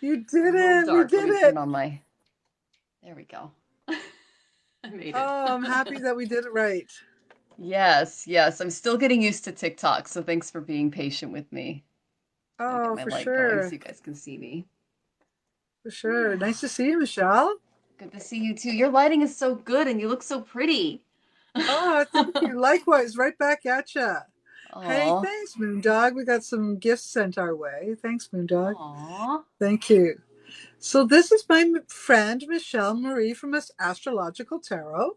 You It's did a little it. We dark. Let did me turn it. on my, there we go. I made it. Oh, I'm happy that we did it right. Yes, yes. I'm still getting used to TikTok, so thanks for being patient with me. I'll get Oh, my for light going so sure. you guys can see me. For sure. Yeah. Nice to see you, Michelle. Good to see you too. Your lighting is so good and you look so pretty. Oh, thank you. Likewise, right back at ya. Hey, Aw. thanks, Moondog. We got some gifts sent our way. Thanks, Moondog. Aw. Thank you. So this is my friend Michelle Marie from Astrological Tarot.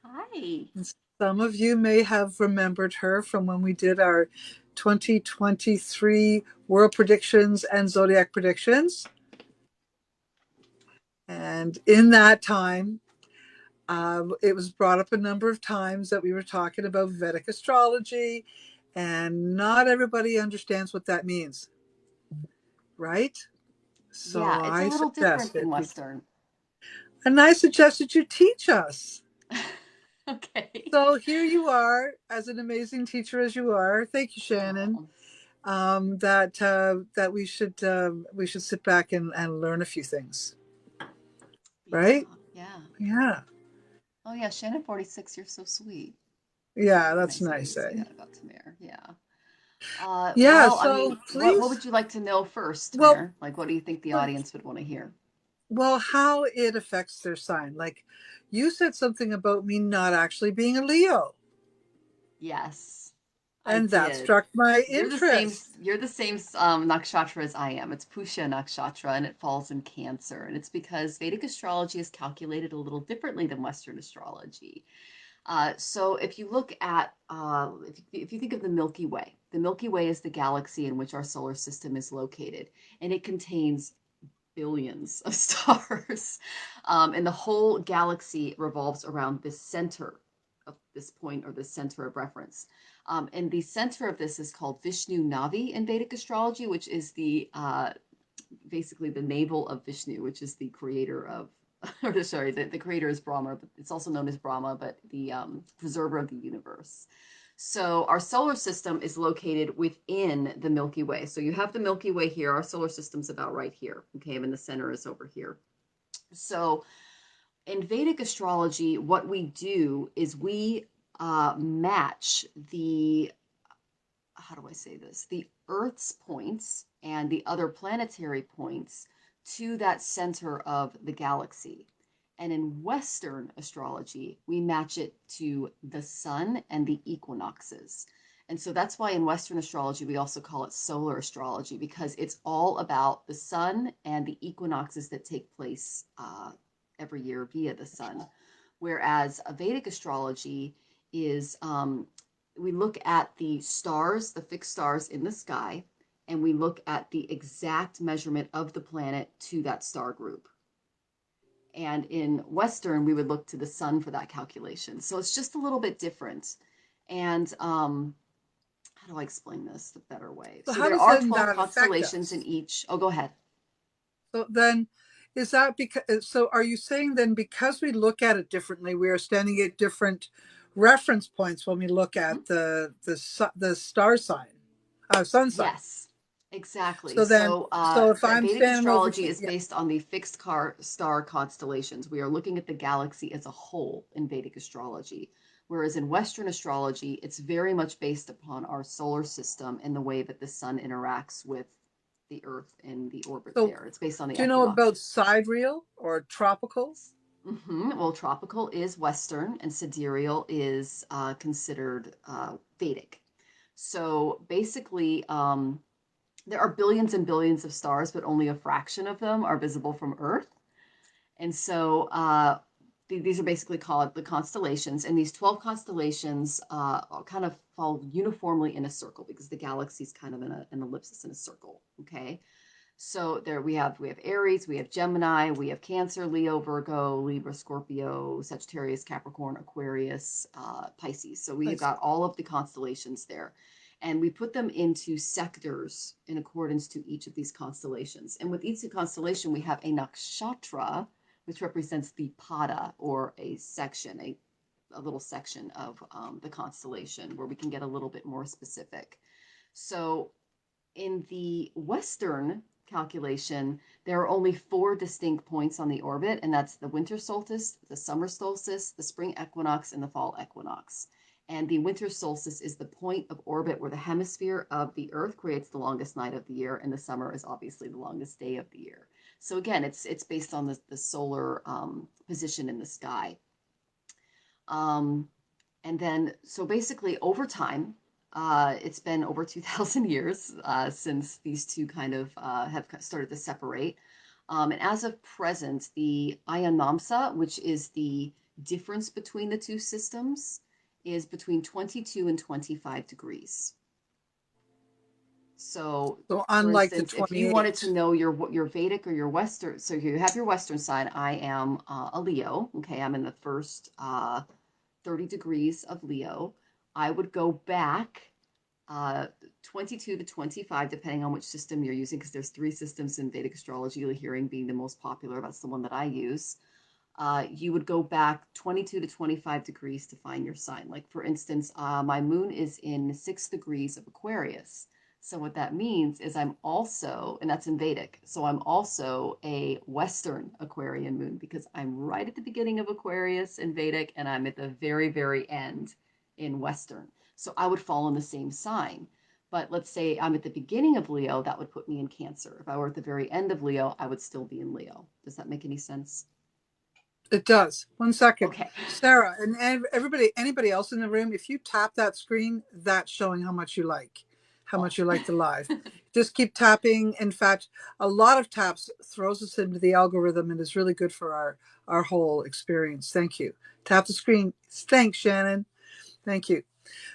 Hi. And some of you may have remembered her from when we did our 2023 world predictions and zodiac predictions. And in that time, it was brought up a number of times that we were talking about Vedic astrology, and not everybody understands what that means, right? Yeah, So it's a little different than Western. I suggested you teach us. Okay. So here you are, as an amazing teacher as you are. Thank you, Shannon. Oh, That we should sit back and learn a few things, yeah, right? yeah. Yeah, Oh yeah, Shannon 46, you're so sweet. yeah, Very that's nice of you to nice, say eh? that about Tamir. Yeah. Yeah. Well, I mean, So what please, would you like to know first, well, Tamir? Like, what do you think the well, audience would want to hear? well, how it affects their sign. Like you said something about me not actually being a Leo, Yes, I and that did. struck my You're the same. interest. You're the same nakshatra as I am. It's Pushya nakshatra, and it falls in Cancer. And it's because Vedic astrology is calculated a little differently than Western astrology. So if you look at, if you think of the Milky Way is the galaxy in which our solar system is located, and it contains billions of stars. And the whole galaxy revolves around this center of this point or the center of reference. And the center of this is called Vishnu Navi in Vedic astrology, which is the basically the navel of Vishnu, which is the creator of, or sorry, the creator is Brahma, but it's also known as Brahma, but the preserver of the universe. So our solar system is located within the Milky Way. So you have the Milky Way here. Our solar system's about right here. Okay, and the center is over here. So in Vedic astrology, what we do is we match the, how do I say this? The Earth's points and the other planetary points to that center of the galaxy. And in Western astrology, we match it to the sun and the equinoxes. And so that's why in Western astrology, we also call it solar astrology, because it's all about the sun and the equinoxes that take place every year via the sun. Whereas a Vedic astrology is we look at the stars, the fixed stars in the sky, and we look at the exact measurement of the planet to that star group. And in Western, we would look to the sun for that calculation. So it's just a little bit different. And how do I explain this the better way? So So how there does are then 12 that affect constellations in us? each. Oh, go ahead. So then, is that because? So are you saying then because we look at it differently, we are standing at different reference points when we look Mm-hmm. at the star sign, sun sign? Yes, exactly. So then, So so if I'm Vedic standing over astrology here, is yeah. based on the fixed star constellations. We are looking at the galaxy as a whole in Vedic astrology. Whereas in Western astrology, it's very much based upon our solar system and the way that the sun interacts with the Earth in the orbit So there. It's based on the do you know about equinoxes. sidereal or tropical? Well, tropical is Western and sidereal is considered Vedic. So basically, there are billions and billions of stars, but only a fraction of them are visible from Earth. And so these are basically called the constellations. And these 12 constellations kind of fall uniformly in a circle because the galaxy is kind of in an ellipsis in a circle. Okay. So there we have Aries, we have Gemini, we have Cancer, Leo, Virgo, Libra, Scorpio, Sagittarius, Capricorn, Aquarius, Pisces. So we I have got all of the constellations there. And we put them into sectors in accordance to each of these constellations. And with each constellation, we have a nakshatra, which represents the pada or a section, a little section of the constellation where we can get a little bit more specific. So in the Western calculation, there are only four distinct points on the orbit, and that's the winter solstice, the summer solstice, the spring equinox, and the fall equinox. And the winter solstice is the point of orbit where the hemisphere of the Earth creates the longest night of the year, and the summer is obviously the longest day of the year. So again, it's based on the solar position in the sky. Um, and then, so basically, over time, it's been over 2,000 years since these two kind of have started to separate. And as of present, the Ayanamsa, which is the difference between the two systems, is between 22 and 25 degrees. So, So for unlike the instance, if you wanted to 28. know your Vedic or your Western, so you have your Western sign. I am a Leo. Okay, I'm in the first 30 degrees of Leo. I would go back uh, 22 to 25, depending on which system you're using, because there's three systems in Vedic astrology, Lahiri being the most popular. That's the one that I use. You would go back 22 to 25 degrees to find your sign. Like, for instance, my moon is in 6 degrees of Aquarius. So what that means is I'm also, and that's in Vedic, so I'm also a Western Aquarian moon because I'm right at the beginning of Aquarius in Vedic and I'm at the very, very end in Western. So I would fall in the same sign. But let's say I'm at the beginning of Leo, that would put me in Cancer. If I were at the very end of Leo, I would still be in Leo. Does that make any sense? It does. 1 second. Okay. Sarah, and everybody, anybody else in the room, if you tap that screen, that's showing how Oh. much you like the live. Just keep tapping. In fact, a lot of taps throws us into the algorithm and is really good for our whole experience. Thank you. Tap the screen. Thanks, Shannon. Thank you.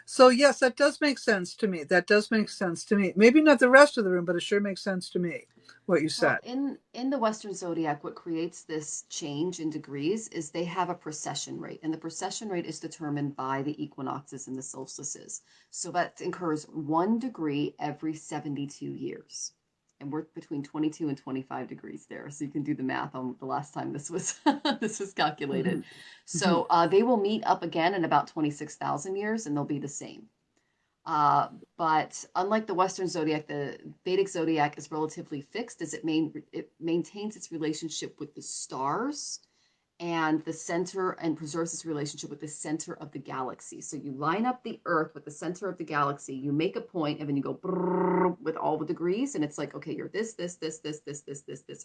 So yes, that does make sense to me. That does make sense to me. Maybe not the rest of the room, but it sure makes sense to me what you Well, said. in the Western zodiac, what creates this change in degrees is they have a precession rate, and the precession rate is determined by the equinoxes and the solstices. So that incurs 1 degree every 72 years. And we're between 22 and 25 degrees there. So you can do the math on the last time this was this was calculated. Mhm. So they will meet up again in about 26,000 years and they'll be the same. Uh, but unlike the Western zodiac, the Vedic zodiac is relatively fixed as it maintains its relationship with the stars and the center and preserves its relationship with the center of the galaxy. So you line up the Earth with the center of the galaxy, you make a point, and then you go with all the degrees, and it's like, okay, you're this,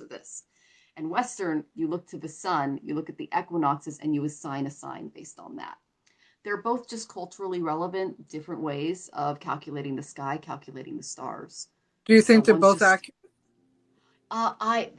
or this. And Western, you look to the sun, you look at the equinoxes, and you assign a sign based on that. They're both just culturally relevant, different ways of calculating the sky, calculating the stars. Do you So think they're one's both just accurate?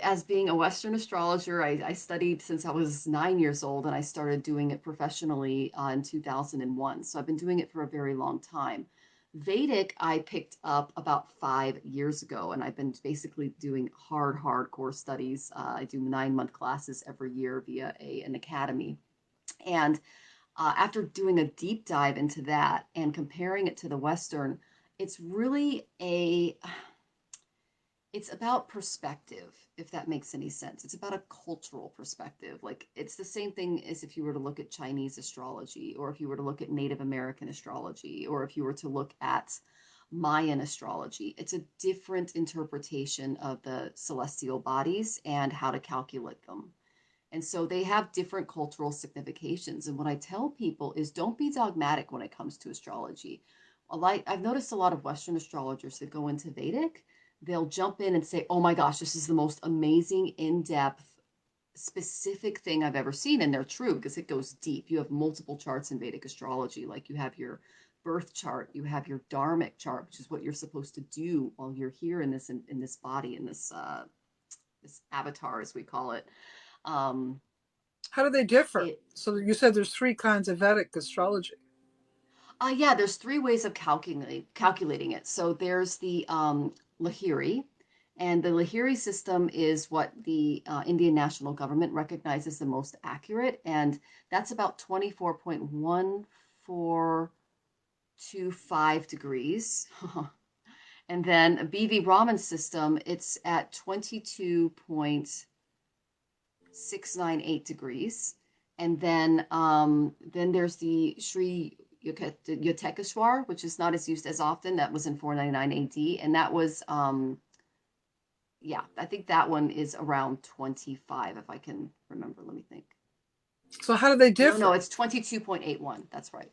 as being a Western astrologer, I studied since I was 9 years old, and I started doing it professionally in 2001. So I've been doing it for a very long time. Vedic, I picked up about 5 years ago, and I've been basically doing hardcore studies. I do 9-month classes every year via an academy. And after doing a deep dive into that and comparing it to the Western, it's really it's about perspective, if that makes any sense. It's about a cultural perspective. Like, it's the same thing as if you were to look at Chinese astrology, or if you were to look at Native American astrology, or if you were to look at Mayan astrology. It's a different interpretation of the celestial bodies and how to calculate them. And so they have different cultural significations. And what I tell people is don't be dogmatic when it comes to astrology. I've noticed a lot of Western astrologers that go into Vedic, they'll jump in and say, oh my gosh, this is the most amazing, in depth, specific thing I've ever seen. And they're true because it goes deep. You have multiple charts in Vedic astrology, like you have your birth chart, you have your dharmic chart, which is what you're supposed to do while you're here in this body, in this avatar, as we call it. Um, How do they differ? it So you said there's three kinds of Vedic astrology. Yeah, there's three ways of calculating it. So there's the Lahiri, and the Lahiri system is what the Indian national government recognizes the most accurate, and that's about 24.1425 degrees. And then a BV Raman system, it's at 22.698 degrees. And then there's the Sri Yutekeswar, which is not as used as often. That was in 499 AD, and that was Yeah, I think that one is around 25, if I can remember. Let me think. So how do they No, differ? it's 22.81. That's right.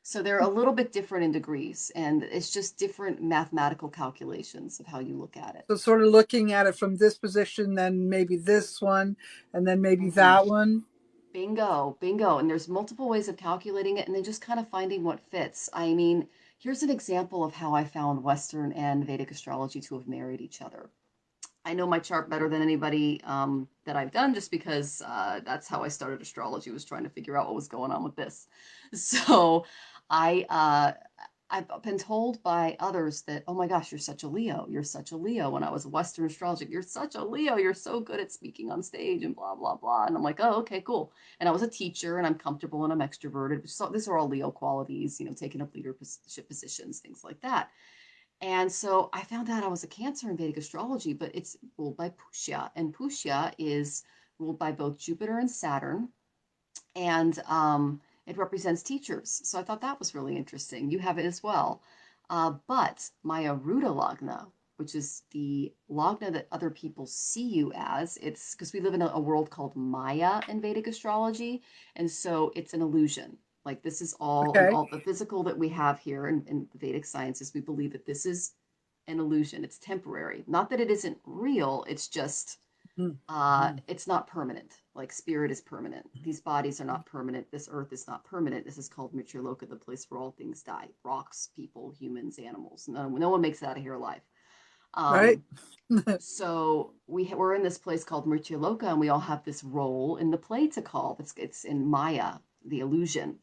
So they're a little bit different in degrees, and it's just different mathematical calculations of how you look at it. So sort of looking at it from this position, then maybe this one, and then maybe Hmm. that one. Bingo, bingo. And there's multiple ways of calculating it, and then just kind of finding what fits. I mean, here's an example of how I found Western and Vedic astrology to have married each other. I know my chart better than anybody that I've done, just because that's how I started astrology, was trying to figure out what was going on with this. So I I've been told by others that, oh my gosh, you're such a Leo. You're such a Leo. When I was a Western astrologer, you're such a Leo. You're so good at speaking on stage and blah, blah, blah. And I'm like, oh, okay, cool. And I was a teacher and I'm comfortable and I'm extroverted. So these are all Leo qualities, taking up leadership positions, things like that. And so I found out I was a Cancer in Vedic astrology, but it's ruled by Pushya. And Pushya is ruled by both Jupiter and Saturn. And it represents teachers. So I thought that was really interesting. You have it as well. But my Aruda Lagna, which is the Lagna that other people see you as, it's because we live in a world called Maya in Vedic astrology. And so it's an illusion. Like this is all, and Okay. all the physical that we have here in the Vedic sciences, we believe that this is an illusion. It's temporary. Not that it isn't real, it's just Mm-hmm. it's not permanent. Like spirit is permanent. These bodies are not permanent. This earth is not permanent. This is called Loka, the place where all things die. Rocks, people, humans, animals. No one makes it out of here alive. Right. Um, so we're in this place called Loka, and we all have this role in the play to call. It's in Maya, the illusion.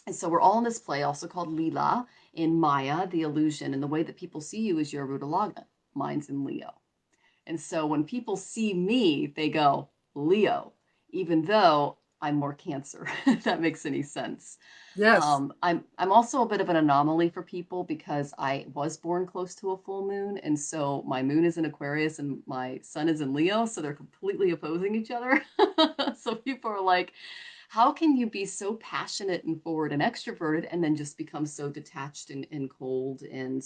And so we're all in this play, also called Lila, in Maya, the illusion. And the way that people see you is your Rudalagna. Mine's in Leo. And so when people see me, they go, Leo, even though I'm more Cancer, if that makes any sense. Yes. I'm also a bit of an anomaly for people because I was born close to a full moon, and so my moon is in Aquarius and my sun is in Leo, so they're completely opposing each other. So people are like, how can you be so passionate and forward and extroverted and then just become so detached and cold and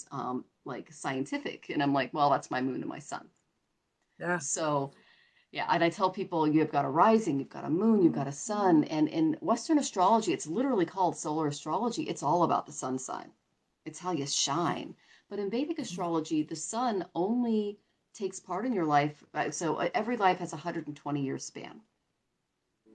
like scientific? And I'm like, well, that's my moon and my sun. Yeah. So yeah, and I tell people you've got a rising, you've got a moon, you've got a sun, and in Western astrology, it's literally called solar astrology. It's all about the sun sign. It's how you shine. But in Vedic astrology, the sun only takes part in your life. So every life has a 120-year span.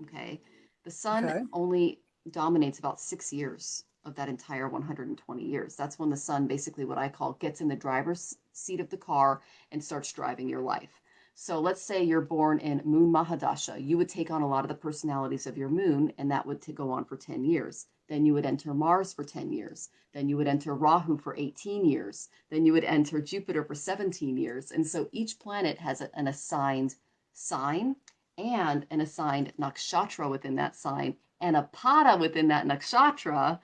Okay, the sun Okay. only dominates about 6 years of that entire 120 years. That's when the sun, basically what I call, gets in the driver's seat of the car and starts driving your life. So let's say you're born in Moon Mahadasha. You would take on a lot of the personalities of your moon, and that would go on for 10 years. Then you would enter Mars for 10 years. Then you would enter Rahu for 18 years. Then you would enter Jupiter for 17 years. And so each planet has an assigned sign and an assigned nakshatra within that sign and a pada within that nakshatra,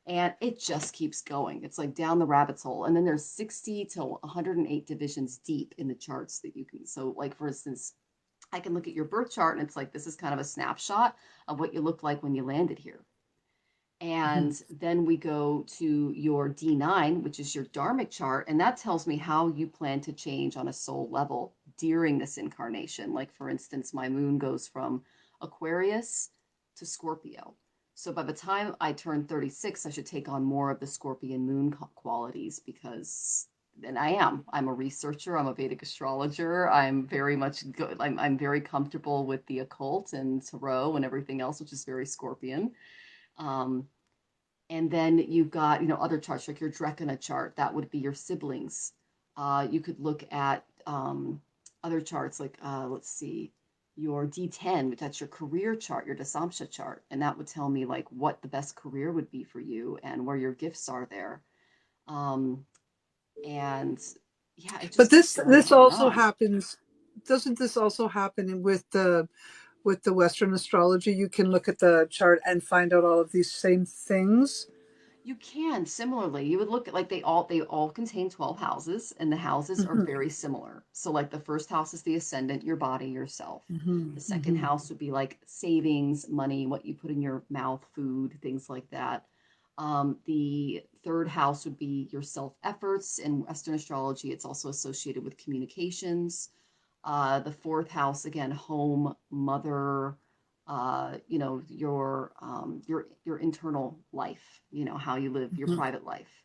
and it just keeps going. It's like down the rabbit's hole. And then there's 60 to 108 divisions deep in the charts that you can. So, like for instance, I can look at your birth chart and it's like this is kind of a snapshot of what you looked like when you landed here. Mm-hmm. And then we go to your D9, which is your dharmic chart, and that tells me how you plan to change on a soul level during this incarnation. Like, for instance, my moon goes from Aquarius to Scorpio. So by the time I turn 36, I should take on more of the Scorpion moon qualities because and I am. I'm a researcher. I'm a Vedic astrologer. I'm very much good. I'm very comfortable with the occult and tarot and everything else, which is very Scorpion. Um, and then you've got, other charts like your Drekana chart. That would be your siblings. You could look at other charts like, let's see, your D10, that's your career chart, your Dasamsha chart. And that would tell me like what the best career would be for you and where your gifts are there. Um, and yeah, it But just keeps this going this on and also on. happens. Doesn't this also happen with the Western astrology? You can look at the chart and find out all of these same things. You can similarly, you would look at like they all contain 12 houses and the houses are Mm-hmm. very similar. So like the first house is the ascendant, your body, yourself. Mm-hmm. The second Mm-hmm. house would be like savings, money, what you put in your mouth, food, things like that. The third house would be your self efforts. In Western astrology, it's also associated with communications. The fourth house, again, home, mother, your internal life, how you live, your Mhm. private life.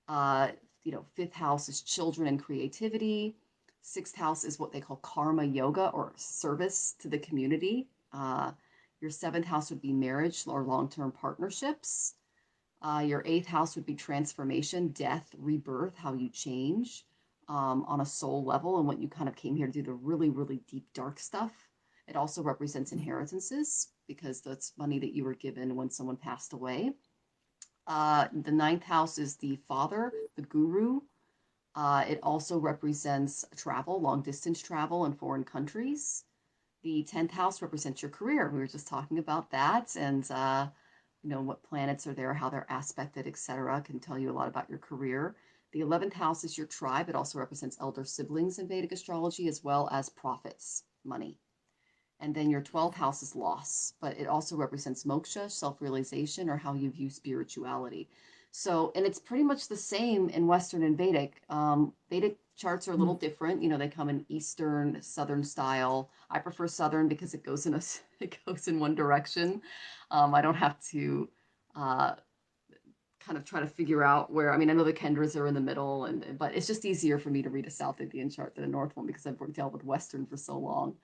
Uh, fifth house is children and creativity. Sixth house is what they call karma yoga or service to the community. Your seventh house would be marriage or long-term partnerships. Your eighth house would be transformation, death, rebirth, how you change on a soul level and what you kind of came here to do, the really, really deep, dark stuff. It also represents inheritances because that's money that you were given when someone passed away. The ninth house is the father, the guru. It also represents travel, long distance travel in foreign countries. The 10th house represents your career. We were just talking about that, and what planets are there, how they're aspected, etc. Can tell you a lot about your career. The 11th house is your tribe. It also represents elder siblings in Vedic astrology, as well as profits, money. And then your 12th house is loss, but it also represents moksha, self realization, or how you view spirituality. So, and it's pretty much the same in Western and Vedic. Vedic charts are a little different. They come in Eastern, Southern style. I prefer Southern because it goes it goes in one direction. I don't have to uh, kind of try to figure out where. I mean, I know the Kendras are in the middle, but it's just easier for me to read a South Indian chart than a North one because I've dealt with Western for so long.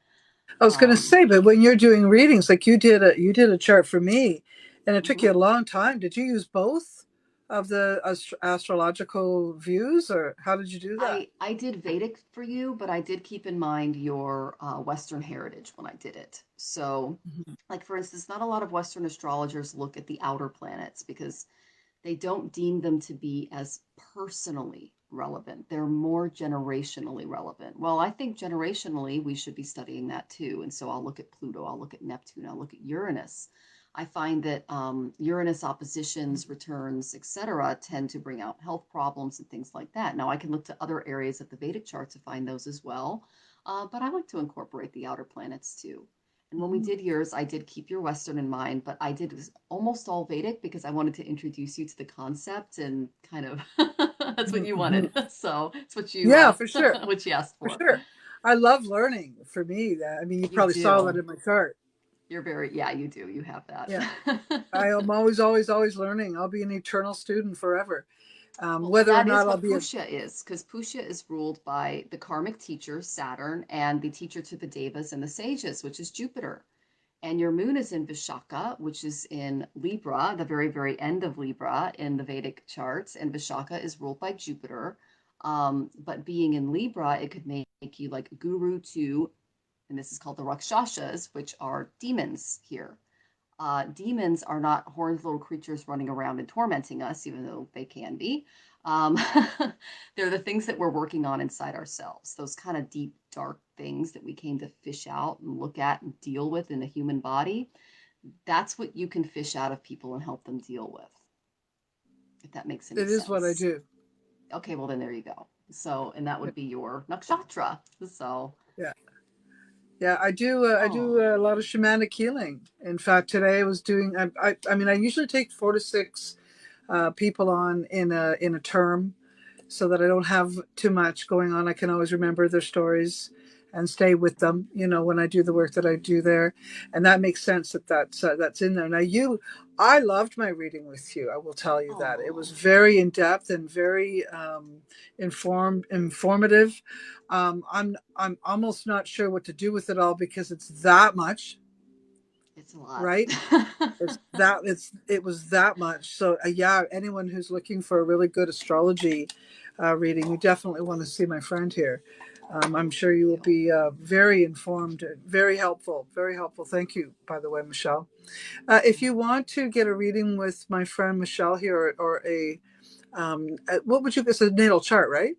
I was going to Um, say, but when you're doing readings, like you did a chart for me, and it took you mhm. a long time. Did you use both of the astrological views, or how did you do that? I did Vedic for you, but I did keep in mind your Western heritage when I did it. So, Mhm. like for instance, not a lot of Western astrologers look at the outer planets because they don't deem them to be as personally relevant. They're more generationally relevant. Well, I think generationally we should be studying that too. And so I'll look at Pluto, I'll look at Neptune, I'll look at Uranus. I find that Uranus oppositions, returns, etc., tend to bring out health problems and things like that. Now, I can look to other areas of the Vedic chart to find those as well, but I like to incorporate the outer planets too. And when we Mhm. did yours, I did keep your Western in mind, but I did almost all Vedic because I wanted to introduce you to the concept and kind of that's what you wanted. Mhm. So it's what you Yeah, for sure, what you asked for for. sure. I love learning. For me, I mean, you You probably saw that do. in my chart. You're very, yeah, you do. You have that. Yeah, I am always, always, always learning. I'll be an eternal student forever. Well, Whether or that not is I'll what be a Pusha is, because Pusha is ruled by the karmic teacher, Saturn, and the teacher to the Devas and the sages, which is Jupiter. And your moon is in Vishaka, which is in Libra, the very, very end of Libra in the Vedic charts. And Vishaka is ruled by Jupiter. But being in Libra, it could make you like guru to, and this is called the Rakshasas, which are demons here. Demons are not horned little creatures running around and tormenting us, even though they can be. Um, they're the things that we're working on inside ourselves, those kind of deep, dark things that we came to fish out and look at and deal with in the human body. That's what you can fish out of people and help them deal with, if that makes any it is what I sense. do. Okay, well, then there you go. So, and that would be your nakshatra. So, Yeah. Yeah, I do oh, a lot of shamanic healing. In fact, today I was doing. I mean, I usually take 4 to 6 people on in a term, so that I don't have too much going on. I can always remember their stories and stay with them. When I do the work that I do there, and that makes sense that that's in there. Now, I loved my reading with you. I will tell you that it was oh, very in depth and very informative. I'm almost not sure what to do with it all because it's that much, it's a lot. right? It was that much. So yeah, anyone who's looking for a really good astrology reading, you definitely want to see my friend here. I'm sure you will You. be very informed, very helpful, very helpful. Thank you, by the way, Michelle. If you want to get a reading with my friend Michelle here, or what would you? It's a natal chart, right?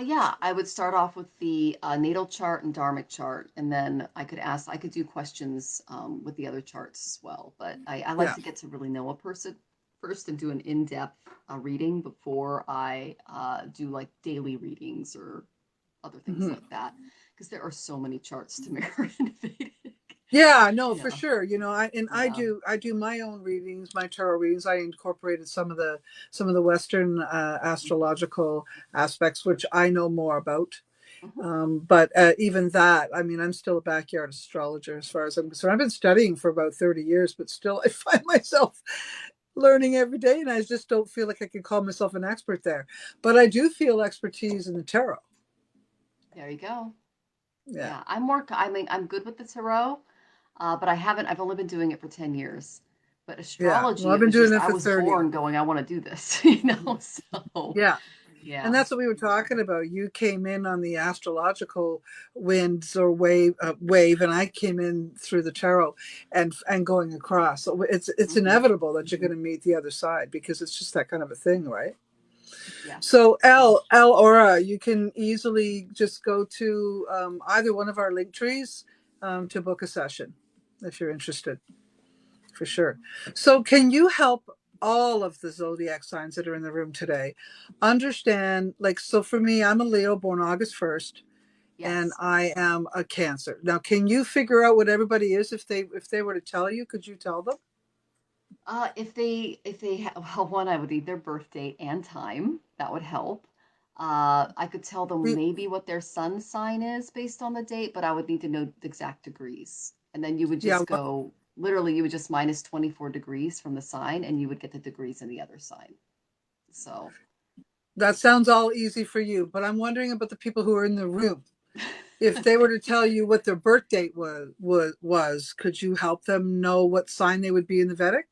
Yeah, I would start off with the natal chart and dharmic chart, and then I could do questions with the other charts as well. But I like Yeah. to get to really know a person first and do an in-depth reading before I do like daily readings or other things Mhm. like that, because there are so many charts to mirror in Vedic. Yeah, no, for Yeah, sure. I yeah. do my own readings, my tarot readings. I incorporated some of the Western astrological aspects, which I know more about. Mhm. But even that, I mean, I'm still a backyard astrologer as far as I'm concerned. I've been studying for about 30 years, but still I find myself learning every day, and I just don't feel like I can call myself an expert there. But I do feel expertise in the tarot. There you go. Yeah. Yeah, I mean, I'm good with the tarot, but I've only been doing it for 10 years. But Yeah. Well, astrology, I've it been was doing just, it I for was 30. born going, I want to do this, you know? So, Yeah. And yeah. that's what we were talking about. You came in on the astrological winds or wave, and I came in through the tarot and going across. So it's Hmm. inevitable that you're going to meet the other side because it's just that kind of a thing, right? Yes. So L Aura, you can easily just go to either one of our link trees to book a session if you're interested, for sure. So can you help all of the zodiac signs that are in the room today understand? Like, so for me, I'm a Leo born August 1st, and Yes. I am a Cancer. Now, can you figure out what everybody is if they were to tell you? Could you tell them? Well, one, I would need their birth date and time. That would help. I could tell them We, maybe what their sun sign is based on the date, but I would need to know the exact degrees. And then you would yeah, just go, literally, you would just minus 24 degrees from the sign, and you would get the degrees in the other sign. So, that sounds all easy for you, but I'm wondering about the people who are in the room. If they were to tell you what their birth date was, could you help them know what sign they would be in the Vedic?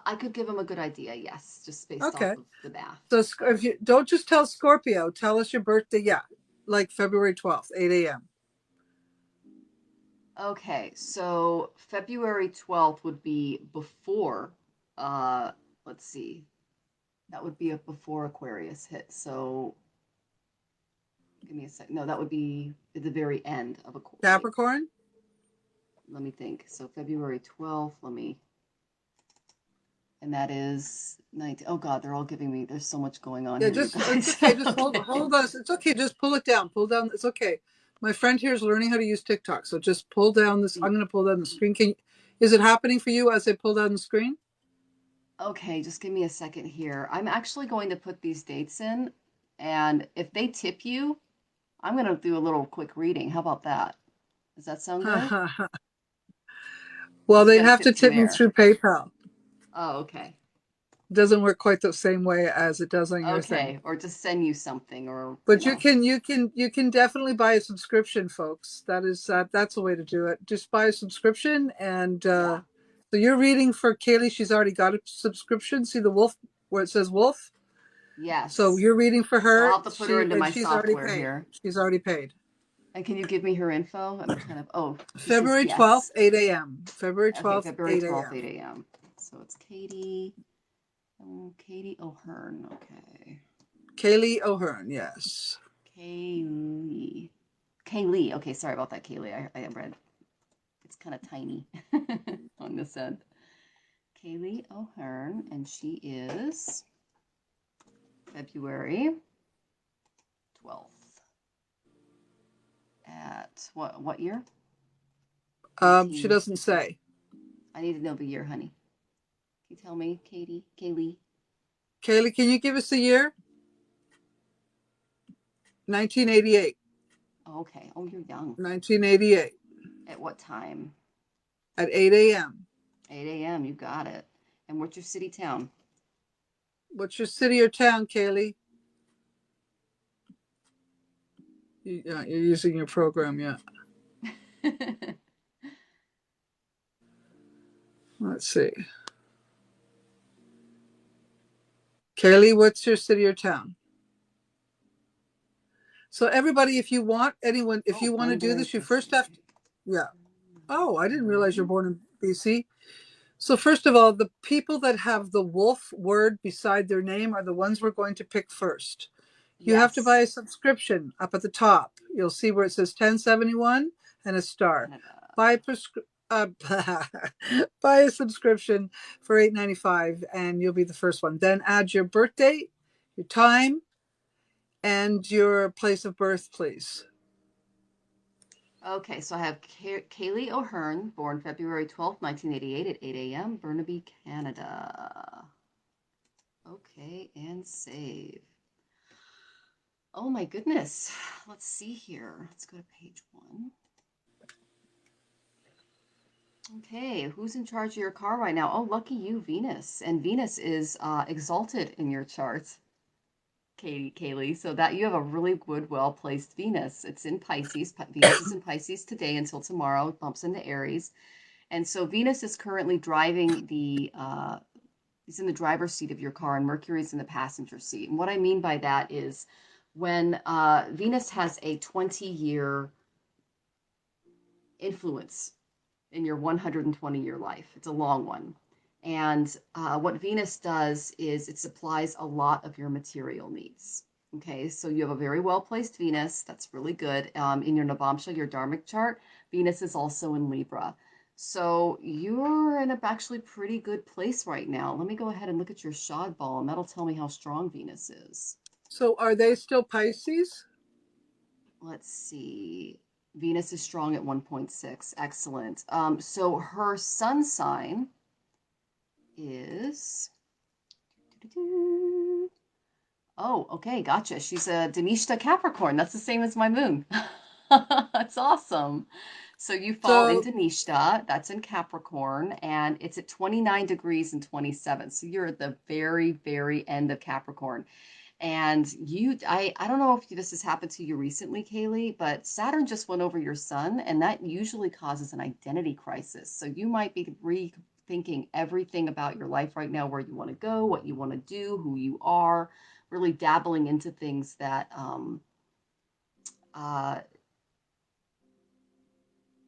I could give them a good idea, yes, just based Okay. off of the math. So So, if you don't just tell Scorpio, tell us your birthday. Yeah, like February 12th, 8 a.m. okay, so February 12th would be before, uh, let's see, that would be before Aquarius hit. So give me a sec. No, that would be at the very end of a, wait, Capricorn. let me think. So February 12th, and that is 19. Oh God, they're all giving me, there's so much going on Yeah, here, you just it's guys. okay. Just hold Okay. hold us. It's okay. Just pull it down. Pull down. It's okay. My friend here is learning how to use TikTok, so just pull down this. I'm going to pull down the screen. Is it happening for you as I pull down the screen? Okay, just give me a second here. I'm actually going to put these dates in, and if they tip you, I'm going to do a little quick reading. How about that? Does that sound good? Well, Unless you they'd got a have to tip to tip me mayor. through PayPal. Oh, okay. It doesn't work quite the same way as it does on your thing. Okay, or just send you something, or But you can definitely buy a subscription, folks. That's a way to do it. Just buy a subscription, and yeah, so you're reading for Kaylee. She's already got a subscription. See the wolf where it says wolf. So yes. you're reading for So I'll her. have to put her into my She's already software paid. here. She's already paid. And can you give me her info? I'm trying to. Oh, this is February yes. 12th, 8 a.m. February Okay, 12th, February 8 12th, a.m. 8 a.m. So it's Katie. Oh, Katie O'Hearn. Okay. Kaylee O'Hearn. Yes. Kaylee. Kaylee. Okay, sorry about that, Kaylee. I read. It's kind of tiny on this end. Kaylee O'Hearn, and she is February 12th. At what year? She 19. doesn't say. I need to know the year, honey. Can you tell me, Katie? Kaylee? Kaylee, can you give us the year? 1988. Oh, okay. Oh, you're young. 1988 At what time? at 8 a.m. 8 a.m. You got it. And what's your city town? What's your city or town, Kaylee? You're using your program, yeah. Let's see. Kaylee, what's your city or town? So everybody, if Oh, you want to do Bunbury, this, you first have BC. to, yeah. Oh, I didn't realize you're born in BC. So first of all, the people that have the wolf word beside their name are the ones we're going to pick first. You have to buy Yes. a subscription up at the top. You'll see where it says 1071 and a star. Canada. Buy uh, buy a subscription for $8.95 and you'll be the first one. Then add your birth date, your time, and your place of birth, please. Okay, so I have Kaylee O'Hearn, born February 12th, 1988 at 8 a.m., Burnaby, Canada. Okay, and save. Oh my goodness. Let's see here. Let's go to page 1. Okay, who's in charge of your car right now? Oh, lucky you, Venus. And Venus is exalted in your chart, Kaylee. So that you have a really good, well-placed Venus. It's in Pisces. Venus is in Pisces today until tomorrow. It bumps into Aries. And so Venus is currently driving he's in the driver's seat of your car, and Mercury's in the passenger seat. And what I mean by that is when Venus has a 20-year influence in your 120-year life. It's a long one. And what Venus does is it supplies a lot of your material needs. Okay, so you have a very well-placed Venus. That's really good. In your Navamsha, your Dharmic chart, Venus is also in Libra. So you're in a actually pretty good place right now. Let me go ahead and look at your Shad ball, and that'll tell me how strong Venus is. So are they still Pisces? Let's see. Venus is strong at 1.6. Excellent. So her sun sign is. Oh, okay, gotcha. She's a Danishta Capricorn. That's the same as my moon. That's awesome. So you fall in So Danishta, that's in Capricorn, and it's at 29 degrees and 27. So you're at the very, very end of Capricorn. And I don't know if this has happened to you recently, Kaylee, but Saturn just went over your sun, and that usually causes an identity crisis. So you might be rethinking everything about your life right now, where you want to go, what you want to do, who you are, really dabbling into things uh,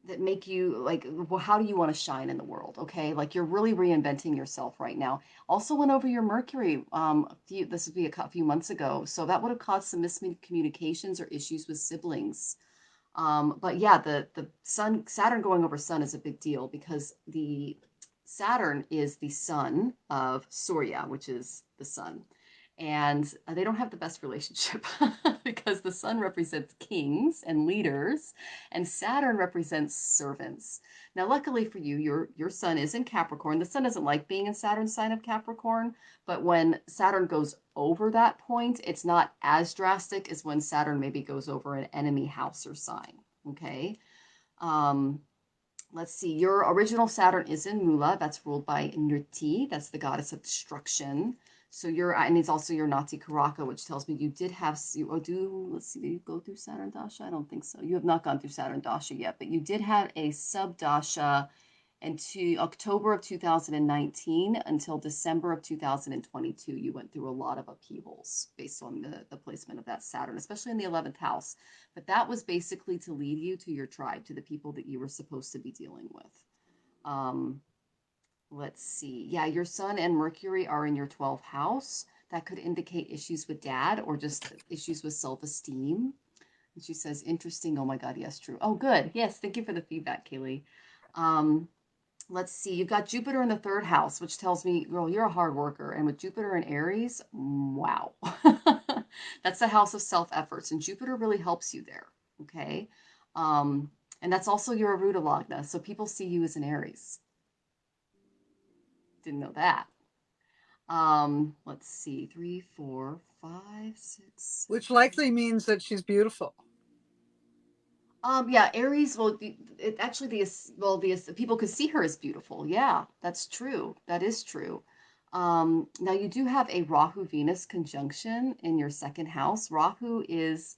that make you like, well, how do you want to shine in the world? Okay, like you're really reinventing yourself right now. Also went over your Mercury. This would be a few months ago, so that would have caused some miscommunications or issues with siblings. But yeah, the Sun Saturn going over Sun is a big deal because the Saturn is the son of Surya, which is the sun. And they don't have the best relationship because the sun represents kings and leaders, and Saturn represents servants. Now, luckily for you, your sun is in Capricorn. The sun doesn't like being in Saturn's sign of Capricorn, but when Saturn goes over that point, it's not as drastic as when Saturn maybe goes over an enemy house or sign. Okay. Um, let's see. Your original Saturn is in Mula. That's ruled by Nriti. That's the goddess of destruction. So and it's also your Nati Karaka, which tells me you did have, let's see, did you go through Saturn Dasha? I don't think so. You have not gone through Saturn Dasha yet, but you did have a sub Dasha into October of 2019 until December of 2022. You went through a lot of upheavals based on the placement of that Saturn, especially in the 11th house. But that was basically to lead you to your tribe, to the people that you were supposed to be dealing with. Um, let's see. Yeah, your Sun and Mercury are in your 12th house. That could indicate issues with dad or just issues with self-esteem. And she says, interesting. Oh my God, yes, true. Oh, good. Yes, thank you for the feedback, Kaylee. Um, let's see. You've got Jupiter in the 3rd house, which tells me, girl, you're a hard worker. And with Jupiter in Aries, wow. That's the house of self-efforts. And Jupiter really helps you there. Okay. Um, and that's also your Aruda Lagna. So people see you as an Aries. Didn't know that. Let's see, 3, 4, 5, 6, which 7. likely means that she's beautiful. Yeah, Aries. Well, it actually the people could see her as beautiful. Yeah, that's true. That is true. Now you do have a Rahu Venus conjunction in your 2nd house. Rahu is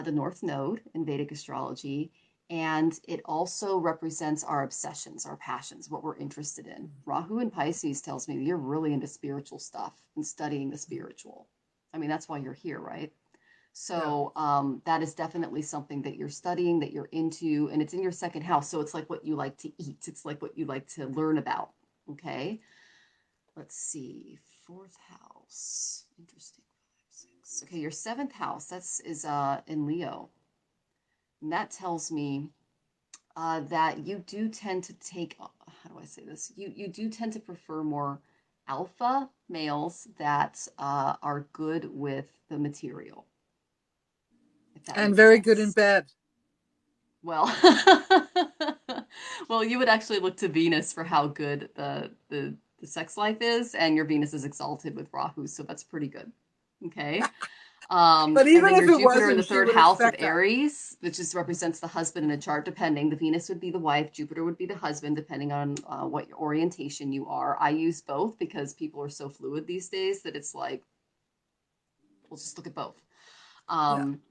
the North Node in Vedic astrology, and it also represents our obsessions, our passions, what we're interested in. Rahu in Pisces tells me you're really into spiritual stuff and studying the spiritual. I mean, that's why you're here, right? Yeah. So that is definitely something that you're studying, that you're into, and it's in your 2nd house. So it's like what you like to eat. It's like what you like to learn about. Okay. Let's see. 4th house. Interesting. 5, 6. Okay, your 7th house. Is in Leo. And that tells me that you do tend to take. How do I say this? You do tend to prefer more alpha males that are good with the material, if that And makes very good in sense. bed. Well, well, you would actually look to Venus for how good the sex life is, and your Venus is exalted with Rahu, so that's pretty good. Okay. But And even then if your it Jupiter in the wasn't, she third would house of expect that. Aries, which just represents the husband in a chart, depending. The Venus would be the wife, Jupiter would be the husband, depending on what your orientation you are. I use both because people are so fluid these days that it's like, we'll just look at both. Yeah. Um,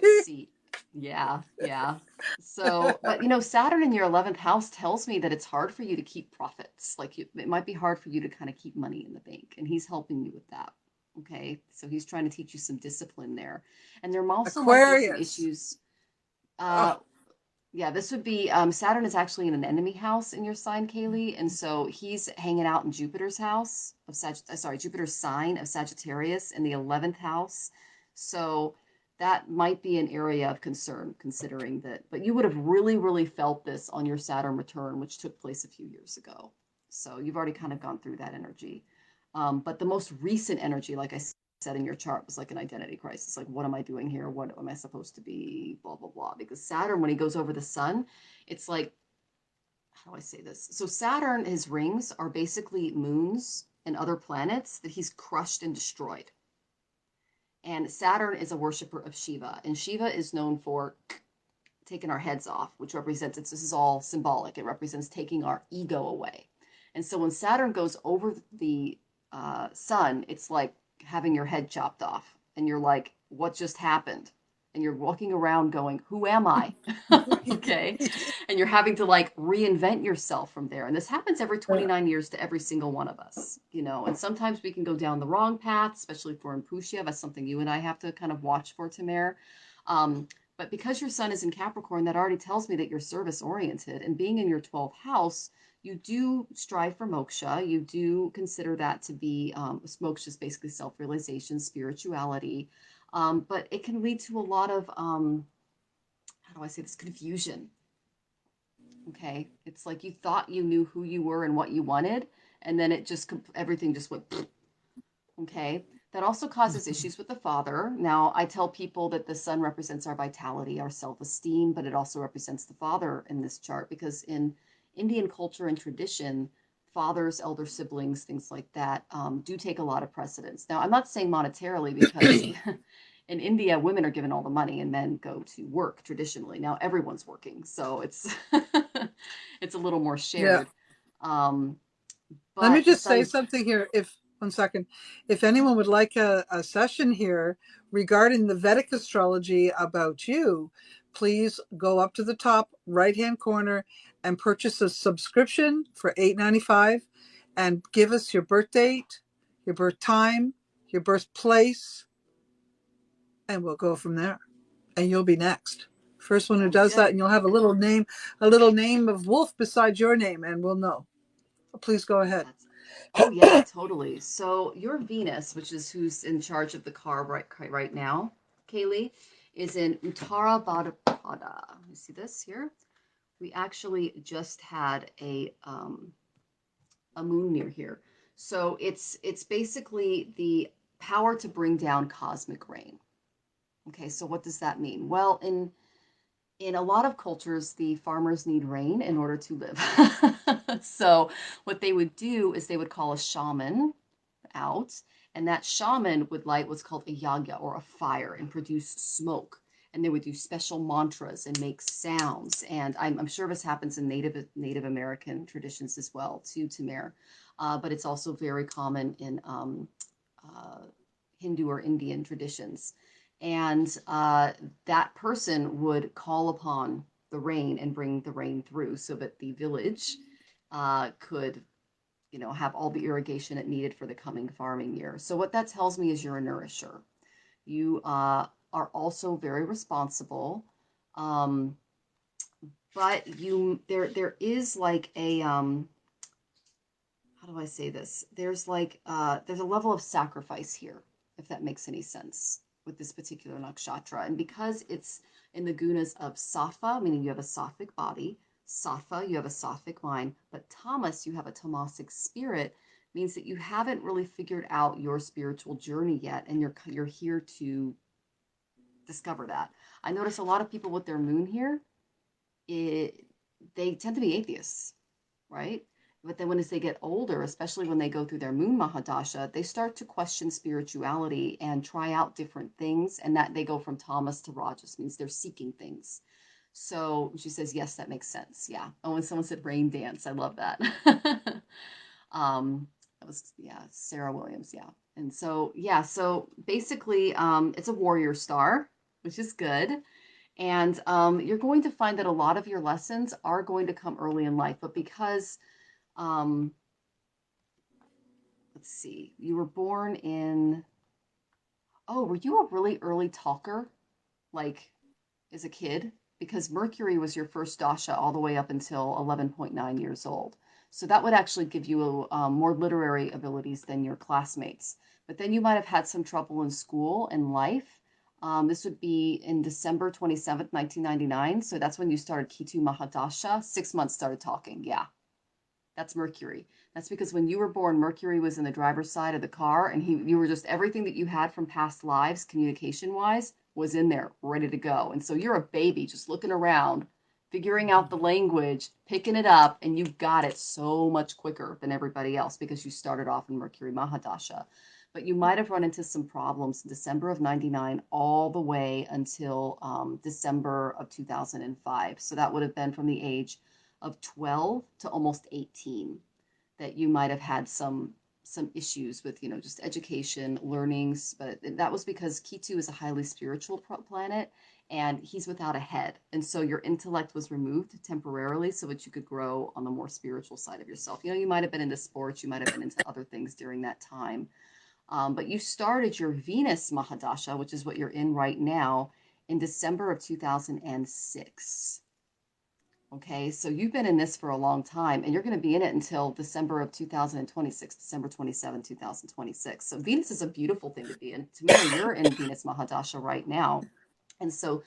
let's see. Yeah, yeah. So, but Saturn in your 11th house tells me that it's hard for you to keep profits. Like it might be hard for you to kind of keep money in the bank, and he's helping you with that. Okay. So he's trying to teach you some discipline there. And there also might be some Aquarius. issues. Oh, Uh, yeah, this would be Saturn is actually in an enemy house in your sign, Kaylee, and so he's hanging out in Jupiter's house of Jupiter's sign of Sagittarius in the 11th house. So that might be an area of concern, considering that. But you would have really, really felt this on your Saturn return, which took place a few years ago. So you've already kind of gone through that energy. But the most recent energy, like I said in your chart, was like an identity crisis. Like, what am I doing here? What am I supposed to be? Blah, blah, blah. Because Saturn, when he goes over the sun, it's like, how do I say this? So Saturn, his rings are basically moons and other planets that he's crushed and destroyed. And Saturn is a worshiper of Shiva. And Shiva is known for taking our heads off, which represents, this is all symbolic. It represents taking our ego away. And so when Saturn goes over the sun, it's like having your head chopped off. And you're like, what just happened? And you're walking around going, who am I? Okay. And you're having to like reinvent yourself from there. And this happens every yeah. 29 years to every single one of us, and sometimes we can go down the wrong path, especially for Imputia. That's something you and I have to kind of watch for, Tamir. Um, but because your sun is in Capricorn, that already tells me that you're service oriented. And being in your 12th house, you do strive for moksha. You do consider that to be moksha is basically self realization, spirituality. But it can lead to a lot of, how do I say this, confusion. Okay. It's like you thought you knew who you were and what you wanted. And then it just, everything just went, okay. That also causes issues with the father. Now, I tell people that the sun represents our vitality, our self esteem, but it also represents the father in this chart because in Indian culture and tradition, fathers, elder siblings, things like that do take a lot of precedence. Now, I'm not saying monetarily because in India, women are given all the money and men go to work traditionally. Now, everyone's working, so it's it's a little more Yeah. shared. Um, Let me but the just say sun, something here. If 1 second, if anyone would like a session here regarding the Vedic astrology about you, please go up to the top right hand corner and purchase a subscription for $8.95 and give us your birth date, your birth time, your birthplace, and we'll go from there. And you'll be next. First one who sounds does that, good. and you'll have a little name of wolf beside your name, and we'll know. Please go ahead. That's Oh yeah, totally. So your Venus, which is who's in charge of the car right now, Kaylee, is in Uttara Bhadrapada. You see this here? We actually just had a moon near here. So it's basically the power to bring down cosmic rain. Okay, so what does that mean? Well, in a lot of cultures, the farmers need rain in order to live. So what they would do is they would call a shaman out, and that shaman would light what's called a yagya or a fire and produce smoke. And they would do special mantras and make sounds. And I'm sure this happens in Native American traditions as well, too, Tamir. But it's also very common in uh, Hindu or Indian traditions. And that person would call upon the rain and bring the rain through so that the village could have all the irrigation it needed for the coming farming year. So what that tells me is you're a nourisher. You are also very responsible, um, but there is like a how do I say this? There's a level of sacrifice here, if that makes any sense with this particular nakshatra. And because it's in the gunas of sattva, meaning you have a sattvic body, sattva, you have a sattvic mind, but tamas, you have a tamasic spirit, means that you haven't really figured out your spiritual journey yet, and you're here to discover that. I notice a lot of people with their moon here, it, they tend to be atheists, right? But then as they get older, especially when they go through their moon Mahadasha, they start to question spirituality and try out different things. And that they go from tamas to rajas, means they're seeking things. So she says, yes, that makes sense. Yeah. Oh, and someone said rain dance. I love that. That was, yeah, Sarah Williams. Yeah. And so, yeah, so basically, it's a warrior star, which is good. And you're going to find that a lot of your lessons are going to come early in life, but because, um, let's see, you were born in, oh, were you a really early talker, like as a kid? Because Mercury was your first dasha all the way up until 11.9 years old. So that would actually give you more literary abilities than your classmates. But then you might have had some trouble in school and life. This would be in December 27th, 1999. So that's when you started Ketu Mahadasha. 6 months started talking. Yeah, that's Mercury. That's because when you were born, Mercury was in the driver's side of the car, and you were just everything that you had from past lives, communication wise, was in there, ready to go. And so you're a baby just looking around, figuring out the language, picking it up, and you got it so much quicker than everybody else because you started off in Mercury Mahadasha. But you might have run into some problems in December of 99 all the way until December of 2005. So that would have been from the age of 12 to almost 18 that you might have had some issues with, just education, learnings, but that was because Ketu is a highly spiritual planet and he's without a head. And so your intellect was removed temporarily so that you could grow on the more spiritual side of yourself. You might have been into sports, you might have been into other things during that time. But you started your Venus Mahadasha, which is what you're in right now, in December of 2006. Okay, so you've been in this for a long time and you're going to be in it until December of 2026, December 27, 2026. So Venus is a beautiful thing to be in. Tamira, you're in Venus Mahadasha right now. And so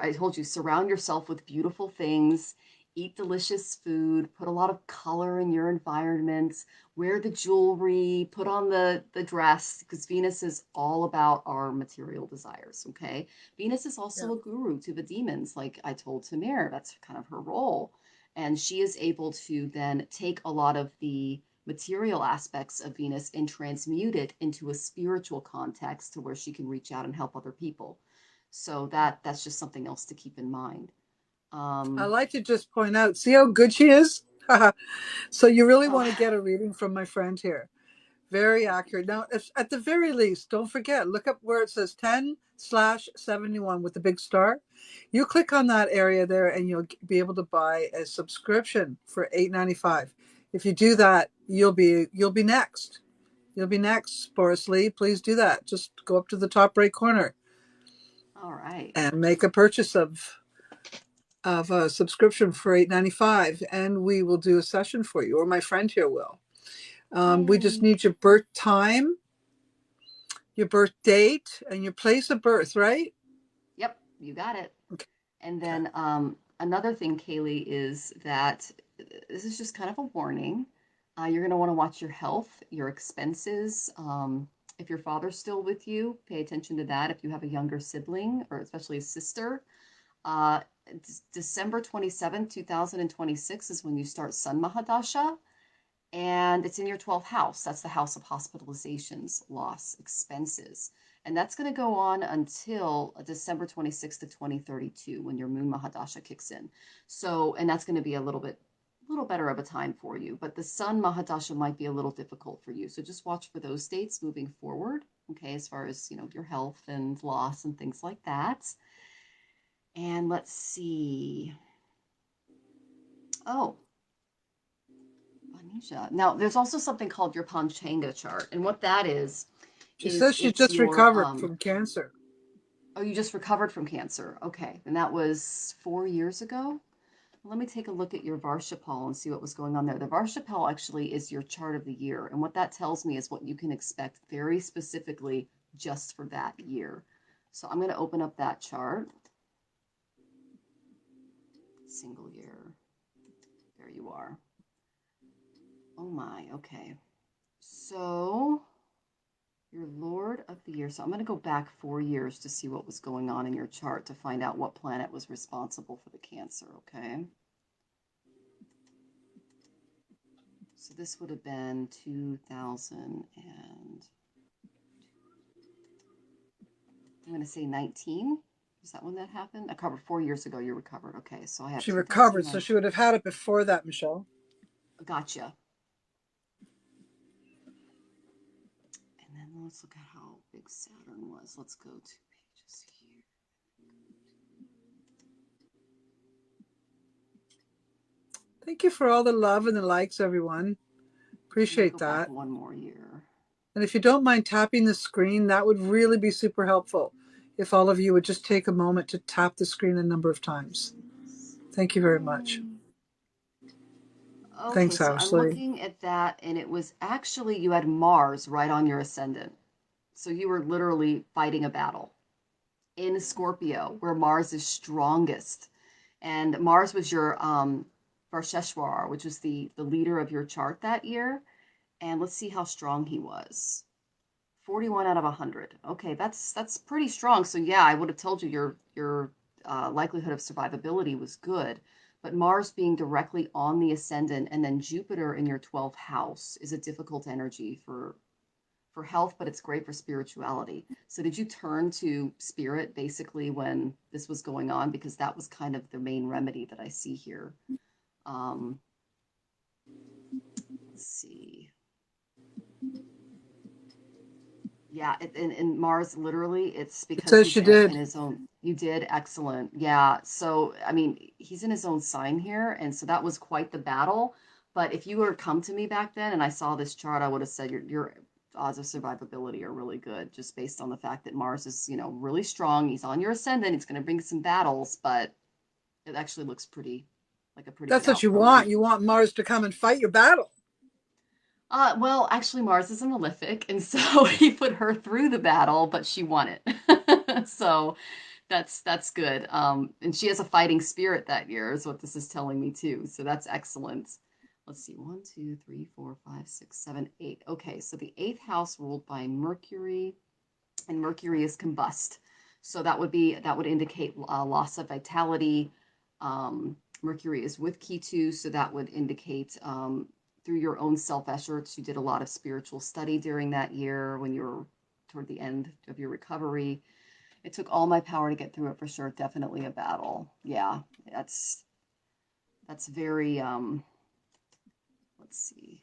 I told you, surround yourself with beautiful things, eat delicious food, put a lot of color in your environment, wear the jewelry, put on the dress, because Venus is all about our material desires, okay? Venus is Yeah. also a guru to the demons, like I told Tamir, that's kind of her role. And she is able to then take a lot of the material aspects of Venus and transmute it into a spiritual context to where she can reach out and help other people. So that's just something else to keep in mind. I Um, like to just point out, see how good she is? So you really oh, want to get a reading from my friend here. Very accurate. Now, if, at the very least, don't forget, look up where it says 10/71 with the big star. You click on that area there and you'll be able to buy a subscription for $8.95. If you do that, you'll be next. You'll be next, Boris Lee. Please do that. Just go up to the top right corner all right. and make a purchase of a subscription for $8.95, and we will do a session for you, or my friend here will. We just Yay. need your birth time, your birth date, and your place of birth, right? Yep, you got it. Okay. And Okay. then another thing, Kaylee, is that this is just kind of a warning. You're going to want to watch your health, your expenses. If your father's still with you, pay attention to that. If you have a younger sibling, or especially a sister, uh, December 27th, 2026 is when you start Sun Mahadasha, and it's in your 12th house. That's the house of hospitalizations, loss, expenses. And that's going to go on until December 26th to 2032 when your moon Mahadasha kicks in. So, and that's going to be a little better of a time for you, but the sun Mahadasha might be a little difficult for you. So just watch for those dates moving forward, okay, as far as, your health and loss and things like that. And let's see. Oh, Anisha. Now, there's also something called your Panchanga chart, and what that She is says she it's just your recovered from cancer. oh, you just recovered from cancer. Okay, and that was 4 years ago. Let me take a look at your Varshapal and see what was going on there. The Varshapal actually is your chart of the year, and what that tells me is what you can expect very specifically just for that year. So I'm going to open up that chart. Single year. There you are. Oh my, okay. So your Lord of the Year. So I'm going to go back 4 years to see what was going on in your chart to find out what planet was responsible for the cancer, okay? So this would have been 2000 and I'm going to say 19. Is that when that happened? I covered 4 years ago. You recovered. Okay, so I have She recovered, so 2009. she would have had it before that, Michelle. Gotcha. And then let's look at how big Saturn was. Let's go 2 pages here. Thank you for all the love and the likes, everyone. I'm going to Appreciate go back that. 1 more year. And if you don't mind tapping the screen, that would really be super helpful. If all of you would just take a moment to tap the screen a number of times. Thank you very much. Okay, Thanks, so I'm Ashley. looking at that, and it was actually you had Mars right on your ascendant. So you were literally fighting a battle in Scorpio, where Mars is strongest. And Mars was your Varsheshwar, which was the leader of your chart that year. And let's see how strong he was. 41 out of 100. Okay, that's pretty strong. So yeah, I would have told you your likelihood of survivability was good. But Mars being directly on the ascendant and then Jupiter in your 12th house is a difficult energy for health, but it's great for spirituality. So did you turn to spirit basically when this was going on? Because that was kind of the main remedy that I see here. Um, let's see. Yeah, in Mars, literally, it's It because says he's she in did. his own. You did excellent. Yeah. So, I mean, he's in his own sign here. And so that was quite the battle. But if you were to come to me back then and I saw this chart, I would have said your odds of survivability are really good, just based on the fact that Mars is, really strong. He's on your ascendant. He's going to bring some battles, but it actually looks like a pretty good That's what you outcome. want. You want Mars to come and fight your battle. Well, actually, Mars is a malefic, and so he put her through the battle, but she won it. So that's good. And she has a fighting spirit that year, is what this is telling me too. So that's excellent. Let's see, 1, 2, 3, 4, 5, 6, 7, 8. Okay, so the eighth house ruled by Mercury, and Mercury is combust. So that would indicate loss of vitality. Mercury is with Ketu, so that would indicate through your own self efforts, you did a lot of spiritual study during that year when you were toward the end of your recovery. It took all my power to get through it for sure. Definitely a battle. Yeah, that's very let's see.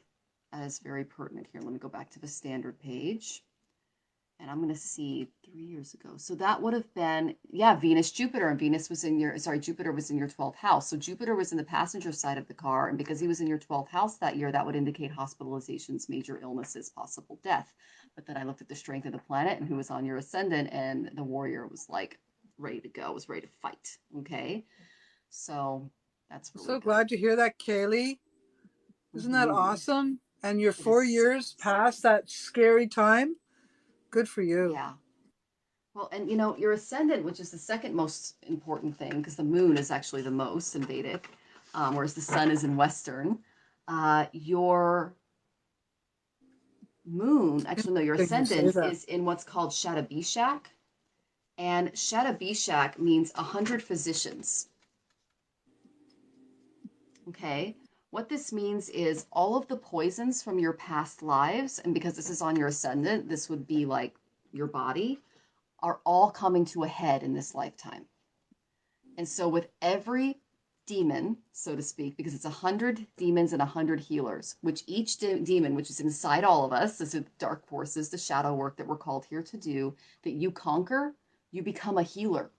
That is very pertinent here. Let me go back to the standard page. And I'm going to see 3 years ago. So that would have been, yeah, Venus, Jupiter. And Jupiter was in your 12th house. So Jupiter was in the passenger side of the car. And because he was in your 12th house that year, that would indicate hospitalizations, major illnesses, possible death. But then I looked at the strength of the planet and who was on your ascendant. And the warrior was like ready to go, was ready to fight. Okay. So that's I'm really so good. glad to hear that, Kaylee. Isn't that Mm-hmm. awesome? And you're It 4 years is. past that scary time. Good for you. Yeah. Well, and your ascendant, which is the second most important thing, because the moon is actually the most in Vedic, whereas the sun is in Western. Your moon, actually, no, your Interesting you say ascendant that. is in what's called Shatabishak. And Shatabishak means 100 physicians. Okay. What this means is all of the poisons from your past lives, and because this is on your ascendant, this would be like your body, are all coming to a head in this lifetime. And so with every demon, so to speak, because it's 100 demons and 100 healers, which each demon, which is inside all of us, is the dark forces, the shadow work that we're called here to do, that you conquer, you become a healer.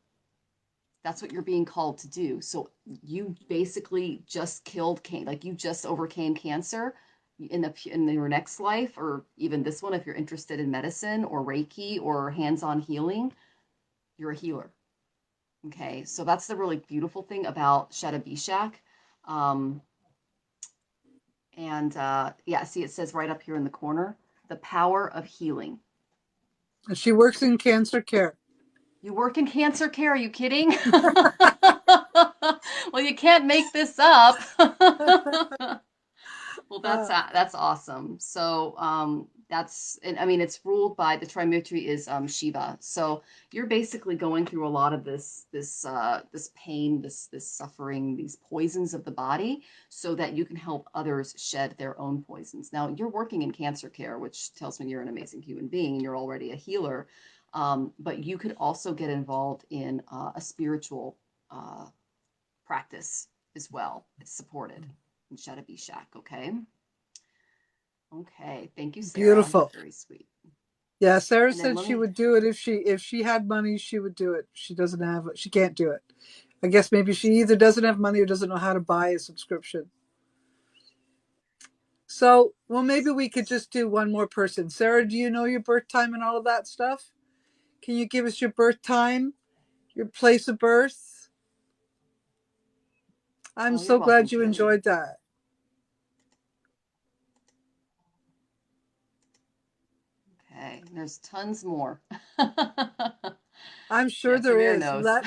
That's what you're being called to do. So you basically just killed like you just overcame cancer in your next life, or even this one if you're interested in medicine or Reiki or hands-on healing, you're a healer. Okay, so that's the really beautiful thing about Shatabishak. Um, and yeah, see, it says right up here in the corner, the power of healing. And she works in cancer care. You work in cancer care, are you kidding? Well, you can't make this up. Well, Uh, that's awesome. So and I mean it's ruled by the Trimitri is Shiva. So you're basically going through a lot of this pain, this suffering, these poisons of the body, so that you can help others shed their own poisons. Now you're working in cancer care, which tells me you're an amazing human being and you're already a healer. But you could also get involved in a spiritual uh, practice as well. It's supported in Shadabishak, okay? Okay, thank you, Sarah. Beautiful. Very sweet. Yeah, Sarah And then said let she me, would do it if she had money, she would do it. She doesn't have it. She can't do it. I guess maybe she either doesn't have money or doesn't know how to buy a subscription. So, well, maybe we could just do one more person. Sarah, do you know your birth time and all of that stuff? Can you give us your birth time, your place of birth? I'm oh, you're so welcome, glad you Carrie. enjoyed that. Okay, there's tons more. I'm sure Yeah, there Tamir is. knows. Let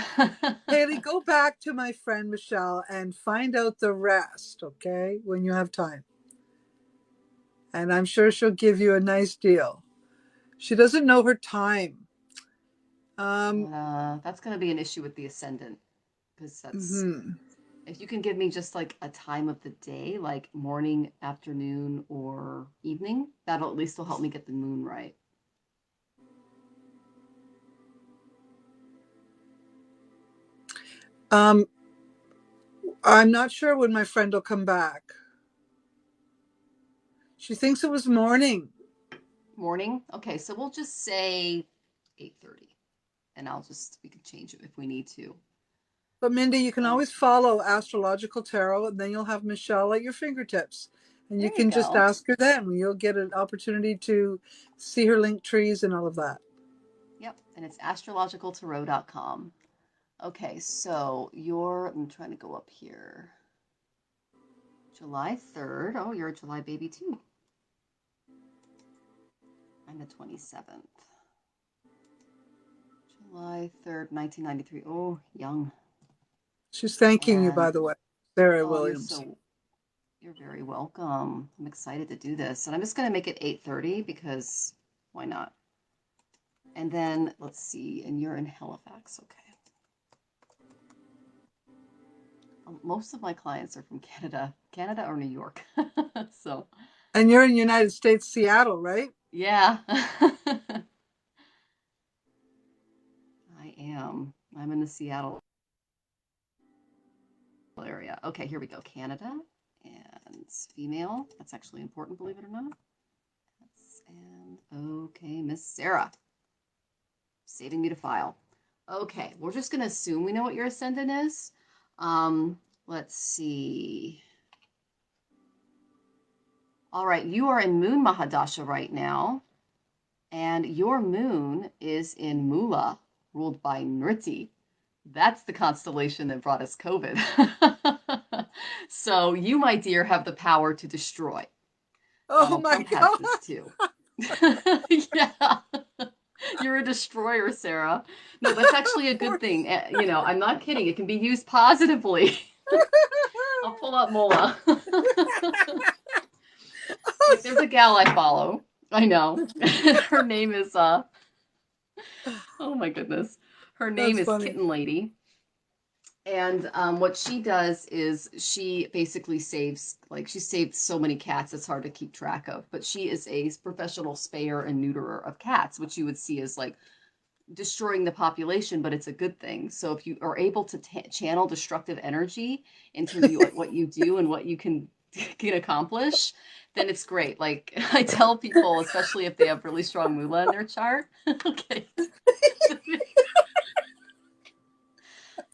Haley go back to my friend Michelle and find out the rest, okay, when you have time. And I'm sure she'll give you a nice deal. She doesn't know her time. Um, That's going to be an issue with the ascendant because that's mhm. if you can give me just like a time of the day, like morning, afternoon, or evening, that'll at least will help me get the moon right. um, I'm not sure when my friend will come back. She thinks it was morning. Morning? Okay, so we'll just say 8:30 and we can change it if we need to. But Mindy, you can Oh, always follow Astrological Tarot, and then you'll have Michelle at your fingertips. And you there you can just go. ask her then. You'll get an opportunity to see her link trees and all of that. Yep, and it's astrologicaltarot.com. Okay, so I'm trying to go up here. July 3rd. Oh, you're a July baby too. I'm the 27th. July 3rd, 1993. Oh, young. She's thanking you, by And the way, Sarah oh, Williams. you're very welcome. I'm excited to do this. And I'm just going to make it 8:30 because why not? And then let's see, and you're in Halifax, okay. Most of my clients are from Canada or New York. So, And you're in the United States, Seattle, right? yeah. I am. I'm in the Seattle area. Okay, here we go. Canada and female. That's actually important, believe it or not. And okay, Miss Sarah. Saving me to file. Okay, we're just gonna assume we know what your ascendant is. Let's see. All right, you are in Moon Mahadasha right now, and your moon is in Mula, ruled by Nriti. That's the constellation that brought us COVID. So you, my dear, have the power to destroy. Oh Donald my Trump has God. this too. Yeah. You're a destroyer, Sarah. No, that's actually a good thing. I'm not kidding. It can be used positively. I'll pull up Mola. Like there's a gal I follow. I know. Her name is oh my goodness. Her name That's is funny. Kitten Lady. And what she does is she basically she saved so many cats it's hard to keep track of. But she is a professional spayer and neuterer of cats, which you would see as like destroying the population, but it's a good thing. So if you are able to channel destructive energy into what you do and what you can accomplish, then it's great. Like I tell people, especially if they have really strong moolah in their chart. Okay.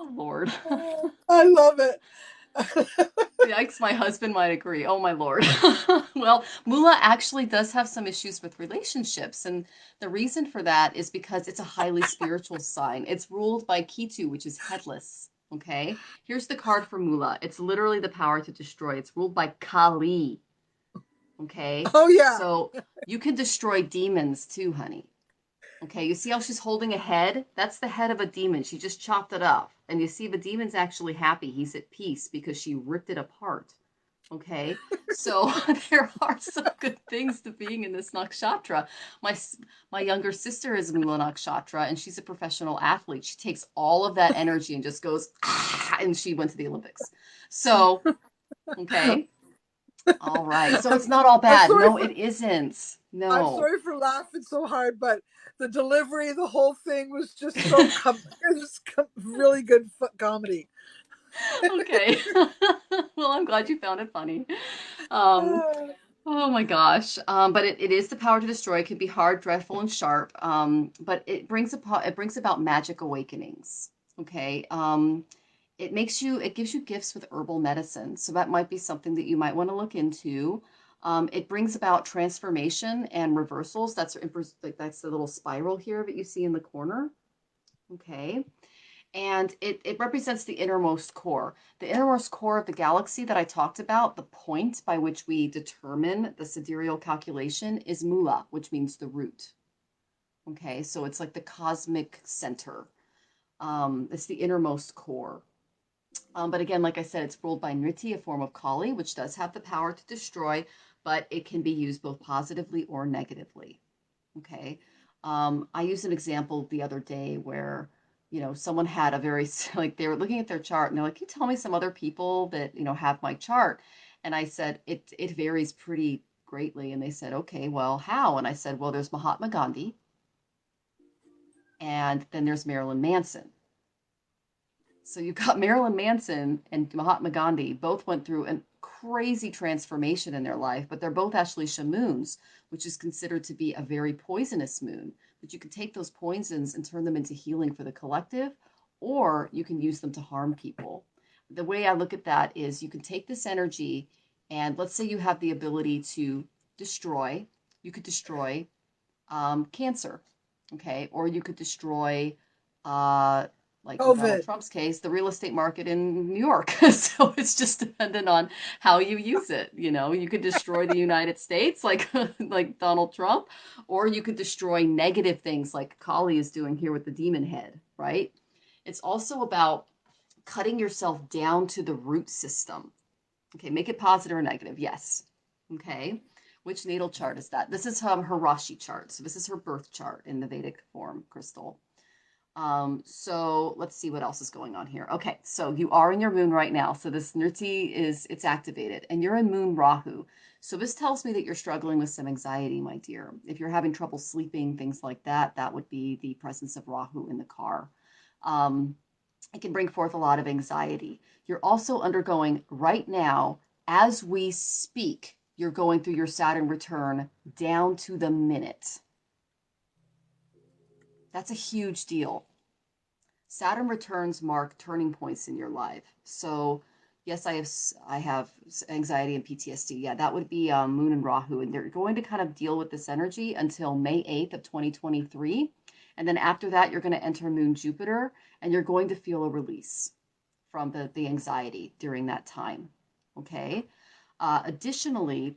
Oh Lord. I love it. Yikes, my husband might agree. Oh my Lord. Well, Mula actually does have some issues with relationships. And the reason for that is because it's a highly spiritual sign. It's ruled by Ketu, which is headless. Okay. Here's the card for Mula. It's literally the power to destroy. It's ruled by Kali. Okay. Oh yeah. So you can destroy demons too, honey. Okay, you see how she's holding a head? That's the head of a demon. She just chopped it off. And you see the demon's actually happy. He's at peace because she ripped it apart. Okay, so there are some good things to being in this nakshatra. My my younger sister is Mula nakshatra, and she's a professional athlete. She takes all of that energy and just goes, ah, and she went to the Olympics. So, okay, all right. So I'm, it's not all I'm bad. sorry No, for it isn't. I'm No. sorry for laughing so hard, but the delivery, the whole thing was just so it was really good comedy. Okay. Well, I'm glad you found it funny. Um, Oh my gosh. But it is the power to destroy. It can be hard, dreadful, and sharp. But it brings about magic awakenings. Okay. It gives you gifts with herbal medicine. So that might be something that you might want to look into. It brings about transformation and reversals. Like that's the little spiral here that you see in the corner. Okay. And it represents the innermost core. The innermost core of the galaxy that I talked about, the point by which we determine the sidereal calculation, is Mula, which means the root. Okay, so it's like the cosmic center. It's the innermost core. But again, like I said, it's ruled by Nriti, a form of Kali, which does have the power to destroy, but it can be used both positively or negatively. Okay. I used an example the other day where, someone had a very, like, they were looking at their chart and they're like, can you tell me some other people that, have my chart? And I said, it varies pretty greatly. And they said, okay, well, how? And I said, well, there's Mahatma Gandhi and then there's Marilyn Manson. So you've got Marilyn Manson and Mahatma Gandhi both went through a crazy transformation in their life, but they're both actually shamoons, which is considered to be a very poisonous moon. But you can take those poisons and turn them into healing for the collective, or you can use them to harm people. The way I look at that is you can take this energy, and let's say you have the ability to destroy, you could destroy cancer, okay? Or you could destroy, uh, like in Donald COVID. Trump's case, the real estate market in New York. So it's just dependent on how you use it. You could destroy the United States, like like Donald Trump, or you could destroy negative things, like Kali is doing here with the demon head, right? It's also about cutting yourself down to the root system. Okay, make it positive or negative. Yes. Okay. Which natal chart is that? This is her Rashi chart. So this is her birth chart in the Vedic form, Crystal. So let's see what else is going on here. Okay, so you are in your moon right now. So this Nirti it's activated, and you're in moon Rahu. So this tells me that you're struggling with some anxiety, my dear. If you're having trouble sleeping, things like that, that would be the presence of Rahu in the car. Um, it can bring forth a lot of anxiety. You're also undergoing right now, as we speak, you're going through your Saturn return down to the minute. That's a huge deal. Saturn returns mark turning points in your life. So, yes, I have anxiety and PTSD. Yeah, that would be Moon and Rahu, and they're going to kind of deal with this energy until May 8th of 2023. And then after that, you're going to enter Moon Jupiter, and you're going to feel a release from the anxiety during that time. Okay. Additionally,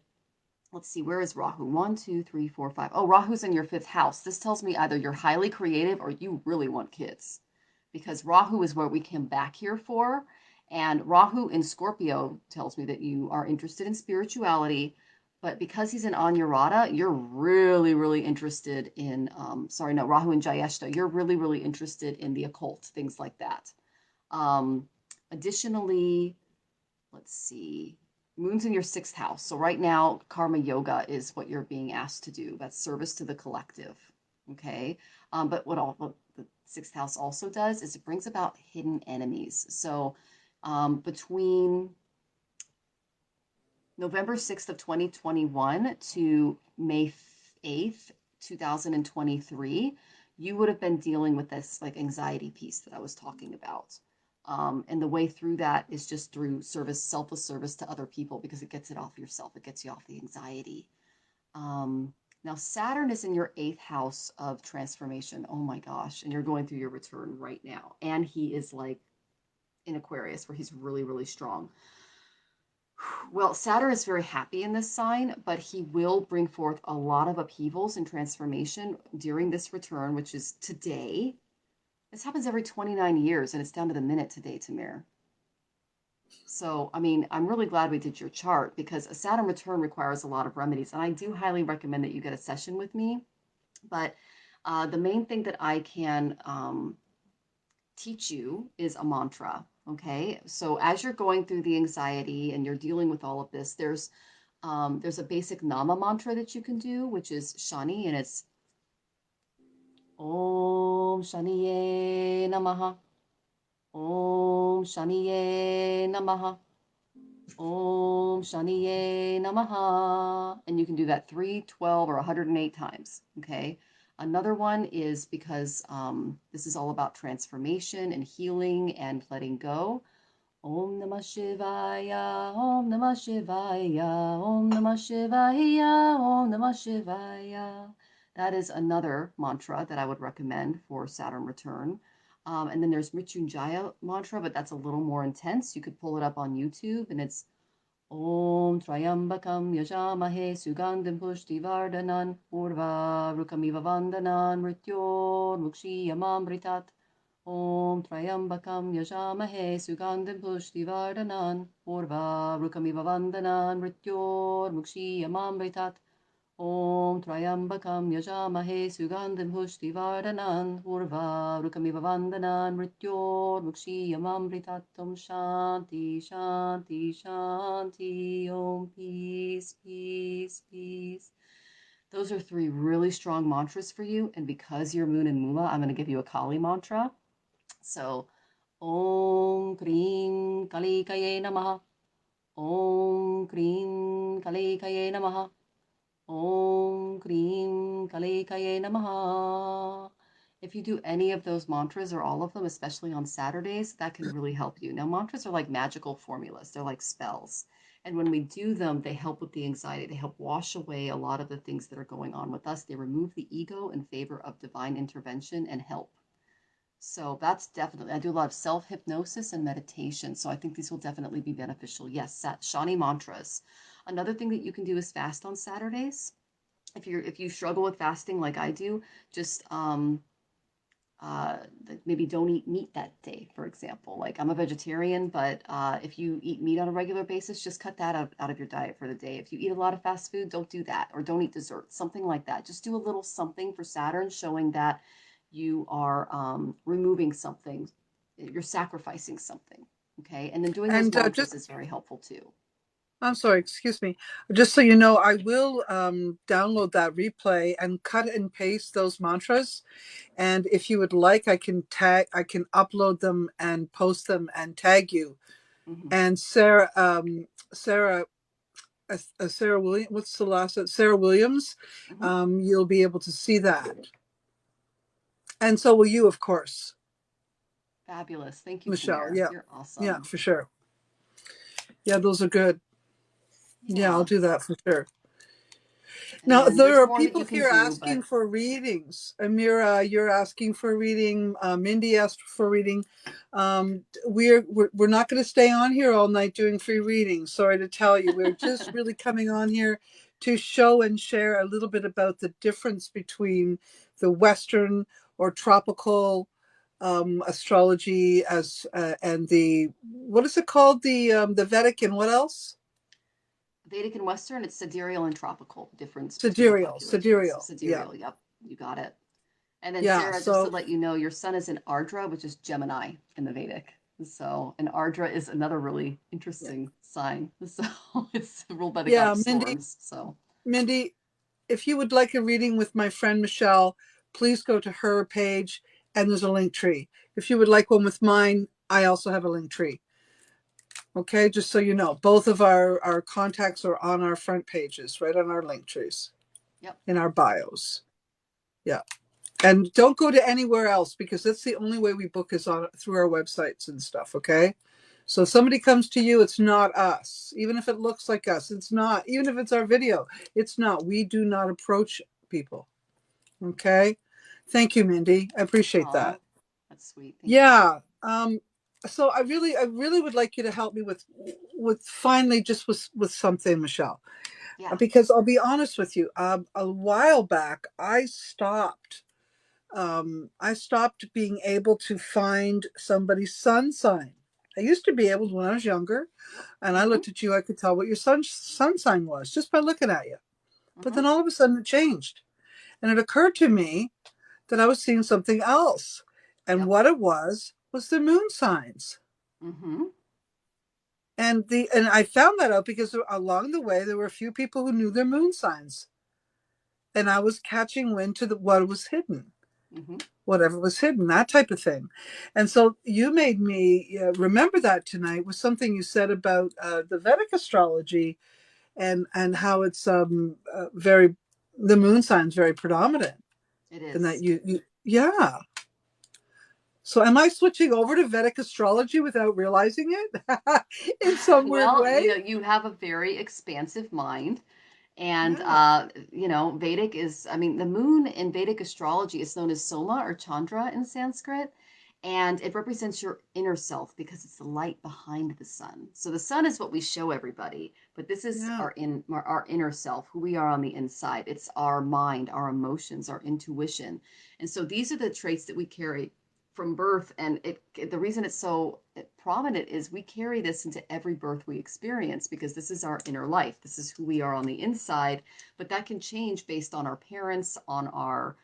let's see, where is Rahu? 1, 2, 3, 4, 5. Oh, Rahu's in your fifth house. This tells me either you're highly creative or you really want kids, because Rahu is what we came back here for. And Rahu in Scorpio tells me that you are interested in spirituality, but because he's in Anurata, you're really, really interested in, sorry, no, Rahu in Jyeshta, you're really, really interested in the occult, things like that. Um, Additionally, let's see, Moon's in your sixth house. So right now, karma yoga is what you're being asked to do. That's service to the collective. Okay. But what the sixth house also does is it brings about hidden enemies. So between November 6th of 2021 to May 8th, 2023, you would have been dealing with this like anxiety piece that I was talking about. And the way through that is just through service, selfless service to other people, because it gets it off yourself. It gets you off the anxiety. Um, Now, Saturn is in your eighth house of transformation. Oh my gosh. And you're going through your return right now. And he is like in Aquarius, where he's really, really strong. Well, Saturn is very happy in this sign, but he will bring forth a lot of upheavals and transformation during this return, which is today. This happens every 29 years, and it's down to the minute today, Tamir. So, I mean, I'm really glad we did your chart because a Saturn return requires a lot of remedies. And I do highly recommend that you get a session with me. But the main thing that I can teach you is a mantra. Okay. So, as you're going through the anxiety and you're dealing with all of this, there's a basic nama mantra that you can do, which is Shani, and it's Om Shaniye Namaha. Om Shaniye Namaha. Om Shaniye Namaha. And you can do that 3, 12, or 108 times. Okay. Another one is because this is all about transformation and healing and letting go. Om Namah Shivaya, Om Namah Shivaya, Om Namah Shivaya, Om Namah Shivaya. That is another mantra that I would recommend for Saturn return. And then there's Mrityunjaya mantra, but that's a little more intense. You could pull it up on YouTube, and it's Om Trayambakam Yajamahe Sugandhim Pushtivardhanan Urva Rukamiva Vandanan Mrityor Mukshiyamamritat. Om Trayambakam Yajamahe Sugandhim Pushtivardhanan Urva Rukamiva Vandanan Mrityor Mukshiyamamritat. Om Trayambakam Yajamahe Sugandhim Pushtivardhanan Urva Rukamiva Vandanan Mrityor Mukshiyamamritat. Om Shanti Shanti Shanti. Om Peace Peace Peace. Those are 3 really strong mantras for you. And because you're Moon and Mula, I'm going to give you a Kali mantra. So, Om Krim Kalikaye Namaha. Om Krim Kalikaye Namaha. Om Krim Kalikaye Namaha. If you do any of those mantras or all of them, especially on Saturdays, that can really help you. Now, mantras are like magical formulas, they're like spells. And when we do them, they help with the anxiety. They help wash away a lot of the things that are going on with us. They remove the ego in favor of divine intervention and help. So that's definitely, I do a lot of self hypnosis and meditation. So I think these will definitely be beneficial. Yes, Shani mantras. Another thing that you can do is fast on Saturdays. If you struggle with fasting like I do, just uh, maybe don't eat meat that day, for example. Like I'm a vegetarian, but if you eat meat on a regular basis, just cut that out of your diet for the day. If you eat a lot of fast food, don't do that, or don't eat dessert, something like that. Just do a little something for Saturn, showing that you are removing something, you're sacrificing something. Okay, and then doing those And mantras is very helpful too. I'm sorry, excuse me. Just so you know, I will download that replay and cut and paste those mantras. And if you would like, I can upload them and post them and tag you. Hmm. And Sarah, Sarah Williams, what's the last? Sarah Williams. Hmm. You'll be able to see that, and so will you, of course, Fabulous. Thank you, Michelle. Pierre. Yeah, You're yeah, awesome. for sure. Yeah, those are good. Yeah, I'll Yeah. do that for sure. Now, And there there's are more that people you can here do, asking but for readings. Amira, you're asking for a reading. Mindy asked for a reading. We're not going to stay on here all night doing free readings. Sorry to tell you. We're just really coming on here to show and share a little bit about the difference between the Western or tropical astrology as and the what is it called, the Vedic, and what else? Vedic and Western, it's sidereal and tropical, difference between the Sidereal, populations. sidereal. Yeah, Sidereal, yep, you got it. And then yeah. Sarah, just to So. let you know, your sun is in Ardra, which is Gemini in the Vedic. So, and Ardra is another really interesting sign. So it's ruled by the god Yeah, of storms. So, Mindy, if you would like a reading with my friend Michelle, please go to her page and there's a link tree. If you would like one with mine, I also have a link tree. Okay, just so you know, both of our contacts are on our front pages, right on our link trees, yep. in our bios. Yeah. And don't go to anywhere else because that's the only way we book is on through our websites and stuff, okay? So if somebody comes to you, it's not us. Even if it looks like us, it's not. Even if it's our video, it's not. We do not approach people. Okay. Thank you, Mindy. I appreciate Aw, that. that's sweet. Thank you. Yeah. So I really would like you to help me with finally just with something, Michelle, Yeah. because I'll be honest with you. A while back, I stopped being able to find somebody's sun sign. I used to be able to when I was younger, and I Mm-hmm. looked at you, I could tell what your sun sign was just by looking at you. But Mm-hmm. then all of a sudden it changed. And it occurred to me that I was seeing something else. And Yep. what it was the moon signs. Mm-hmm. And I found that out because along the way there were a few people who knew their moon signs. And I was catching wind to what was hidden, Mm-hmm. whatever was hidden, that type of thing. And so you made me remember that tonight with something you said about the Vedic astrology and how it's very the moon sign's very predominant, It and that is. you yeah. So am I switching over to Vedic astrology without realizing it in some weird Well, way? you have a very expansive mind. And, Yeah, Vedic is, I mean, the moon in Vedic astrology is known as Soma or Chandra in Sanskrit. And it represents your inner self because it's the light behind the sun. So the sun is what we show everybody, but this is yeah, our inner self, who we are on the inside. It's our mind, our emotions, our intuition. And so these are the traits that we carry from birth. And the reason it's so prominent is we carry this into every birth we experience because this is our inner life. This is who we are on the inside, but that can change based on our parents, on our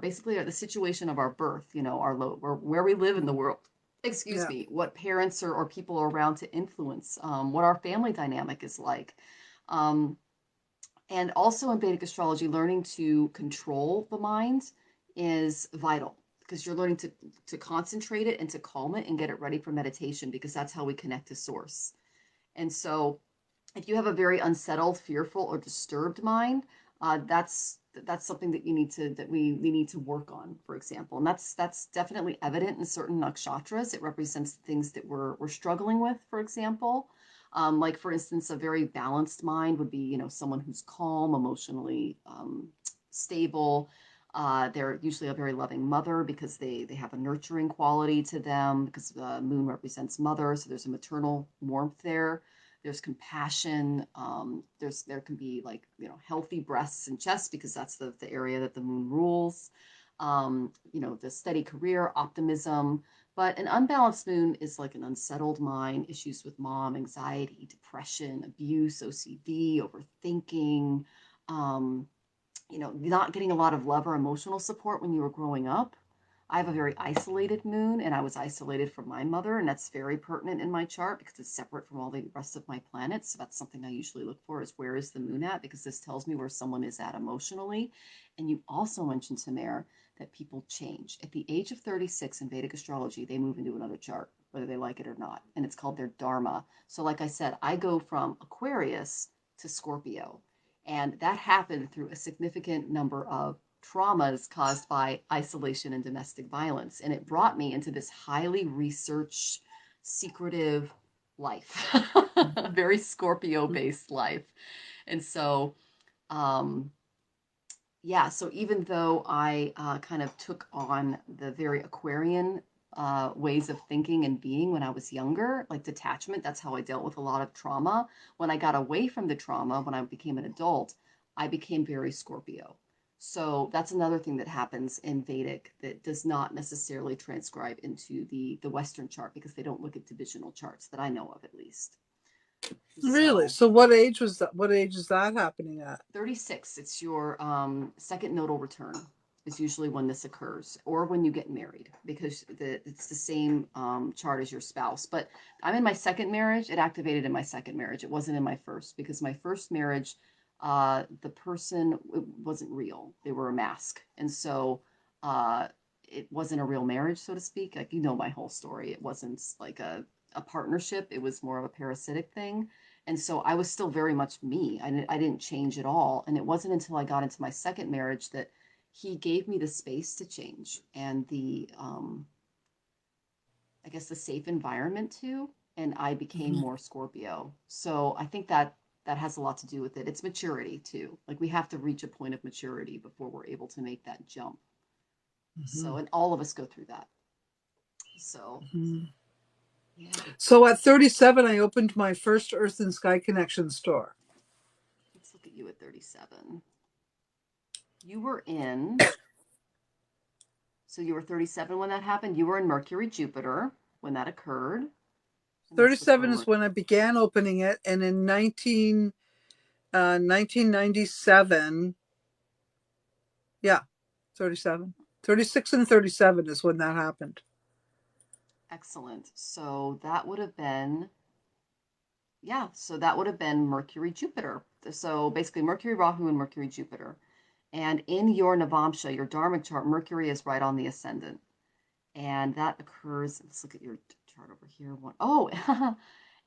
basically the situation of our birth, or where we live in the world. Excuse yeah, me, what parents or people are around to influence, what our family dynamic is like. Um, and also in Vedic astrology, learning to control the mind is vital because you're learning to concentrate it and to calm it and get it ready for meditation because that's how we connect to source. And so if you have a very unsettled, fearful, or disturbed mind, that's something that you need to that we need to work on, for example. And that's definitely evident in certain nakshatras. It represents the things that we're struggling with, for example. Like for instance, a very balanced mind would be, someone who's calm, emotionally stable. They're usually a very loving mother because they have a nurturing quality to them because the moon represents mother, so there's a maternal warmth there. There's compassion. There can be like healthy breasts and chest because that's the area that the moon rules. The steady career, optimism. But an unbalanced moon is like an unsettled mind, issues with mom, anxiety, depression, abuse, OCD, overthinking. Um, not getting a lot of love or emotional support when you were growing up. I have a very isolated moon, and I was isolated from my mother, and that's very pertinent in my chart because it's separate from all the rest of my planets. So that's something I usually look for is where is the moon at, because this tells me where someone is at emotionally. And you also mentioned, Tamara, that people change. At the age of 36 in Vedic astrology, they move into another chart, whether they like it or not, and it's called their Dharma. So, like I said, I go from Aquarius to Scorpio. And that happened through a significant number of traumas caused by isolation and domestic violence. And it brought me into this highly researched, secretive life, very Scorpio based life. And so, um, yeah, so even though I kind of took on the very Aquarian ways of thinking and being when I was younger, like detachment, that's how I dealt with a lot of trauma. When I got away from the trauma, when I became an adult, I became very Scorpio. So that's another thing that happens in Vedic that does not necessarily transcribe into the Western chart because they don't look at divisional charts that I know of at least. really. So So what age was that? What age is that happening at? 36, it's your second nodal return is usually when this occurs, or when you get married, because it's the same chart as your spouse. But I'm in my second marriage. It activated in my second marriage. It wasn't in my first, because my first marriage, the person wasn't real. They were a mask. And so uh, it wasn't a real marriage, so to speak. Like, my whole story. It wasn't like a partnership. It was more of a parasitic thing. And so I was still very much me. I didn't change at all. And it wasn't until I got into my second marriage that he gave me the space to change and I guess the safe environment to, and I became Mm-hmm. more Scorpio. So I think that has a lot to do with it. It's maturity too. Like we have to reach a point of maturity before we're able to make that jump. Mm-hmm. So, and all of us go through that. So, Mm-hmm. yeah, So at 37, I opened my first Earth and Sky Connection store. let's look at you at 37. You were in So you were 37 when that happened. You were in Mercury, Jupiter. when that occurred. And let's look 37 for is when I began opening it, and in 1997, yeah, 37. 36 and 37 is when that happened. excellent. So that would have been, yeah, so that would have been Mercury Jupiter. So basically Mercury Rahu and Mercury Jupiter. And in your Navamsha, your Dharmic chart, Mercury is right on the ascendant. And that occurs, let's look at your chart over here. Oh,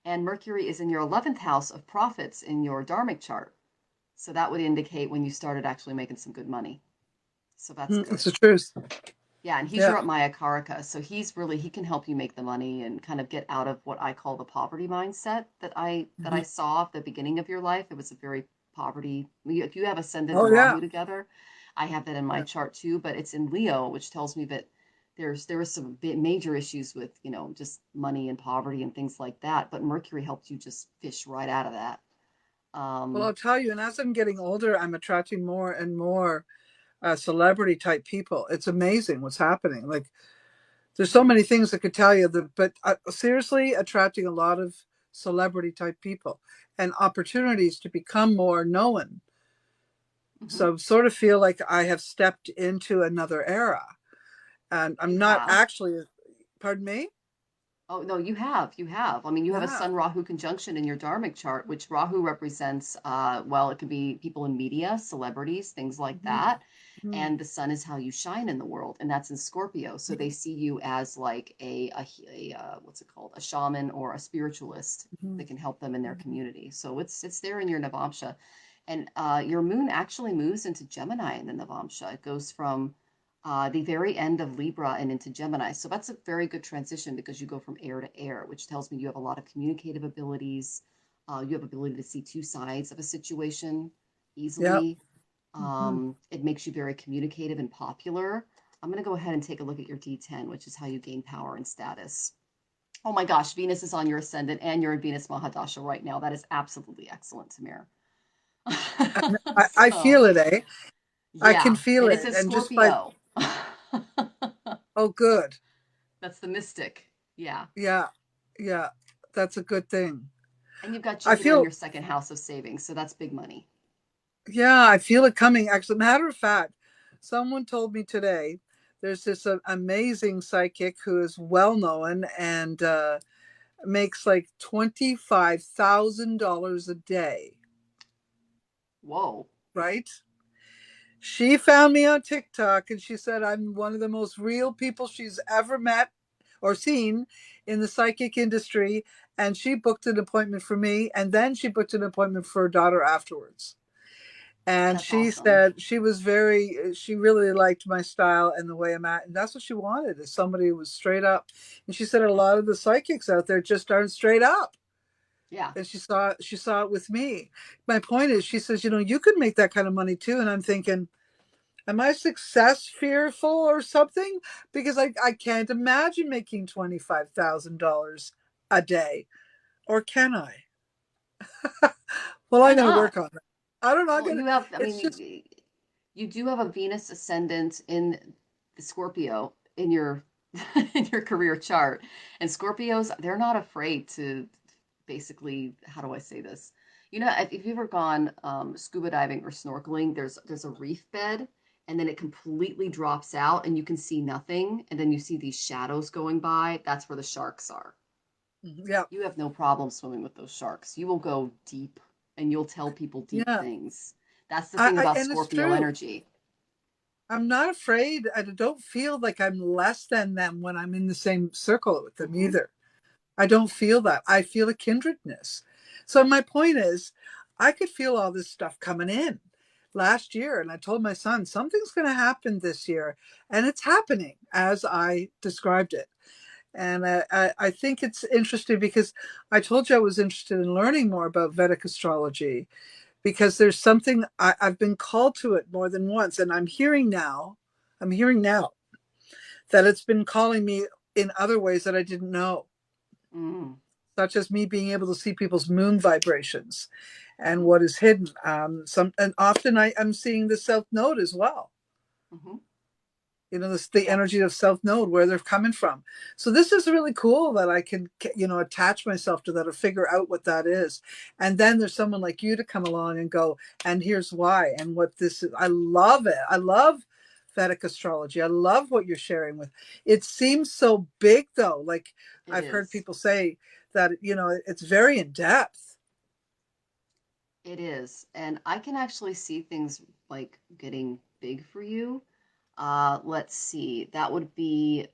and Mercury is in your 11th house of profits in your Dharmic chart. So that would indicate when you started actually making some good money. So that's It's good. the truth. Yeah, and he's Yeah. your Maya Karaka, so he can help you make the money and kind of get out of what I call the poverty mindset that I Mhm. saw at the beginning of your life. It was a very poverty. If you have Ascendant Oh, and yeah. Rahu together, I have that in my Yeah. chart too, but it's in Leo, which tells me that there was some major issues with just money and poverty and things like that. But Mercury helped you just fish right out of that. Well, Um, I'll tell you, and as I'm getting older, I'm attracting more and more celebrity type people. It's amazing what's happening. Like, there's so mhm, many things I could tell you, but seriously, attracting a lot of celebrity type people and opportunities to become more known. mhm. So, sort of feel like I have stepped into another era, and I'm You not have. actually. Pardon me. Oh, no, you have. You have. I mean, you have a Yeah. Sun Rahu conjunction in your Dharmic chart, which Rahu represents, well, it could be people in media, celebrities, things like Mhm. that. And the sun is how you shine in the world, and that's in Scorpio. So they see you as like what's it called? A shaman or a spiritualist Mhm. that can help them in their community. So it's there in your Navamsha. And your moon actually moves into Gemini in the Navamsha. It goes from the very end of Libra and into Gemini. So that's a very good transition because you go from air to air, which tells me you have a lot of communicative abilities. You have ability to see two sides of a situation Yep. easily. Mhm. It makes you very communicative and popular. I'm going to go ahead and take a look at your D10, which is how you gain power and status. Oh my gosh, Venus is on your ascendant and you're in Venus Mahadasha right now. That is absolutely excellent, Tamir. I So, feel it, eh? I can yeah, feel and it's it, a and just by Scorpio. oh, good. That's the mystic. Yeah. Yeah, yeah, that's a good thing. And you've got I Jupiter in feel, your second house of savings, so that's big money. yeah, I feel it coming. Actually, matter of fact, someone told me today there's this amazing psychic who is well known and makes like $25,000 a day, Whoa. right? She found me on TikTok and she said I'm one of the most real people she's ever met or seen in the psychic industry. And she booked an appointment for me. And then she booked an appointment for her daughter afterwards. And That's she awesome. said she really liked my style and the way I'm at. And that's what she wanted is somebody who was straight up. And she said a lot of the psychics out there just aren't straight up. Yeah. And she saw it with me. My point is, she says, you could make that kind of money too. And I'm thinking, am I success fearful or something? Because I can't imagine making $25,000 a day. Or can I? Well, Why I'm going to not? work on that. I don't know. I'm Well, going to, you have, I mean, it's just, you do have a Venus ascendant in the Scorpio in your in your career chart. And Scorpios, they're not afraid to basically, how do I say this? If you've ever gone scuba diving or snorkeling, there's a reef bed and then it completely drops out and you can see nothing and then you see these shadows going by. That's where the sharks are. yeah, You have no problem swimming with those sharks. You will go deep and you'll tell people deep yeah. things. That's the thing about And it's Scorpio true. energy. I'm not afraid. I don't feel like I'm less than them when I'm in the same circle with them Hmm. either. I don't feel that. I feel a kindredness. So my point is, I could feel all this stuff coming in last year, and I told my son something's going to happen this year, and it's happening as I described it. And I think it's interesting because I told you I was interested in learning more about Vedic astrology because there's something I've been called to it more than once, and I'm hearing now that it's been calling me in other ways that I didn't know, Mm, such as me being able to see people's moon vibrations and hmm. what is hidden. And often I'm seeing the South Node as well. Hmm. You know, this, the Yep, energy of South Node, where they're coming from. So this is really cool that I can, you know, attach myself to that or figure out what that is. And then there's someone like you to come along and go, and here's why, and what this is. I love it. I love Vedic astrology. I love what you're sharing with. It seems so big though. Like it I've heard is. people say that, you know, it's very in depth. It is. And I can actually see things like getting big for you. Let's see. That would be,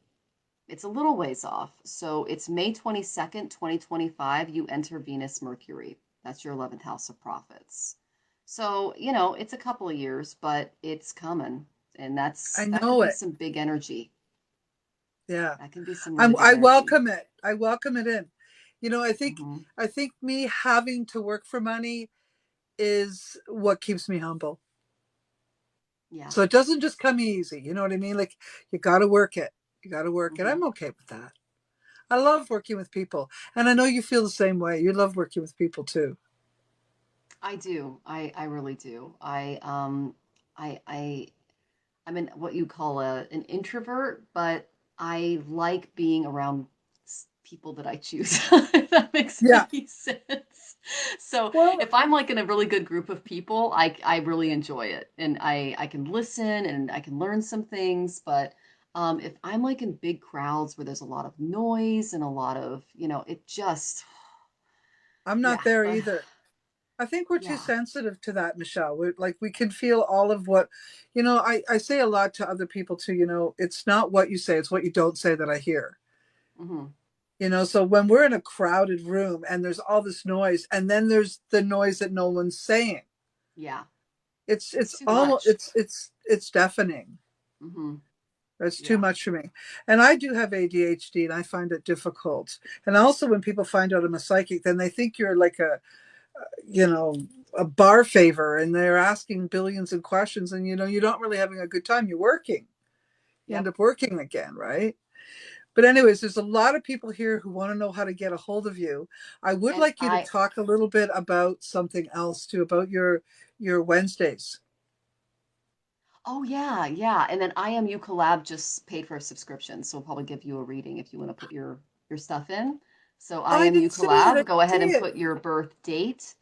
it's a little ways off. So it's May 22nd, 2025. You enter Venus Mercury. That's your 11th house of profits. So, you know, it's a couple of years, but it's coming. And I that could know be it. some big energy. Yeah. That can be some really big I energy. welcome it. I welcome it in. You know, Hmm. I think me having to work for money is what keeps me humble. Yeah. So it doesn't just come easy. You know what I mean? Like you got to work it. You got to work it. Hmm. I'm okay with that. I love working with people. And I know you feel the same way. You love working with people too. I do. I really do. I I'm in what you call an introvert, but I like being around people that I choose, if that makes Yeah. any sense. So Well, if I'm like in a really good group of people, I really enjoy it, and I can listen and I can learn some things. But if I'm like in big crowds where there's a lot of noise and a lot of, you know, it just, I'm not yeah, there either. I think we're too yeah. sensitive to that, Michelle. We're like we can feel all of what, you know, I say a lot to other people too, you know, it's not what you say, it's what you don't say that I hear. Hmm. You know, so when we're in a crowded room and there's all this noise and then there's the noise that no one's saying, Yeah, it's it's too almost much. it's deafening. Hmm. It's too Yeah. much for me. And I do have ADHD and I find it difficult. And also when people find out I'm a psychic, then they think you're like a, you know, a bar favor and they're asking billions of questions and you know, you're not really having a good time. You're working. You end Yep. up working again, right? But anyways, there's a lot of people here who want to know how to get a hold of you. I would And like you to talk a little bit about something else too, about your Wednesdays. oh yeah, yeah. And then IMU Collab just paid for a subscription, so we'll probably give you a reading if you want to put your stuff in. So Oh, I IMU didn't see it. I Collab, didn't go ahead see and it. put your birth date,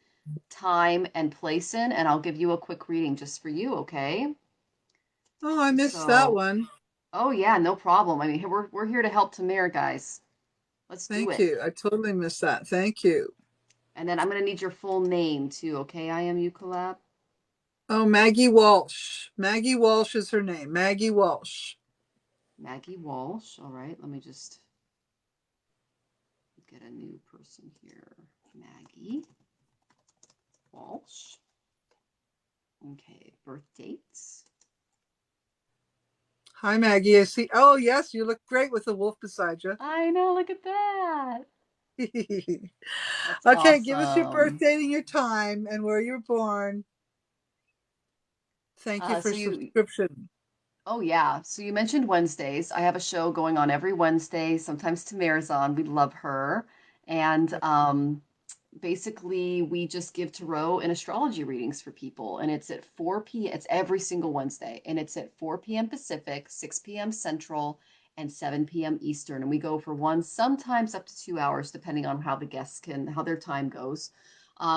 time, and place in, and I'll give you a quick reading just for you, okay? Oh, I missed that So, one. oh yeah, no problem. I mean, we're here to help Tamir, guys. Let's do Thank it. you. I totally missed that. Thank you. And then I'm gonna need your full name too, okay? IMU Collab. Oh, Maggie Walsh. Maggie Walsh is her name. Maggie Walsh. Maggie Walsh. All right, let me just get a new person here. Maggie Walsh. Okay, birth dates. Hi, Maggie. I see. Oh, yes, you look great with the wolf beside you. I know, look at that. That's Okay, give us your birth awesome. date and your time and where you were born. Thank you for So you, subscription. oh yeah. So you mentioned Wednesdays. I have a show going on every Wednesday. Sometimes Tamara's on. We love her. And basically we just give tarot and astrology readings for people. And it's at 4 p.m. It's every single Wednesday. And it's at 4 p.m. Pacific, 6 p.m. Central, and 7 p.m. Eastern. And we go for one, sometimes up to 2 hours, depending on how the guests can, how their time goes.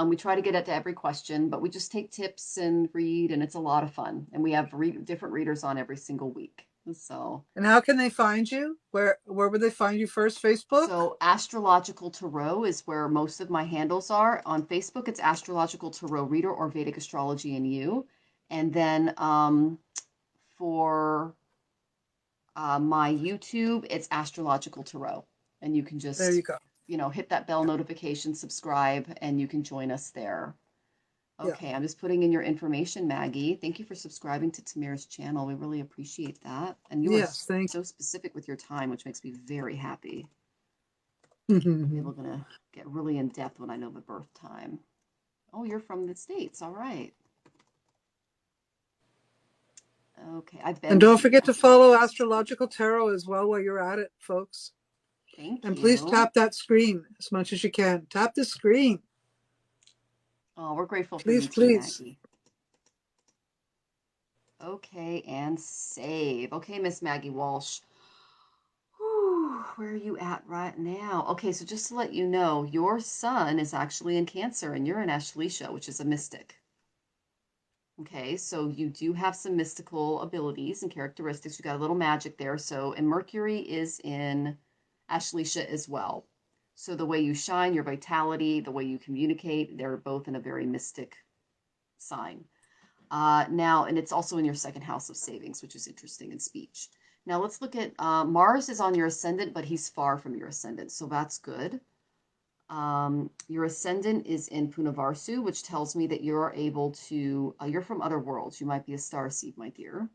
We try to get it to every question, but we just take tips and read, and it's a lot of fun. And we have different readers on every single week. So, And how can they find you? Where would they find you first? Facebook? so Astrological Tarot is where most of my handles are. On Facebook, it's Astrological Tarot Reader or Vedic Astrology and You. And then for my YouTube, it's Astrological Tarot. And you can There you just, go. you know, hit that bell notification, subscribe, and you can join us there. Yeah. Okay, I'm just putting in your information, Maggie. Thank you for subscribing to Tamira's channel. We really appreciate that. And you are Yes, thank so specific with your time, which makes me very happy. I'll be you. able to get really in depth when I know the birth time. Oh, you're from the States. All right. Okay, I've And been don't to. forget to follow Astrological Tarot as well while you're at it, folks. Thank And please you. tap that screen as much as you can. Tap the screen. Oh, we're grateful for Please, you too, please. Maggie. Okay, and save. Okay, Miss Maggie Walsh. Whew, where are you at right now? Okay, so just to let you know, your sun is actually in Cancer and you're in Ashleisha, which is a mystic. Okay, so you do have some mystical abilities and characteristics. You got a little magic there. So, and Mercury is in Ashleisha as well. So the way you shine, your vitality, the way you communicate, they're both in a very mystic sign. Now, and it's also in your second house of savings, which is interesting in speech. Now let's look at Mars is on your ascendant, but he's far from your ascendant, so that's good. Your ascendant is in Punavarsu, which tells me that you're able to, you're from other worlds. You might be a starseed, my dear.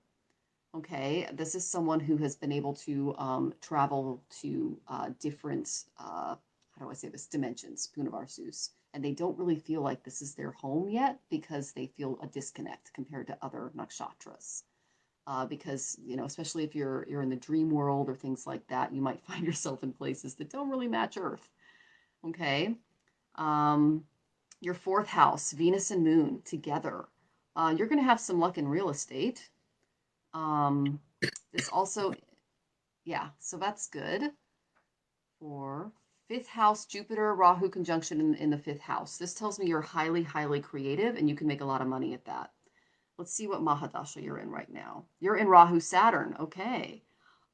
Okay, this is someone who has been able to travel to different, how do I say this, dimensions, Punavarsus. And they don't really feel like this is their home yet because they feel a disconnect compared to other nakshatras. Because, you know, especially if you're in the dream world or things like that, you might find yourself in places that don't really match Earth. Okay. Um, your fourth house, Venus and Moon together. You're going to have some luck in real estate. Um, this also, yeah, so that's good. For fifth house, Jupiter, Rahu conjunction in the fifth house. This tells me you're highly, highly creative and you can make a lot of money at that. Let's see what Mahadasha you're in right now. You're in Rahu Saturn. Okay.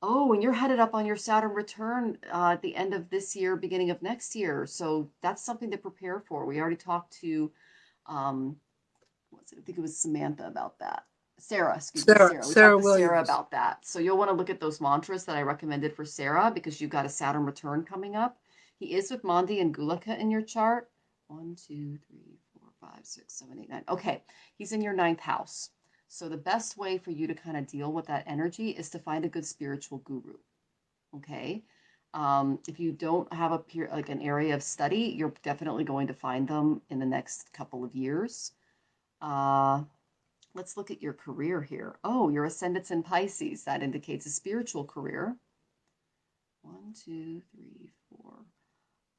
Oh, and you're headed up on your Saturn return at the end of this year, beginning of next year. So that's something to prepare for. We already talked to, um, what's it? I think it was Samantha about that. Sarah, excuse me, Sarah, Sarah. We talked Sarah to Sarah Williams. about that. So you'll want to look at those mantras that I recommended for Sarah because you've got a Saturn return coming up. He is with Mandi and Gulika in your chart. 1, 2, 3, 4, 5, 6, 7, 8, 9. Okay, he's in your ninth house. So the best way for you to kind of deal with that energy is to find a good spiritual guru. Okay. If you don't have a peer, like an area of study, you're definitely going to find them in the next couple of years. Uh, let's look at your career here. Oh, your ascendant's in Pisces. That indicates a spiritual career. 1, 2, 3, 4.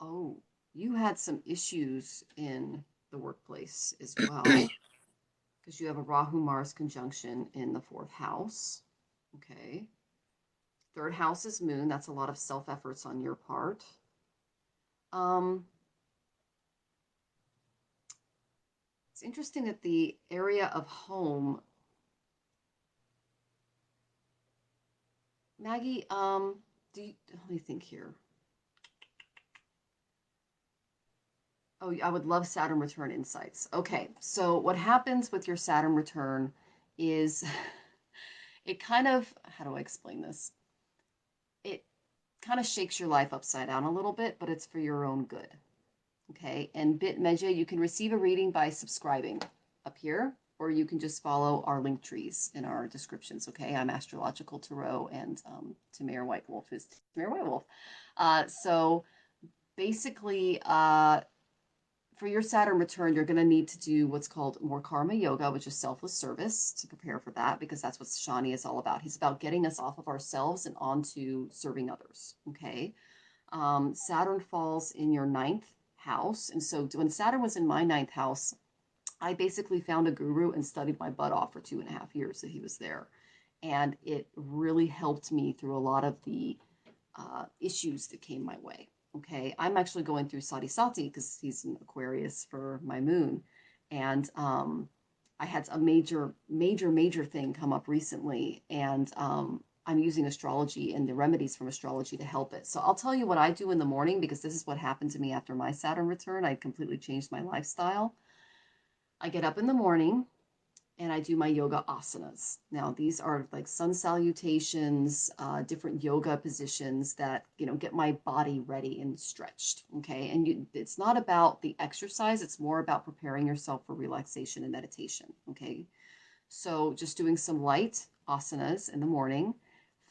Oh, you had some issues in the workplace as well because you have a Rahu Mars conjunction in the fourth house. Okay. Third house is Moon. That's a lot of self efforts on your part. Um, it's interesting that the area of home, Maggie. Let me think here. Oh, I would love Saturn return insights. Okay, so what happens with your Saturn return is it kind of, how do I explain this? It kind of shakes your life upside down a little bit, but it's for your own good. Okay, and Bitmeja, you can receive a reading by subscribing up here, or you can just follow our link trees in our descriptions. Okay, I'm Astrological Tarot, and Tamara White Wolf is Tamara White Wolf. So basically, for your Saturn return, you're going to need to do what's called more karma yoga, which is selfless service to prepare for that, because that's what Shani is all about. He's about getting us off of ourselves and onto serving others. Okay. Saturn falls in your ninth house. And so when Saturn was in my ninth house, I basically found a guru and studied my butt off for 2.5 years that he was there. And it really helped me through a lot of the issues that came my way. Okay, I'm actually going through Sati Sati because he's in Aquarius for my moon. And I had a major thing come up recently. And I'm using astrology and the remedies from astrology to help it. So I'll tell you what I do in the morning because this is what happened to me after my Saturn return. I completely changed my lifestyle. I get up in the morning and I do my yoga asanas. Now, these are like sun salutations, different yoga positions that, you know, get my body ready and stretched. Okay. And it's not about the exercise, it's more about preparing yourself for relaxation and meditation. Okay. So just doing some light asanas in the morning,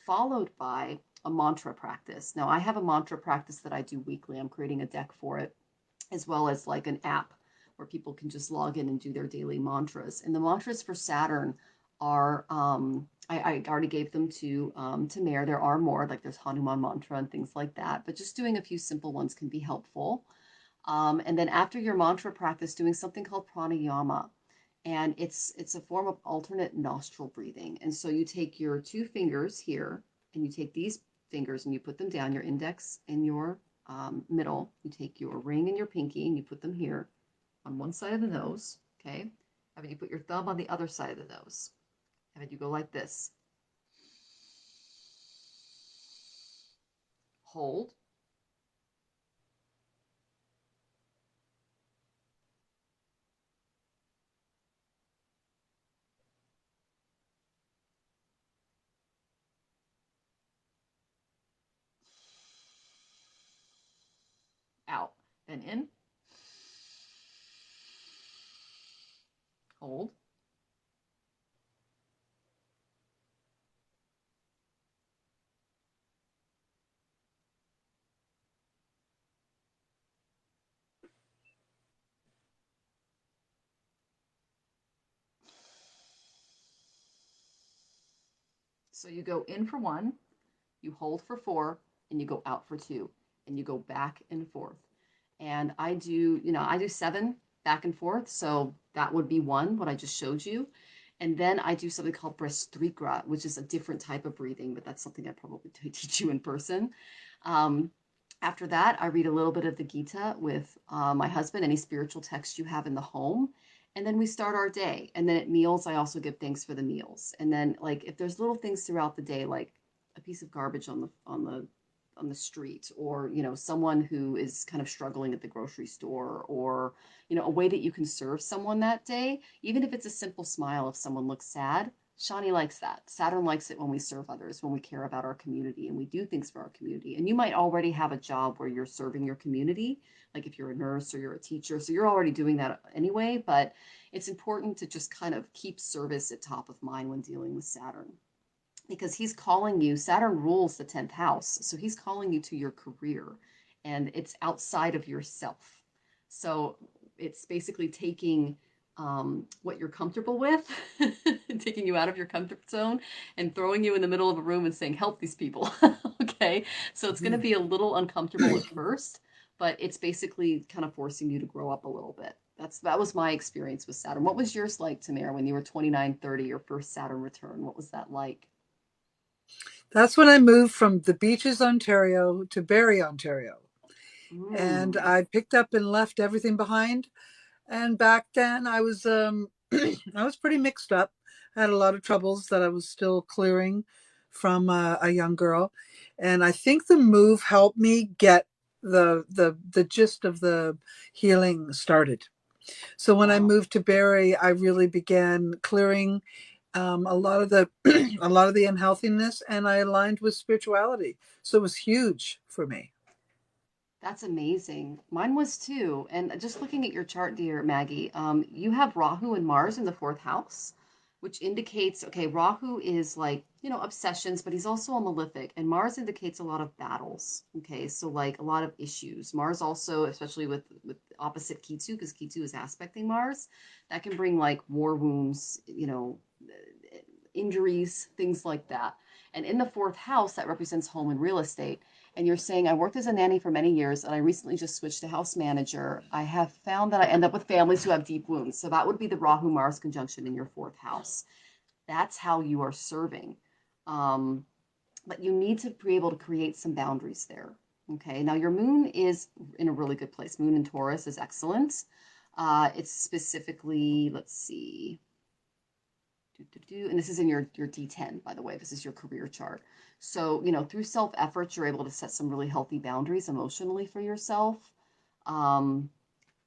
followed by a mantra practice. Now, I have a mantra practice that I do weekly. I'm creating a deck for it, as well as like an app where people can just log in and do their daily mantras. And the mantras for Saturn are, I already gave them to Mare. There are more, like there's Hanuman mantra and things like that, but just doing a few simple ones can be helpful. And then after your mantra practice, doing something called pranayama. and it's a form of alternate nostril breathing. And so you take your two fingers here, and you take these fingers and you put them down, your index and your middle. You take your ring and your pinky and you put them here on one side of the nose, okay? And then you put your thumb on the other side of the nose. And then you go like this. Hold. Out. Then in. Hold. So you go in for one, you hold for four, and you go out for two, and you go back and forth. And I do seven back and forth. So that would be one, what I just showed you. And then I do something called Brestrikra, which is a different type of breathing, but that's something I probably teach you in person. Um, After that, I read a little bit of the Gita with my husband, any spiritual text you have in the home. And then we start our day. And then at meals, I also give thanks for the meals. And then, like, if there's little things throughout the day, like a piece of garbage on the street, or someone who is kind of struggling at the grocery store, or a way that you can serve someone that day, even if it's a simple smile. If someone looks sad, Shani likes that. Saturn likes it when we serve others, when we care about our community and we do things for our community. And you might already have a job where you're serving your community, like if you're a nurse or you're a teacher, so you're already doing that anyway. But it's important to just kind of keep service at top of mind when dealing with Saturn, because he's calling you. Saturn rules the 10th house. So he's calling you to your career, and it's outside of yourself. So it's basically taking what you're comfortable with, taking you out of your comfort zone and throwing you in the middle of a room and saying, help these people. Okay. So it's going to be a little uncomfortable at first, but it's basically kind of forcing you to grow up a little bit. That was my experience with Saturn. What was yours like, Tamara, when you were 29, 30, your first Saturn return? What was that like? That's when I moved from the Beaches, Ontario to Barrie, Ontario. And Mm. I picked up and left everything behind. And back then I was I was pretty mixed up. I had a lot of troubles that I was still clearing from a young girl. And I think the move helped me get the gist of the healing started. So when I Wow. moved to Barrie, I really began clearing a lot of the a lot of the unhealthiness, and I aligned with spirituality. So it was huge for me. That's amazing. Mine was too. And just looking at your chart, dear Maggie, you have Rahu and Mars in the fourth house, which indicates, okay, Rahu is like, obsessions, but he's also a malefic. And Mars indicates a lot of battles. Okay, so like a lot of issues. Mars also, especially with opposite Ketu, because Ketu is aspecting Mars, that can bring like war wounds, injuries, things like that. And in the fourth house, that represents home and real estate. And you're saying, I worked as a nanny for many years and I recently just switched to house manager. I have found that I end up with families who have deep wounds. So that would be the Rahu Mars conjunction in your fourth house. That's how you are serving. Um, but you need to be able to create some boundaries there. Okay. Now, your moon is in a really good place. Moon in Taurus is excellent. It's specifically, let's see, and this is in your D10, by the way. This is your career chart. So, through self effort, you're able to set some really healthy boundaries emotionally for yourself. Um,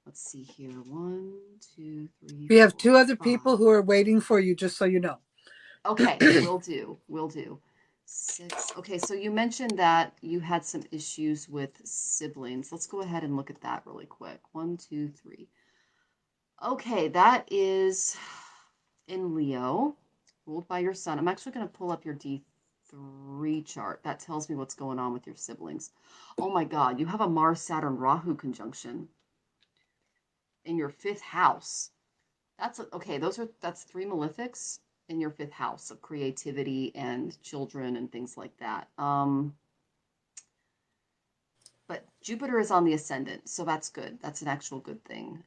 let's see here. One, two, three, We have four, two other five. people who are waiting for you, just so you know. Okay, will do. Will do. Six. Okay, so you mentioned that you had some issues with siblings. Let's go ahead and look at that really quick. One, two, three. Okay, that is in Leo, ruled by your son. I'm actually going to pull up your D3 chart. That tells me what's going on with your siblings. Oh my God, you have a Mars Saturn Rahu conjunction in your fifth house. Okay. That's three malefics in your fifth house of creativity and children and things like that. But Jupiter is on the ascendant, so that's good. That's an actual good thing.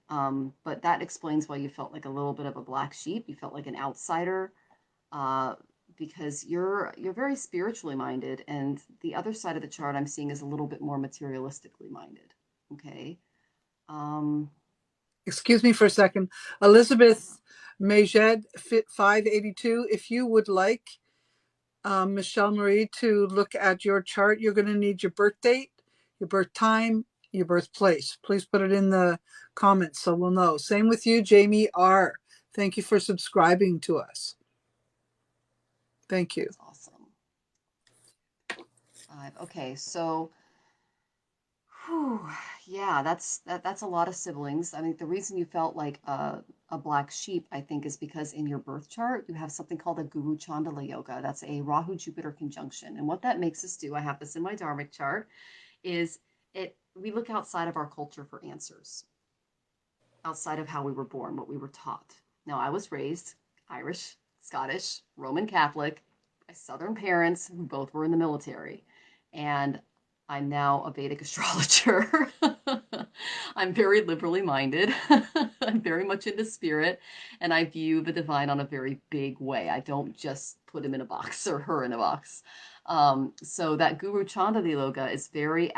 But that explains why you felt like a little bit of a black sheep. You felt like an outsider, uh, because you're very spiritually minded, and the other side of the chart I'm seeing is a little bit more materialistically minded. Okay. Um, Excuse me for a second. Elizabeth Majed, 582. If you would like Michelle Marie to look at your chart, you're going to need your birth date, your birth time, your birthplace. Please put it in the comments so we'll know. Same with you, Jamie R. Thank you for subscribing to us. Thank you. that's awesome. Okay, so whew, yeah, that's a lot of siblings. I mean, the reason you felt like a black sheep, I think, is because in your birth chart you have something called a Guru Chandala Yoga. That's a Rahu Jupiter conjunction, and what that makes us do, I have this in my dharmic chart, is it we look outside of our culture for answers, outside of how we were born, what we were taught. Now, I was raised Irish, Scottish, Roman Catholic, by Southern parents who both were in the military. And I'm now a Vedic astrologer. I'm very liberally minded. I'm very much into spirit, and I view the divine on a very big way. I don't just put him in a box or her in a box. So that Guru Chandali Yoga is very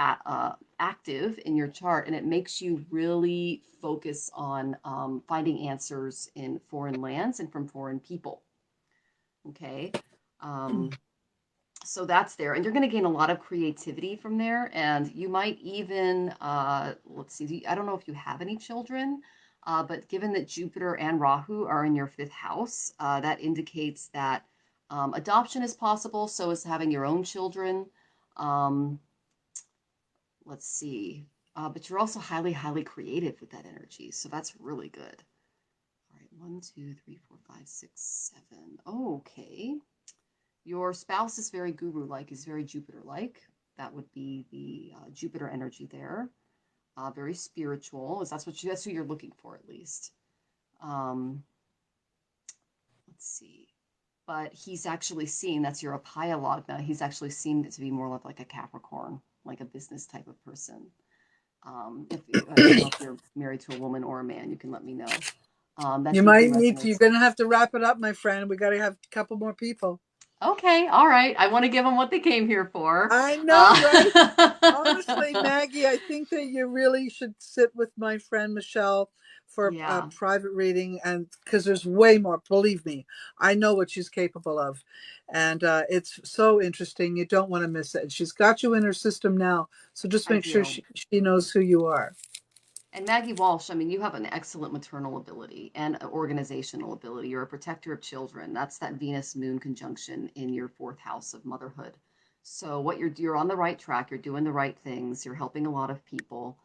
active in your chart, and it makes you really focus on finding answers in foreign lands and from foreign people. Okay. So that's there, and you're going to gain a lot of creativity from there, and you might even let's see, I don't know if you have any children, but given that Jupiter and Rahu are in your fifth house, that indicates that adoption is possible, so is having your own children. um, let's see, but you're also highly creative with that energy, so that's really good. All right, 1, 2, 3, 4, 5, 6, 7. Okay. Your spouse is very guru-like, is very Jupiter-like. That would be the Jupiter energy there. Very spiritual. Is that's who you're looking for at least. Um, let's see. But he's actually seen, that's your Apaya Lagna, he's actually seen to be more like a Capricorn, like a business type of person. If I don't know if you're married to a woman or a man, you can let me know. That You deeply might need to, you're resonates. going to have to wrap it up, my friend. We got to have a couple more people. Okay, all right. I want to give them what they came here for. I know, right? Uh, Honestly, Maggie, I think that you really should sit with my friend Michelle for a yeah, private reading, and because there's way more, believe me, I know what she's capable of. And it's so interesting. You don't want to miss it. And she's got you in her system now. So just I make sure do. she knows who you are. And Maggie Walsh, I mean, you have an excellent maternal ability and organizational ability. You're a protector of children. That's that Venus Moon conjunction in your fourth house of motherhood. So what you're on the right track. You're doing the right things. You're helping a lot of people.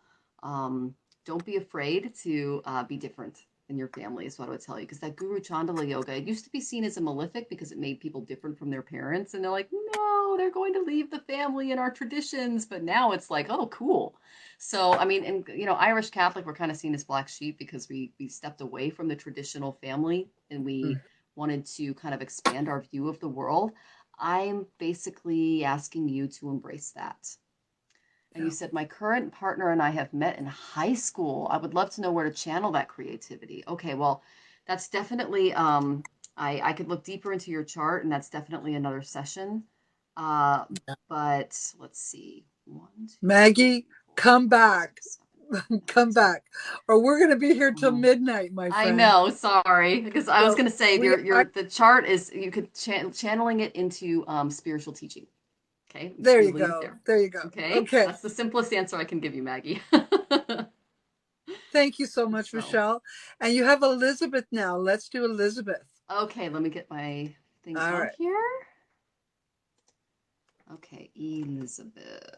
Don't be afraid to be different in your family is what I would tell you. Because that Guru Chandala Yoga, it used to be seen as a malefic because it made people different from their parents. And they're like, no, they're going to leave the family and our traditions. But now it's like, oh, cool. So, I mean, and Irish Catholic, we're kind of seen as black sheep because we stepped away from the traditional family and we wanted to kind of expand our view of the world. I'm basically asking you to embrace that. And you Yeah. said, my current partner and I have met in high school. I would love to know where to channel that creativity. Okay, well, that's definitely, I could look deeper into your chart, and that's definitely another session. Uh, but let's see. One, two, Maggie, three, four, come five, back. six, seven, eight, Come back. Or we're going to be here till 9, 10. midnight, my I friend. know, sorry, because I was So gonna say we your the chart is you could channeling it into spiritual teaching. Okay, I'm just there gonna you leave it go. there. There you go. Okay, Okay. that's the simplest answer I can give you, Maggie. Thank you so much, So, Michelle. And you have Elizabeth now. Let's do Elizabeth. okay, let me get my thing All out right. here. Okay, Elizabeth.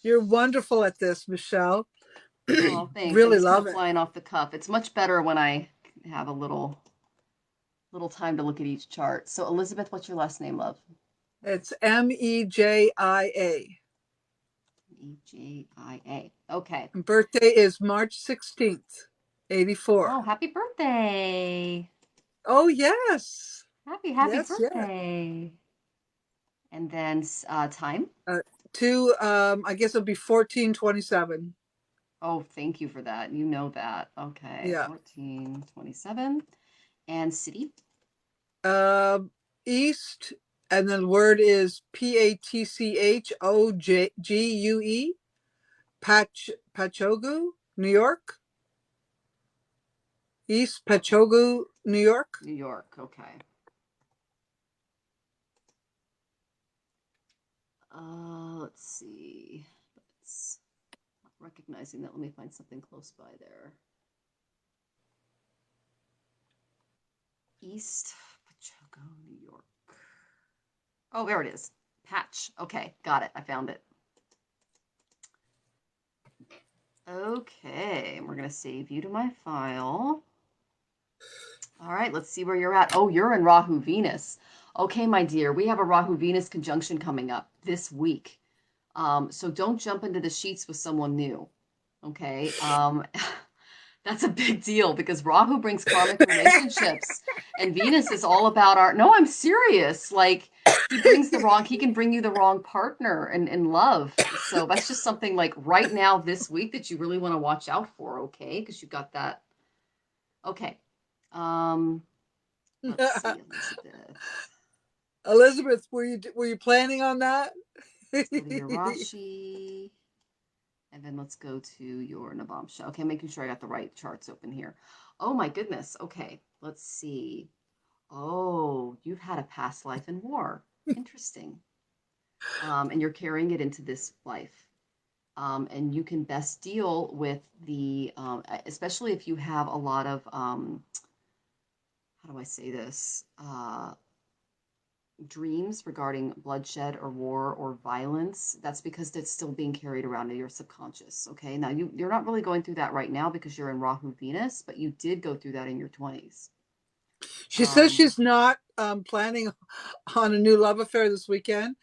You're wonderful at this, Michelle. Oh, thanks. I'm Really just kind love of it. flying off the cuff. It's much better when I have a little time to look at each chart. So, Elizabeth, what's your last name, love? It's Mejia. Ejia. Okay. And birthday is March 16th, 84. Oh, happy birthday. Oh, yes. Happy Yes, yes. birthday. And then time? to I guess it'll be 1427. Oh, thank you for that. You know that. Okay, Yeah. 1427. And city? Um, East, and then the word is Patchogue, Patchogue, New York. East Okay, Patchogue, New York. New York. Okay. Let's see. That's not recognizing that. Let me find something close by there. East Pachogo, New York. Oh, there it is. Patch. Okay, got it. I found it. Okay, we're going to save you to my file. All right, let's see where you're at. Oh, you're in Rahu Venus. Okay, my dear, we have a Rahu Venus conjunction coming up this week. So don't jump into the sheets with someone new. Okay. That's a big deal because Rahu brings karmic relationships and Venus is all about our, no, I'm serious. Like he can bring you the wrong partner and love. So that's just something like right now this week that you really want to watch out for. Okay. Because you got that. Okay. Um, let's see, Elizabeth. Elizabeth, were you planning on that? Let's go to your Rashi. And then let's go to your Navamsha. Okay, making sure I got the right charts open here. Oh my goodness. Okay, let's see. Oh, you've had a past life in war. Interesting. And you're carrying it into this life. And you can best deal with especially if you have a lot of, how do I say this? Dreams regarding bloodshed or war or violence, that's because it's still being carried around in your subconscious. Okay. Now you're not really going through that right now because you're in Rahu Venus, but you did go through that in your 20s. She says Um, she's not planning on a new love affair this weekend.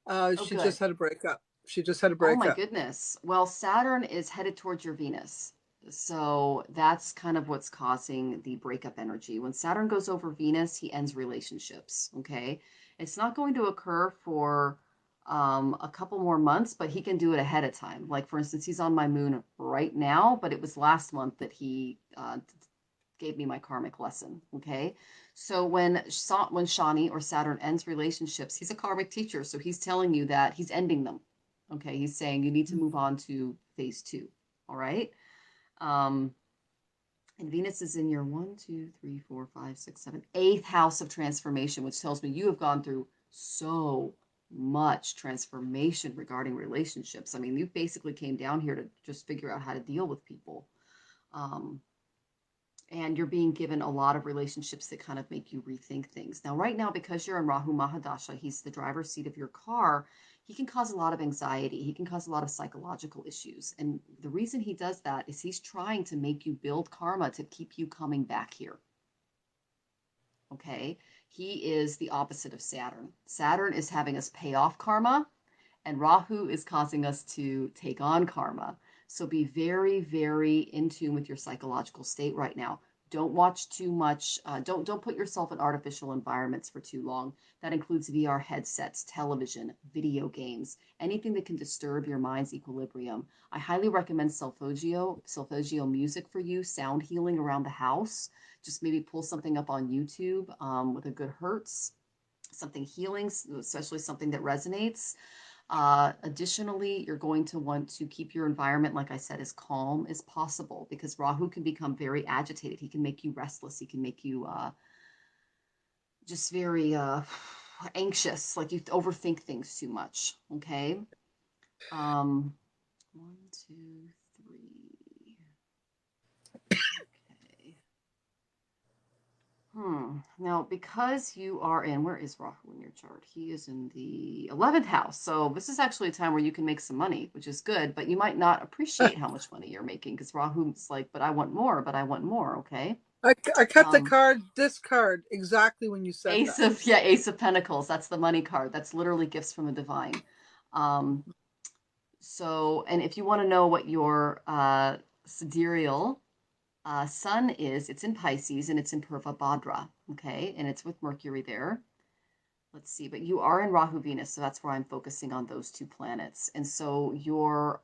oh, She good. just had a breakup. She just had a Oh my breakup. goodness. Well, Saturn is headed towards your Venus. So that's kind of what's causing the breakup energy. When Saturn goes over Venus, he ends relationships. Okay. It's not going to occur for a couple more months, but he can do it ahead of time. Like, for instance, he's on my moon right now, but it was last month that he gave me my karmic lesson. Okay. So when Shani or Saturn ends relationships, he's a karmic teacher. So he's telling you that he's ending them. Okay. He's saying you need to move on to phase two. All right. Um, and Venus is in your 8th house of transformation, which tells me you have gone through so much transformation regarding relationships. I mean, you basically came down here to just figure out how to deal with people. Um, and you're being given a lot of relationships that kind of make you rethink things. Now, right now, because you're in Rahu Mahadasha, he's the driver's seat of your car, he can cause a lot of anxiety. He can cause a lot of psychological issues. And the reason he does that is he's trying to make you build karma to keep you coming back here. Okay? He is the opposite of Saturn. Saturn is having us pay off karma, and Rahu is causing us to take on karma. So be very, very in tune with your psychological state right now. Don't watch too much. Don't put yourself in artificial environments for too long. That includes VR headsets, television, video games, anything that can disturb your mind's equilibrium. I highly recommend solfeggio music for you, sound healing around the house. Just maybe pull something up on YouTube with a good hertz, something healing, especially something that resonates. Additionally, you're going to want to keep your environment, like I said, as calm as possible because Rahu can become very agitated. He can make you restless. He can make you just very anxious, like you overthink things too much. Okay. Um, 1, 2, 3. Okay. Now, because you are in, where is Rahu in your chart? He is in the 11th house. So this is actually a time where you can make some money, which is good, but you might not appreciate how much money you're making because Rahu's like, but I want more, but I want more. Okay. I cut the Um, card, this card, exactly when you said that. Ace of Pentacles. That's the money card. That's literally gifts from the divine. Um, so, and if you want to know what your sidereal sun is, it's in Pisces and it's in Purva Bhadra, okay? And it's with Mercury there. let's see, but you are in Rahu Venus, so that's where I'm focusing on those two planets. And so your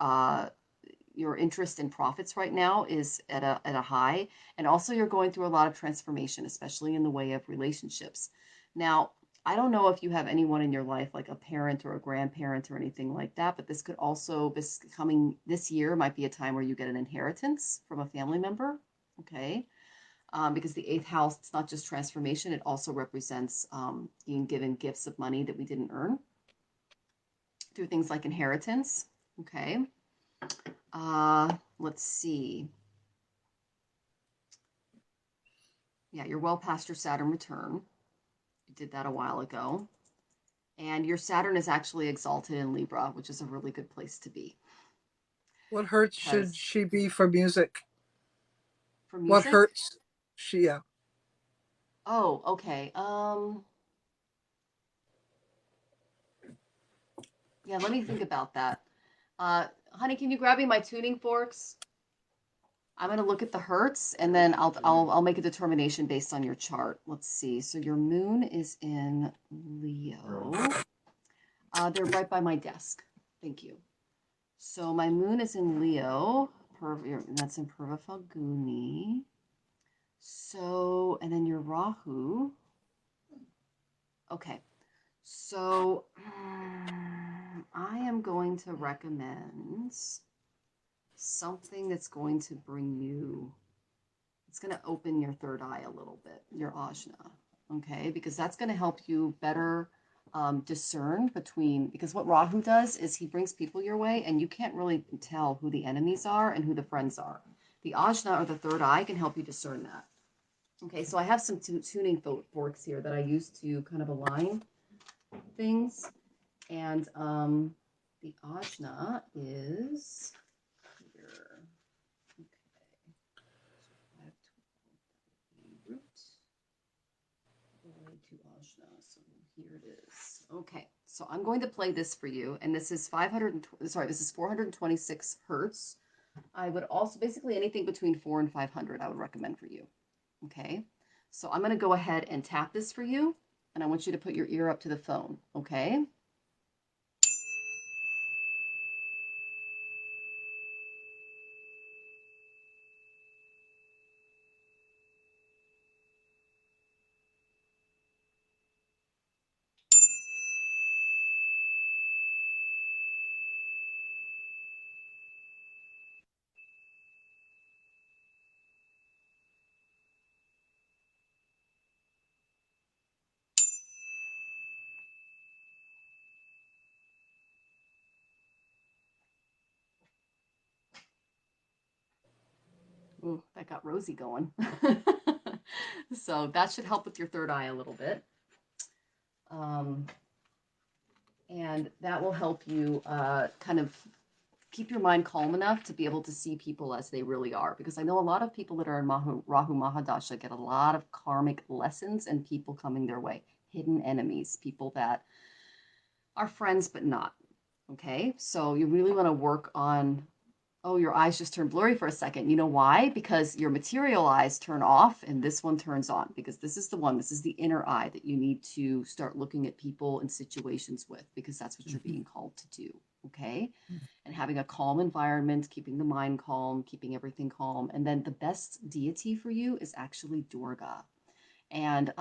interest in profits right now is at a high, and also you're going through a lot of transformation, especially in the way of relationships. Now, I don't know if you have anyone in your life, like a parent or a grandparent or anything like that, but this could also, this year might be a time where you get an inheritance from a family member. Okay. Because the eighth house, it's not just transformation, it also represents being given gifts of money that we didn't earn through things like inheritance. Okay. Let's see. Yeah, you're well past your Saturn return. You did that a while ago. And your Saturn is actually exalted in Libra, which is a really good place to be. What hertz should Because she be for music? for What music, hertz? She, yeah. oh, okay. Yeah, let me think about that. Honey, can you grab me my tuning forks? I'm going to look at the hertz and then I'll make a determination based on your chart. Let's see. So your moon is in Leo. They're right by my desk. Thank you. So my moon is in Leo. That's in Purva Falguni. So, and then your Rahu. Okay. So I am going to recommend something that's going to bring you, it's going to open your third eye a little bit, your ajna, okay? Because that's going to help you better discern between, because what Rahu does is he brings people your way and you can't really tell who the enemies are and who the friends are. The ajna or the third eye can help you discern that. Okay, so I have some tuning forks here that I use to kind of align things. And the ajna is here. Okay. Root to ajna. So here it is. Okay. So I'm going to play this for you, and this is 426 hertz. I would also basically anything between 4 and 500 I would recommend for you. Okay. So I'm going to go ahead and tap this for you, and I want you to put your ear up to the phone. Okay. Ooh, that got Rosie going. So that should help with your third eye a little bit. Um, and that will help you kind of keep your mind calm enough to be able to see people as they really are. Because I know a lot of people that are in Rahu Mahadasha get a lot of karmic lessons and people coming their way, hidden enemies, people that are friends but not. Okay, so you really want to work on, oh, your eyes just turn blurry for a second. You know why? Because your material eyes turn off and this one turns on, because this is the one, this is the inner eye that you need to start looking at people and situations with, because that's what you're being called to do. Okay. And having a calm environment, keeping the mind calm, keeping everything calm. And then the best deity for you is actually Durga. And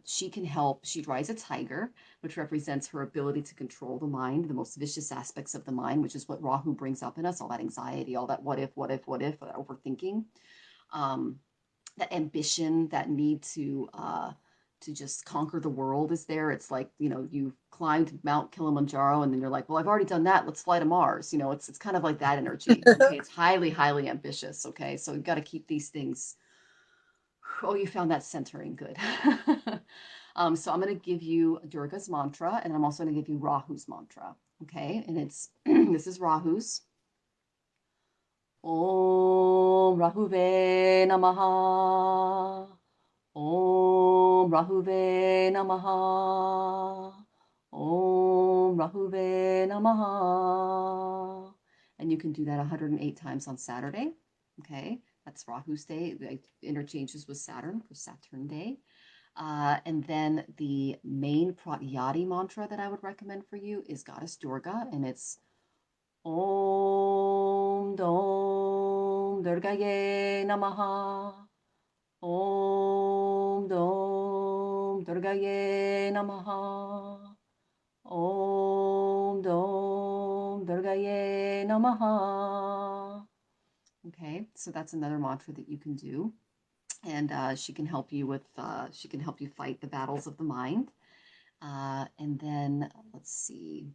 she can help. She rides a tiger, which represents her ability to control the mind, the most vicious aspects of the mind, which is what Rahu brings up in us, all that anxiety, all that what if, that overthinking, um, that ambition, that need to just conquer the world is there. It's like, you climbed Mount Kilimanjaro and then you're like, well, I've already done that. Let's fly to Mars. It's kind of like that energy. Okay. It's highly, highly ambitious. Okay. So you've got to keep these things. Oh, you found that centering. Good. So I'm going to give you Durga's mantra, and I'm also going to give you Rahu's mantra. Okay. And it's, this is Rahu's. Om Rahuve Namaha. Om Rahuve Namaha. Om Rahuve Namaha. And you can do that 108 times on Saturday. Okay. That's Rahu's day. It interchanges with Saturn for Saturn Day. And then the main Pratyadi mantra that I would recommend for you is Goddess Durga, and it's Om Dom Durgaye Namaha. Om Dom Durgaye Namaha. Om Dom Durgaye Namaha. Okay, so that's another mantra that you can do, and she can help you with she can help you fight the battles of the mind. And then let's see,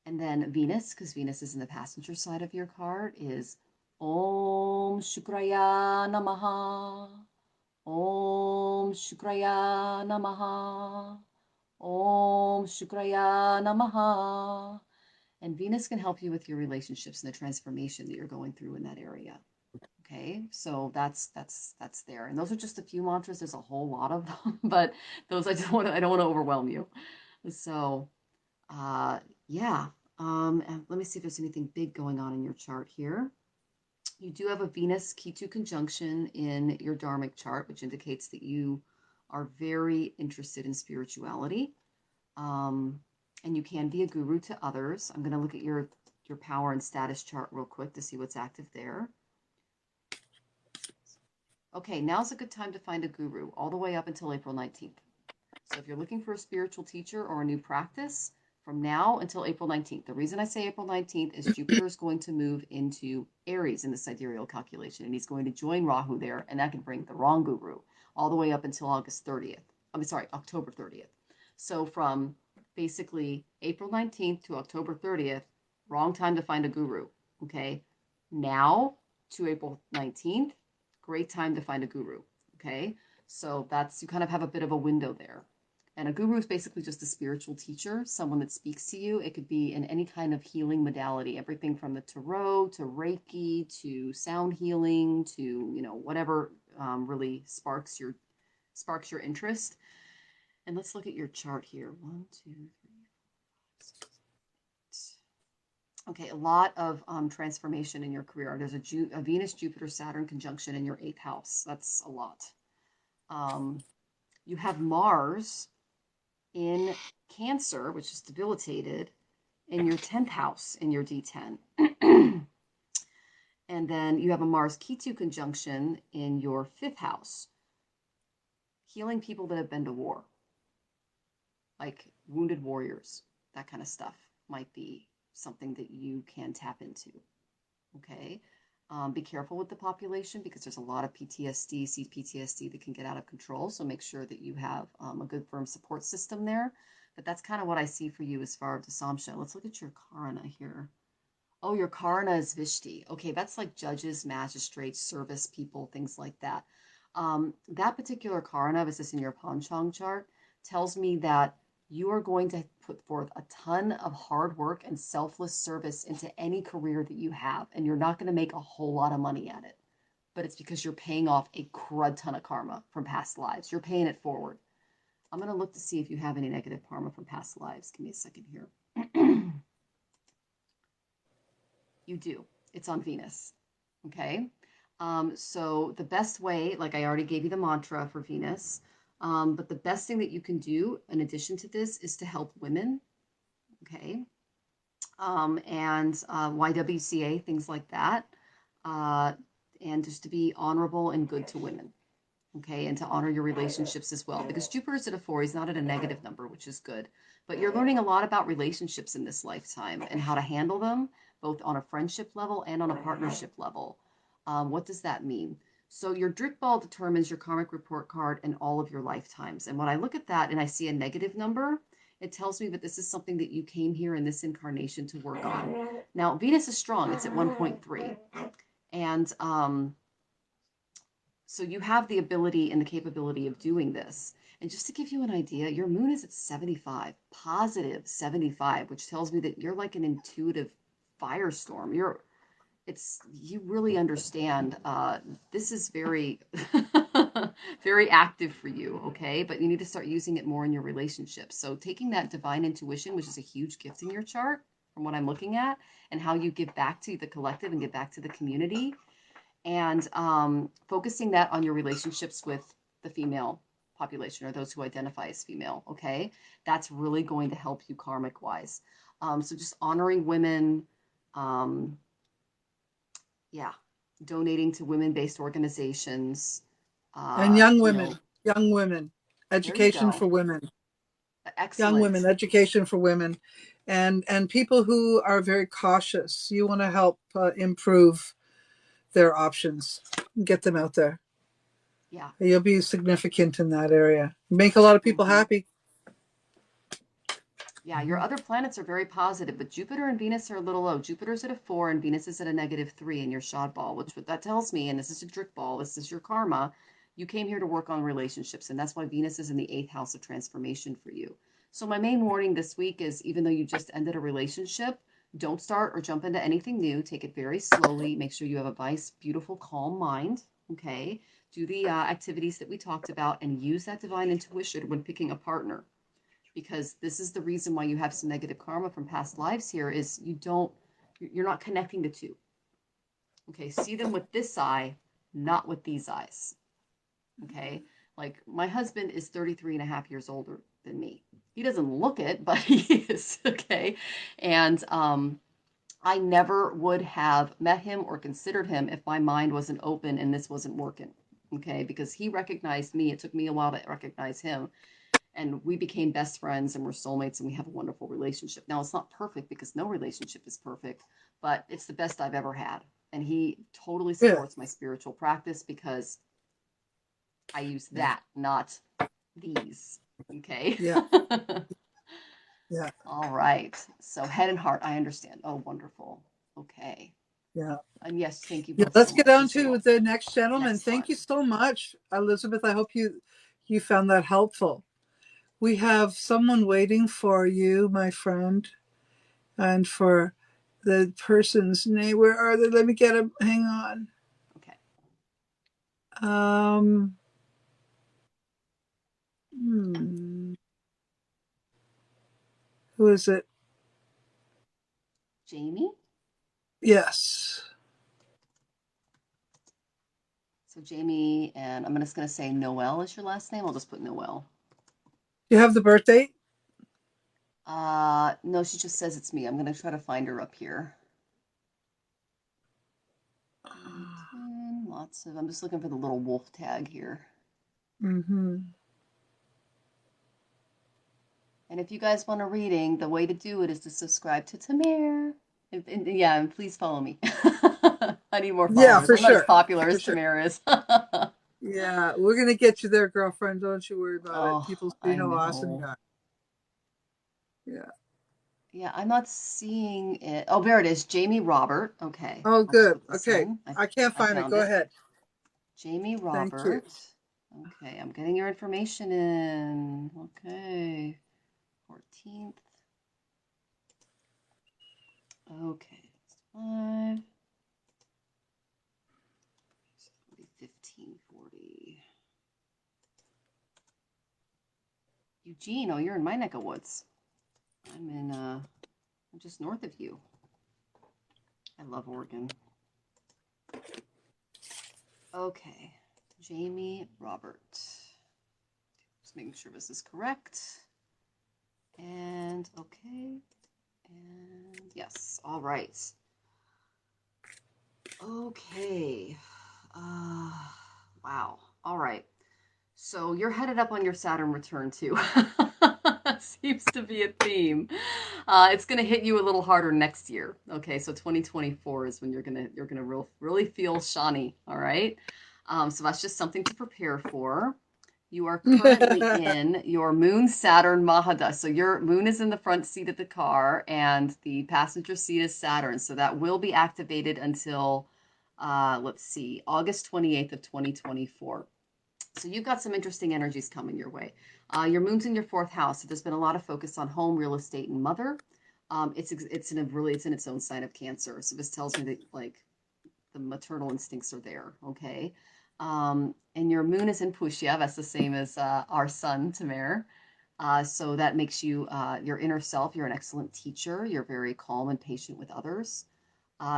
and then Venus, because Venus is in the passenger side of your card, is Om Shukraya Namaha. Om Shukraya Namaha. Om Shukraya Namaha. And Venus can help you with your relationships and the transformation that you're going through in that area. Okay, so that's there, and those are just a few mantras. There's a whole lot of them, but those I don't want to overwhelm you. So, yeah. And let me see if there's anything big going on in your chart here. You do have a Venus Ketu conjunction in your Dharmic chart, which indicates that you are very interested in spirituality. And you can be a guru to others. I'm going to look at your power and status chart real quick to see what's active there. Okay, now's a good time to find a guru, all the way up until April 19th. So if you're looking for a spiritual teacher or a new practice, from now until April 19th. The reason I say April 19th is Jupiter is going to move into Aries in the sidereal calculation, and he's going to join Rahu there, and that can bring the wrong guru all the way up until October 30th. So from basically April 19th to October 30th, wrong time to find a guru, okay? Now to April 19th, great time to find a guru, okay? So that's, you kind of have a bit of a window there. And a guru is basically just a spiritual teacher, someone that speaks to you. It could be in any kind of healing modality, everything from the tarot to Reiki to sound healing to, you know, whatever really sparks your interest. And let's look at your chart here. 1, 2, 3, 4, 5, 6, 7, 8. Okay, a lot of transformation in your career. There's a Venus, Jupiter, Saturn conjunction in your 8th house. That's a lot. You have Mars in Cancer, which is debilitated, in your 10th house in your D10. And then you have a Mars Ketu conjunction in your 5th house. Healing people that have been to war, like wounded warriors, that kind of stuff might be something that you can tap into. Okay. Be careful with the population because there's a lot of PTSD, CPTSD that can get out of control. So make sure that you have a good firm support system there. But that's kind of what I see for you as far as Samsha. Let's look at your Karna here. Oh, your Karna is Vishti. Okay, that's like judges, magistrates, service people, things like that. That particular Karna, this is in your Panchang chart, tells me that you are going to put forth a ton of hard work and selfless service into any career that you have, and you're not going to make a whole lot of money at it. But it's because you're paying off a crud ton of karma from past lives. You're paying it forward. I'm going to look to see if you have any negative karma from past lives. Give me a second here. You do. It's on Venus. Okay. So the best way, like I already gave you the mantra for Venus, but the best thing that you can do in addition to this is to help women. Okay. And YWCA, things like that. And just to be honorable and good to women. Okay. And to honor your relationships as well, because Jupiter's at a 4, he's not at a negative number, which is good. But you're learning a lot about relationships in this lifetime and how to handle them, both on a friendship level and on a partnership level. What does that mean? So your Drik Ball determines your karmic report card and all of your lifetimes. And when I look at that and I see a negative number, it tells me that this is something that you came here in this incarnation to work on. Now, Venus is strong. It's at 1.3. And so you have the ability and the capability of doing this. And just to give you an idea, your moon is at 75, positive 75, which tells me that you're like an intuitive firestorm. You really understand. This is very, very active for you, okay? But you need to start using it more in your relationships. So taking that divine intuition, which is a huge gift in your chart, from what I'm looking at, and how you give back to the collective and give back to the community, and focusing that on your relationships with the female population, or those who identify as female. Okay, that's really going to help you karmic wise. So just honoring women, yeah, donating to women-based organizations. And You know, young women, there you education go. for women, young women, Excellent. education for women, and people who are very cautious. You want to help improve their options, get them out there. Yeah. You'll be significant in that area. Make a lot of people Mm-hmm. happy. Yeah, your other planets are very positive, but Jupiter and Venus are a little low. Jupiter's at a 4 and Venus is at a -3 in your shad ball, which what that tells me, and this is a drick ball, this is your karma. You came here to work on relationships, and that's why Venus is in the 8th house of transformation for you. So my main warning this week is, even though you just ended a relationship, don't start or jump into anything new. Take it very slowly. Make sure you have a nice, beautiful, calm mind. Okay. Do the activities that we talked about and use that divine intuition when picking a partner, because this is the reason why you have some negative karma from past lives here, is you're not connecting the two. Okay, see them with this eye, not with these eyes. Okay, like my husband is 33 and a half years older than me. He doesn't look it, but he is. Okay, and I never would have met him or considered him if my mind wasn't open and this wasn't working. Okay, because he recognized me. It took me a while to recognize him, and we became best friends and we're soulmates and we have a wonderful relationship. Now, it's not perfect because no relationship is perfect, but it's the best I've ever had. And he totally Yeah, supports my spiritual practice because I use that, not these. Okay. yeah, yeah, All right. So head and heart, I understand. Oh, wonderful. Okay. yeah. And yes, thank you Yeah, both so let's get much. on And so to the next gentleman. next Thank one. you so much, Elizabeth. I hope you found that helpful. We have someone waiting for you, my friend, and for the person's name. Where are they? Let me get them. Hang on. Okay. Um, hmm, who is it? Jamie. Yes. So Jamie, and I'm just going to say Noel is your last name. I'll just put Noel. You have the birth date? No, she just says it's me. I'm going to try to find her up here. Lots of, I'm just looking for the little wolf tag here. Mm-hmm. And if you guys want a reading, the way to do it is to subscribe to Tamir. Yeah, and please follow me. I need more Yeah, followers. for I'm not as sure. popular For as sure. Tamir is. Yeah, we're gonna get you there, girlfriend. Don't you worry about it. Oh, People see I how awesome you know. are. Yeah. Yeah, I'm not seeing it. Oh, there it is. Jamie Robert. Okay, Oh, I'll just good. put this Okay. in. I can't I find it. found Go it. ahead. Jamie Thank you. Robert. Okay, I'm getting your information in. Okay, 14th. Okay, 5, 1540. Eugene, oh, you're in my neck of woods. I'm just north of you. I love Oregon. Okay, Jamie Robert. Just making sure this is correct. And okay. And yes, all right. Okay. Uh, wow. All right. So you're headed up on your Saturn return too. Seems to be a theme. It's gonna hit you a little harder next year. Okay, so 2024 is when you're gonna really feel shiny. All right. So that's just something to prepare for. You are currently in your Moon Saturn Mahada. So your Moon is in the front seat of the car, and the passenger seat is Saturn. So that will be activated until, let's see, August 28th of 2024. So you've got some interesting energies coming your way. Your moon's in your fourth house. So there's been a lot of focus on home, real estate, and mother. It's in its own sign of Cancer. So this tells me that like the maternal instincts are there. Okay. And your moon is in Pushya. That's the same as our sun, Tamir. So that makes you your inner self. You're an excellent teacher. You're very calm and patient with others.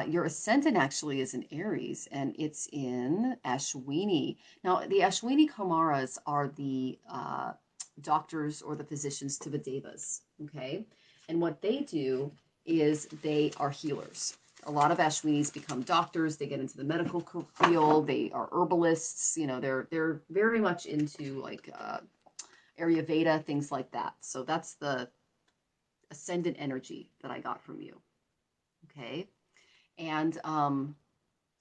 Your ascendant actually is in Aries, and it's in Ashwini. Now, the Ashwini Kumaras are the doctors or the physicians to the Devas, okay? And what they do is they are healers. A lot of Ashwinis become doctors. They get into the medical field. They are herbalists. You know, they're very much into like Ayurveda, things like that. So that's the ascendant energy that I got from you, okay? And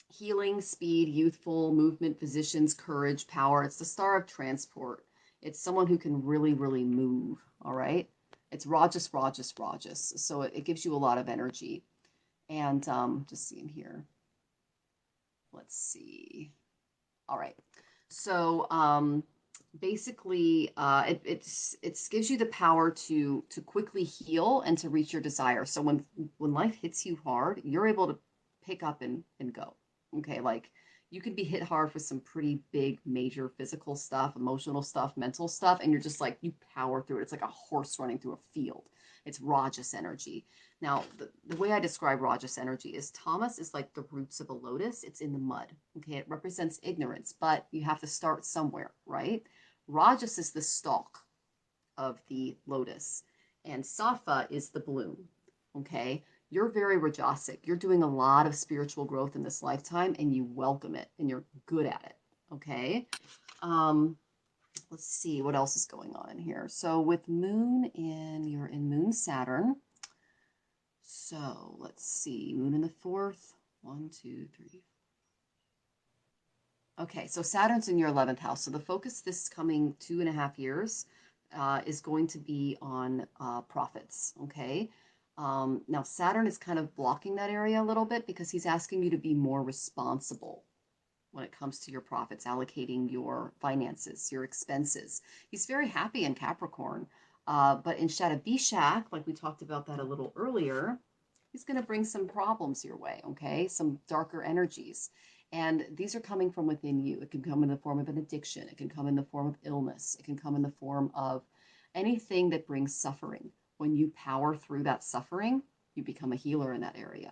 healing, speed, youthful, movement, physicians, courage, power. It's the star of transport. It's someone who can really, really move. All right. It's Rajas, Rajas, Rajas. So it gives you a lot of energy. And just seeing here. Let's see. All right. So basically, it gives you the power to quickly heal and to reach your desire. So when life hits you hard, you're able to pick up and go. Okay, like you could be hit hard for some pretty big, major physical stuff, emotional stuff, mental stuff, and you're just like you power through it. It's like a horse running through a field. It's Rajas energy. Now, the way I describe Rajas energy is Tamas is like the roots of a lotus. It's in the mud. Okay, it represents ignorance, but you have to start somewhere, right? Rajas is the stalk of the lotus, and Sattva is the bloom. Okay, you're very Rajasic. You're doing a lot of spiritual growth in this lifetime, and you welcome it, and you're good at it. Okay. Um, let's see what else is going on in here. So with Moon you're in Moon Saturn. So let's see, Moon in the fourth. 1, 2, 3. Okay, so Saturn's in your 11th house. So the focus this coming 2.5 years is going to be on profits. Okay. Now Saturn is kind of blocking that area a little bit because he's asking you to be more responsible when it comes to your profits, allocating your finances, your expenses. He's very happy in Capricorn, but in Shadabishak, like we talked about that a little earlier, he's going to bring some problems your way, okay? Some darker energies. And these are coming from within you. It can come in the form of an addiction. It can come in the form of illness. It can come in the form of anything that brings suffering. When you power through that suffering, you become a healer in that area.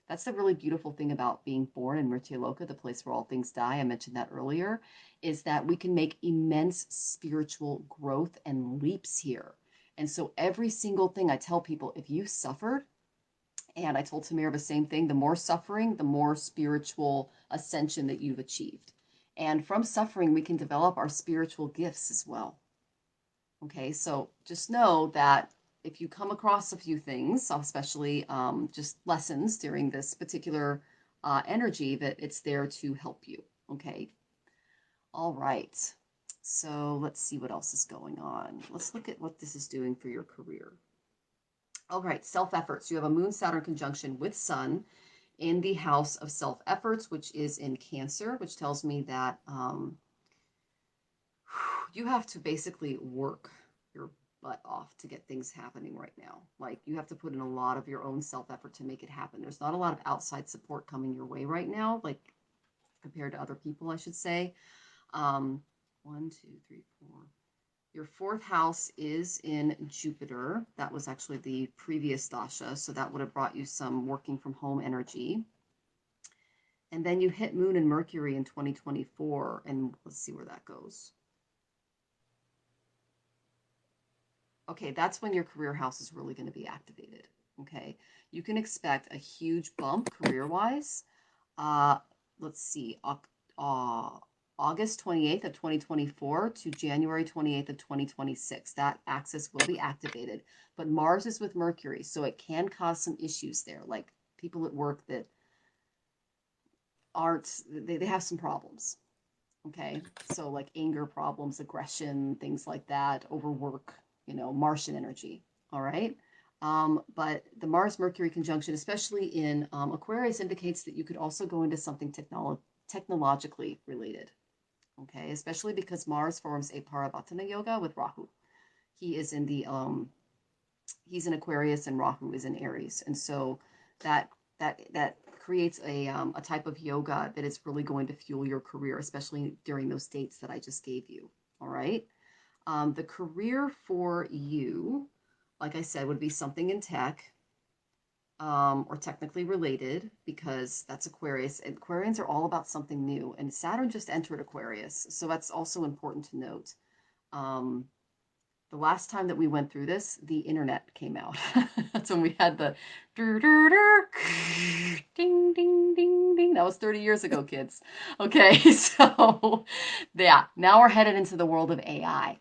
That's the really beautiful thing about being born in Mrityaloka, the place where all things die. I mentioned that earlier, is that we can make immense spiritual growth and leaps here. And so every single thing I tell people, if you suffered, and I told Tamir the same thing, the more suffering, the more spiritual ascension that you've achieved. And from suffering, we can develop our spiritual gifts as well. Okay, so just know that if you come across a few things, especially just lessons during this particular energy, that it's there to help you. Okay, all right. So let's see what else is going on. Let's look at what this is doing for your career. All right, self-efforts. You have a Moon Saturn conjunction with Sun in the house of self-efforts, which is in Cancer, which tells me that you have to basically work your butt off to get things happening right now. Like you have to put in a lot of your own self-effort to make it happen. There's not a lot of outside support coming your way right now, like compared to other people, I should say. 1, 2, 3, 4. Your fourth house is in Jupiter. That was actually the previous dasha, so that would have brought you some working from home energy. And then you hit Moon and Mercury in 2024, and let's see where that goes. Okay, that's when your career house is really going to be activated. Okay, you can expect a huge bump career-wise. Let's see, August 28th of 2024 to January 28th of 2026. That axis will be activated, but Mars is with Mercury, so it can cause some issues there, like people at work that aren't, they have some problems. Okay, so like anger problems, aggression, things like that, overwork, Martian energy. All right. But the Mars Mercury conjunction, especially in Aquarius, indicates that you could also go into something technologically related. Okay, especially because Mars forms a Paravatana yoga with Rahu. He is in the he's in Aquarius and Rahu is in Aries, and so that creates a type of yoga that is really going to fuel your career, especially during those dates that I just gave you. All right. The career for you, like I said, would be something in tech. or technically related, because that's Aquarius. And Aquarians are all about something new, and Saturn just entered Aquarius, so that's also important to note. Um, the last time that we went through this, the internet came out. That's when we had the ding, ding, ding, ding. That was 30 years ago, kids. Okay, so yeah, now we're headed into the world of AI.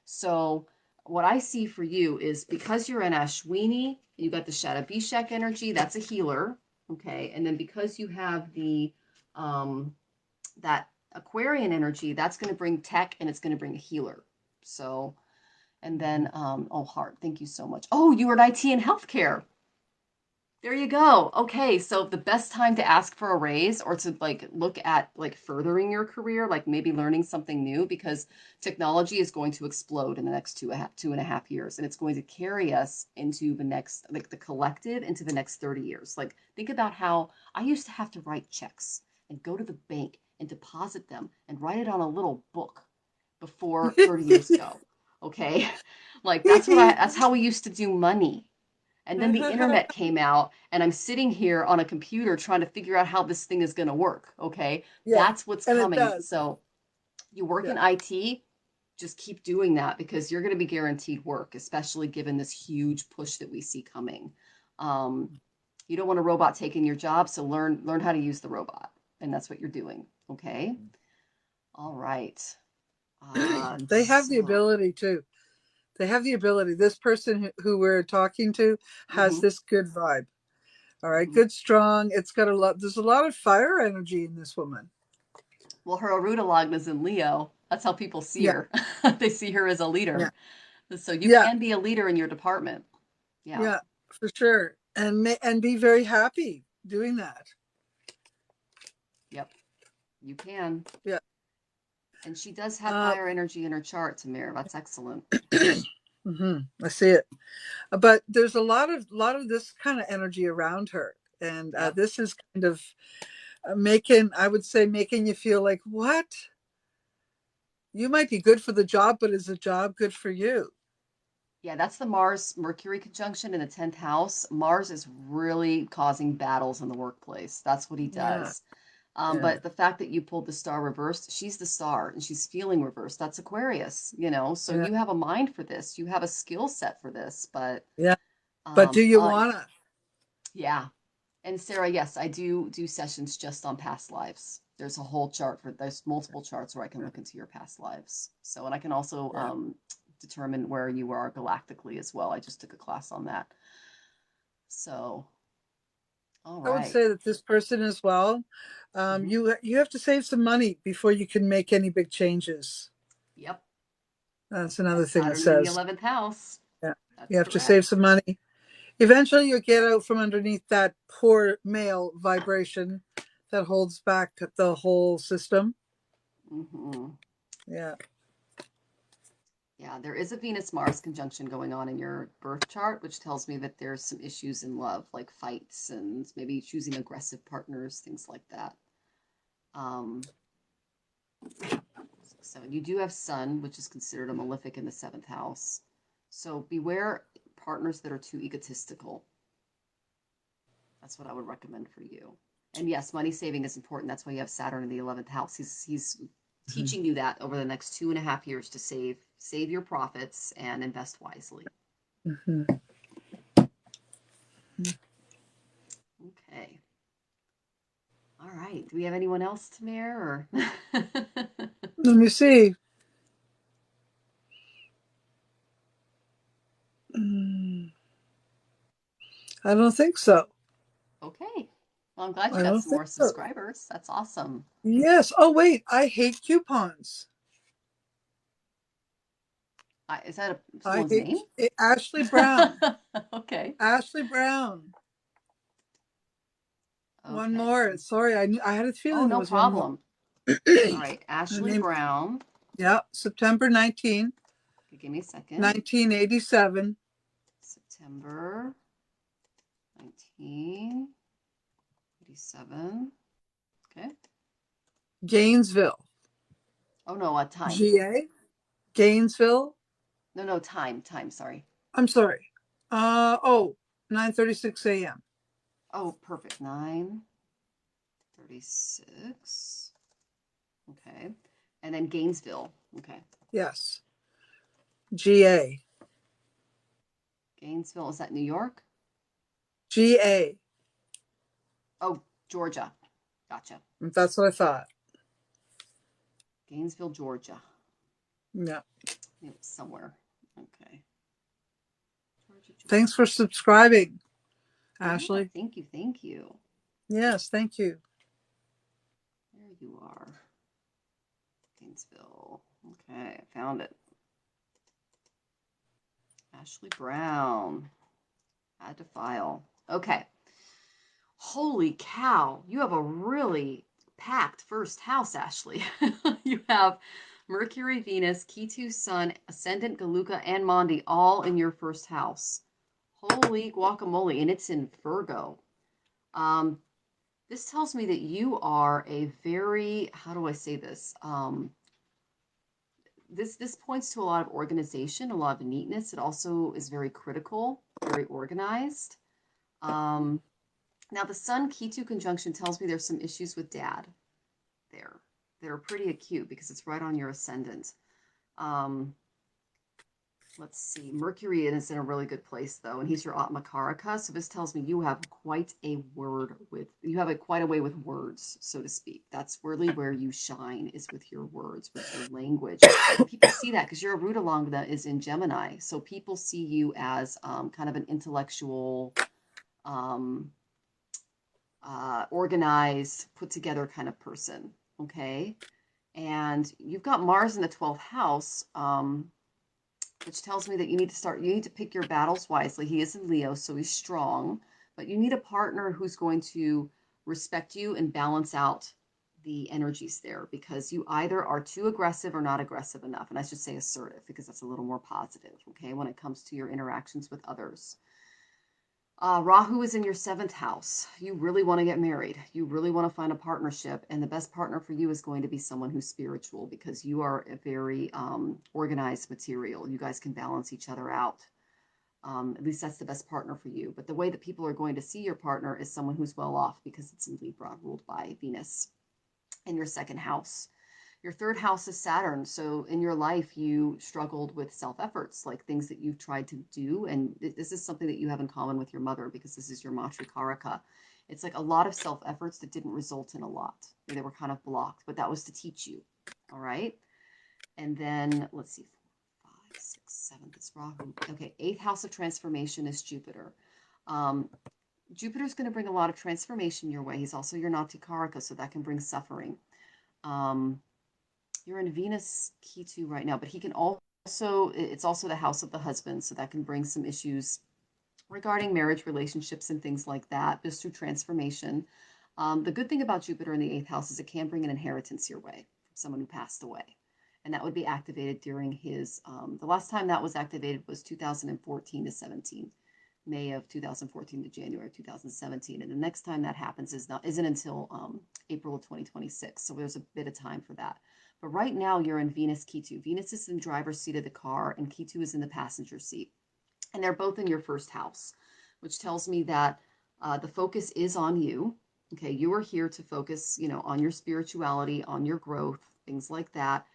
So what I see for you is, because you're an Ashwini, you got the Shatabishak energy, that's a healer. Okay, and then because you have the that Aquarian energy, that's going to bring tech and it's going to bring a healer. So, and then, oh, Heart, thank you so much. Oh, you were in IT and healthcare. There you go. Okay, so the best time to ask for a raise, or to like look at like furthering your career, like maybe learning something new, because technology is going to explode in the next 2.5 years, and it's going to carry us into the next, like the collective, into the next 30 years. Like, think about how I used to have to write checks and go to the bank and deposit them and write it on a little book before 30 years ago. Okay? Like that's how we used to do money. And then the internet came out, and I'm sitting here on a computer trying to figure out how this thing is going to work. Okay. Yeah, That's what's and it coming. does. So you work Yeah. in IT, just keep doing that, because you're going to be guaranteed work, especially given this huge push that we see coming. Um, you don't want a robot taking your job, so learn how to use the robot. And that's what you're doing. Okay. All right. They have the So, ability to. They have the ability. This person who we're talking to has mm-hmm, this good vibe. All right, mm-hmm. good, strong. It's got a lot. There's a lot of fire energy in this woman. Well, her Aruda Lagna is in Leo. That's how people see Yeah, her. They see her as a yeah, leader. So you yeah, can be a leader in your department. Yeah. yeah, for sure. And be very happy doing that. Yep. You can. Yeah. And she does have Uh, fire energy in her chart, Tamir. That's excellent. I see it. But there's a lot of this kind of energy around her, and Yep. this is kind of making, I would say, making you feel like, what? You might be good for the job, but is the job good for you? Yeah, that's the Mars Mercury conjunction in the 10th house. Mars is really causing battles in the workplace. That's what he Yeah, does. yeah, But the fact that you pulled the star reversed, she's the star and she's feeling reversed. That's Aquarius. So yeah, you have a mind for this. You have a skill set for this. But yeah. But do you uh, wanna? yeah. And Sarah, yes, I do sessions just on past lives. There's multiple charts where I can Yeah, look into your past lives. So, and I can also yeah. determine where you are galactically as well. I just took a class on that. So, all I would right. say that this person as well. Mm-hmm. You have to save some money before you can make any big changes. Yep. That's another That's thing it Saturn in the says. 11th house. Yeah, you That's have to save correct. some money. Eventually, you'll get out from underneath that poor male vibration that holds back the whole system. Mm-hmm. Yeah, Yeah, there is a Venus Mars conjunction going on in your birth chart, which tells me that there's some issues in love, like fights and maybe choosing aggressive partners, things like that. Um, so you do have Sun, which is considered a malefic in the 7th house. So beware partners that are too egotistical. That's what I would recommend for you. And yes, money saving is important. That's why you have Saturn in the 11th house. He's teaching you that over the next 2.5 years to save your profits and invest wisely. hmm Okay. All right. Do we have anyone else, Tamir? Or let me see. Mm, I don't think so. okay. Well, I'm glad you I got don't some think more so. subscribers. That's awesome. Yes. Oh wait, I hate coupons. Is that I someone's hate name? Ashley Brown. Okay. Ashley Brown. One Okay. more. Sorry, I had a Oh, feeling there no was one more. problem. All right. Her Ashley name, Brown. yeah, September Okay, give me a second. 1987, September 1987. Okay. Gainesville, Oh, no, time. GA, Gainesville. No, no, time. Sorry. I'm sorry. 9:36 a.m. Oh, perfect. 9:36. Okay. And then Gainesville. Okay. Yes. GA. Gainesville, is that New York? GA. Oh, Georgia. Gotcha. That's what I thought. Gainesville, Georgia. Yeah. It was somewhere. Okay. Georgia, Thanks Georgia. for subscribing, Yeah, Ashley. thank you. Thank you. Yes, thank you. There you are. Gainesville. Okay, I found it. Ashley Brown. Add to file. Okay. Holy cow. You have a really packed first house, Ashley. You have Mercury, Venus, Ketu, Sun, Ascendant, Galuka, and Mondi all in your first house. Holy guacamole. And it's in Virgo. This tells me that you are a very, how do I say this? This points to a lot of organization, a lot of neatness. It also is very critical, very organized. Now the Sun Ketu conjunction tells me there's some issues with dad there. They're pretty acute because it's right on your ascendant. Let's see. Mercury is in a really good place though, and he's your Atmakaraka. So this tells me you have quite a quite a way with words, so to speak. That's really where you shine, is with your words, with your language. And people see that because your Arudalagna is in Gemini. So people see you as kind of an intellectual, um, organized, put together kind of person. Okay. And you've got Mars in the 12th house, which tells me that you need to pick your battles wisely. He is in Leo, so he's strong, but you need a partner who's going to respect you and balance out the energies there, because you either are too aggressive or not aggressive enough. And I should say assertive because that's a little more positive, okay, when it comes to your interactions with others. Rahu is in your 7th house. You really want to get married. You really want to find a partnership. And the best partner for you is going to be someone who's spiritual, because you are a very organized material. You guys can balance each other out. At least that's the best partner for you. But the way that people are going to see your partner is someone who's well off, because it's in Libra, ruled by Venus in your 2nd house. Your 3rd house is Saturn. So in your life, you struggled with self-efforts, like things that you've tried to do. And this is something that you have in common with your mother, because this is your Matrikaraka. It's like a lot of self-efforts that didn't result in a lot. They were kind of blocked, but that was to teach you. All right. And then let's see, 4, 5, 6, 7, that's Rahu. Okay. 8th house of transformation is Jupiter. Jupiter's going to bring a lot of transformation your way. He's also your Natikaraka, so that can bring suffering. You're in Venus Ketu right now, but he can also, it's also the house of the husband, so that can bring some issues regarding marriage, relationships, and things like that, just through transformation. The good thing about Jupiter in the 8th house is it can bring an inheritance your way from someone who passed away. And that would be activated during his, the last time that was activated was 2014 to 17. May of 2014 to January 2017, and the next time that happens isn't until April of 2026. So there's a bit of time for that. But right now you're in Venus Ketu. Venus is in the driver's seat of the car, and Ketu is in the passenger seat, and they're both in your 1st house, which tells me that the focus is on you. Okay, you are here to focus, on your spirituality, on your growth, things like that.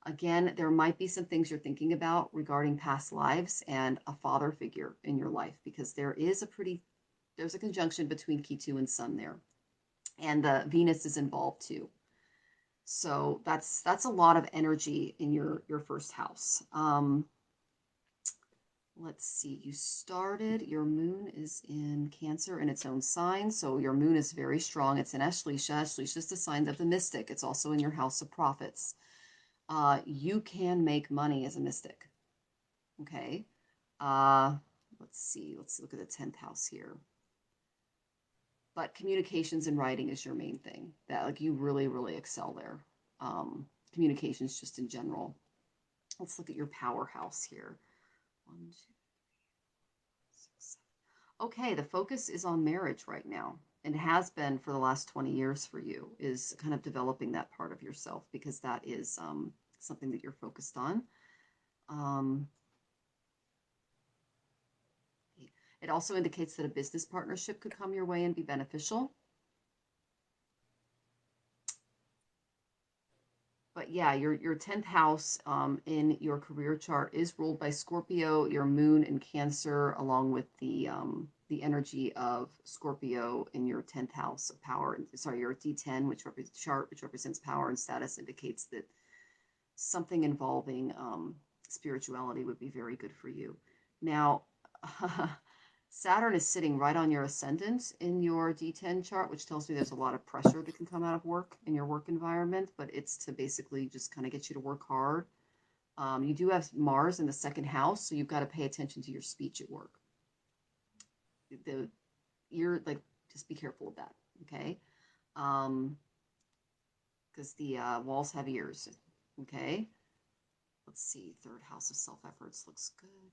Again, there might be some things you're thinking about regarding past lives and a father figure in your life, because there's a conjunction between Ketu and Sun there. And the Venus is involved too. So that's a lot of energy in your 1st house. Let's see, your moon is in Cancer in its own sign. So your moon is very strong. It's in Ashleisha. Ashleisha is the sign of the mystic. It's also in your house of prophets. You can make money as a mystic. Okay. Let's see. Let's look at the 10th house here. But communications and writing is your main thing. That, like, you really, really excel there. Communications just in general. Let's look at your powerhouse here. 1, 2, 3, 6, 7. Okay, the focus is on marriage right now, and has been for the last 20 years for you, is kind of developing that part of yourself, because that is something that you're focused on. It also indicates that a business partnership could come your way and be beneficial. But yeah, your 10th house in your career chart is ruled by Scorpio, your moon in Cancer, along with the energy of Scorpio in your 10th house of power. Sorry, your D10, which represents power and status, indicates that something involving spirituality would be very good for you. Now, Saturn is sitting right on your ascendant in your D10 chart, which tells me there's a lot of pressure that can come out of work in your work environment, but it's to basically just kind of get you to work hard. You do have Mars in the second house, so you've got to pay attention to your speech at work. You're like, just be careful of that, okay? Because the walls have ears, okay? Let's see, third house of self-efforts looks good.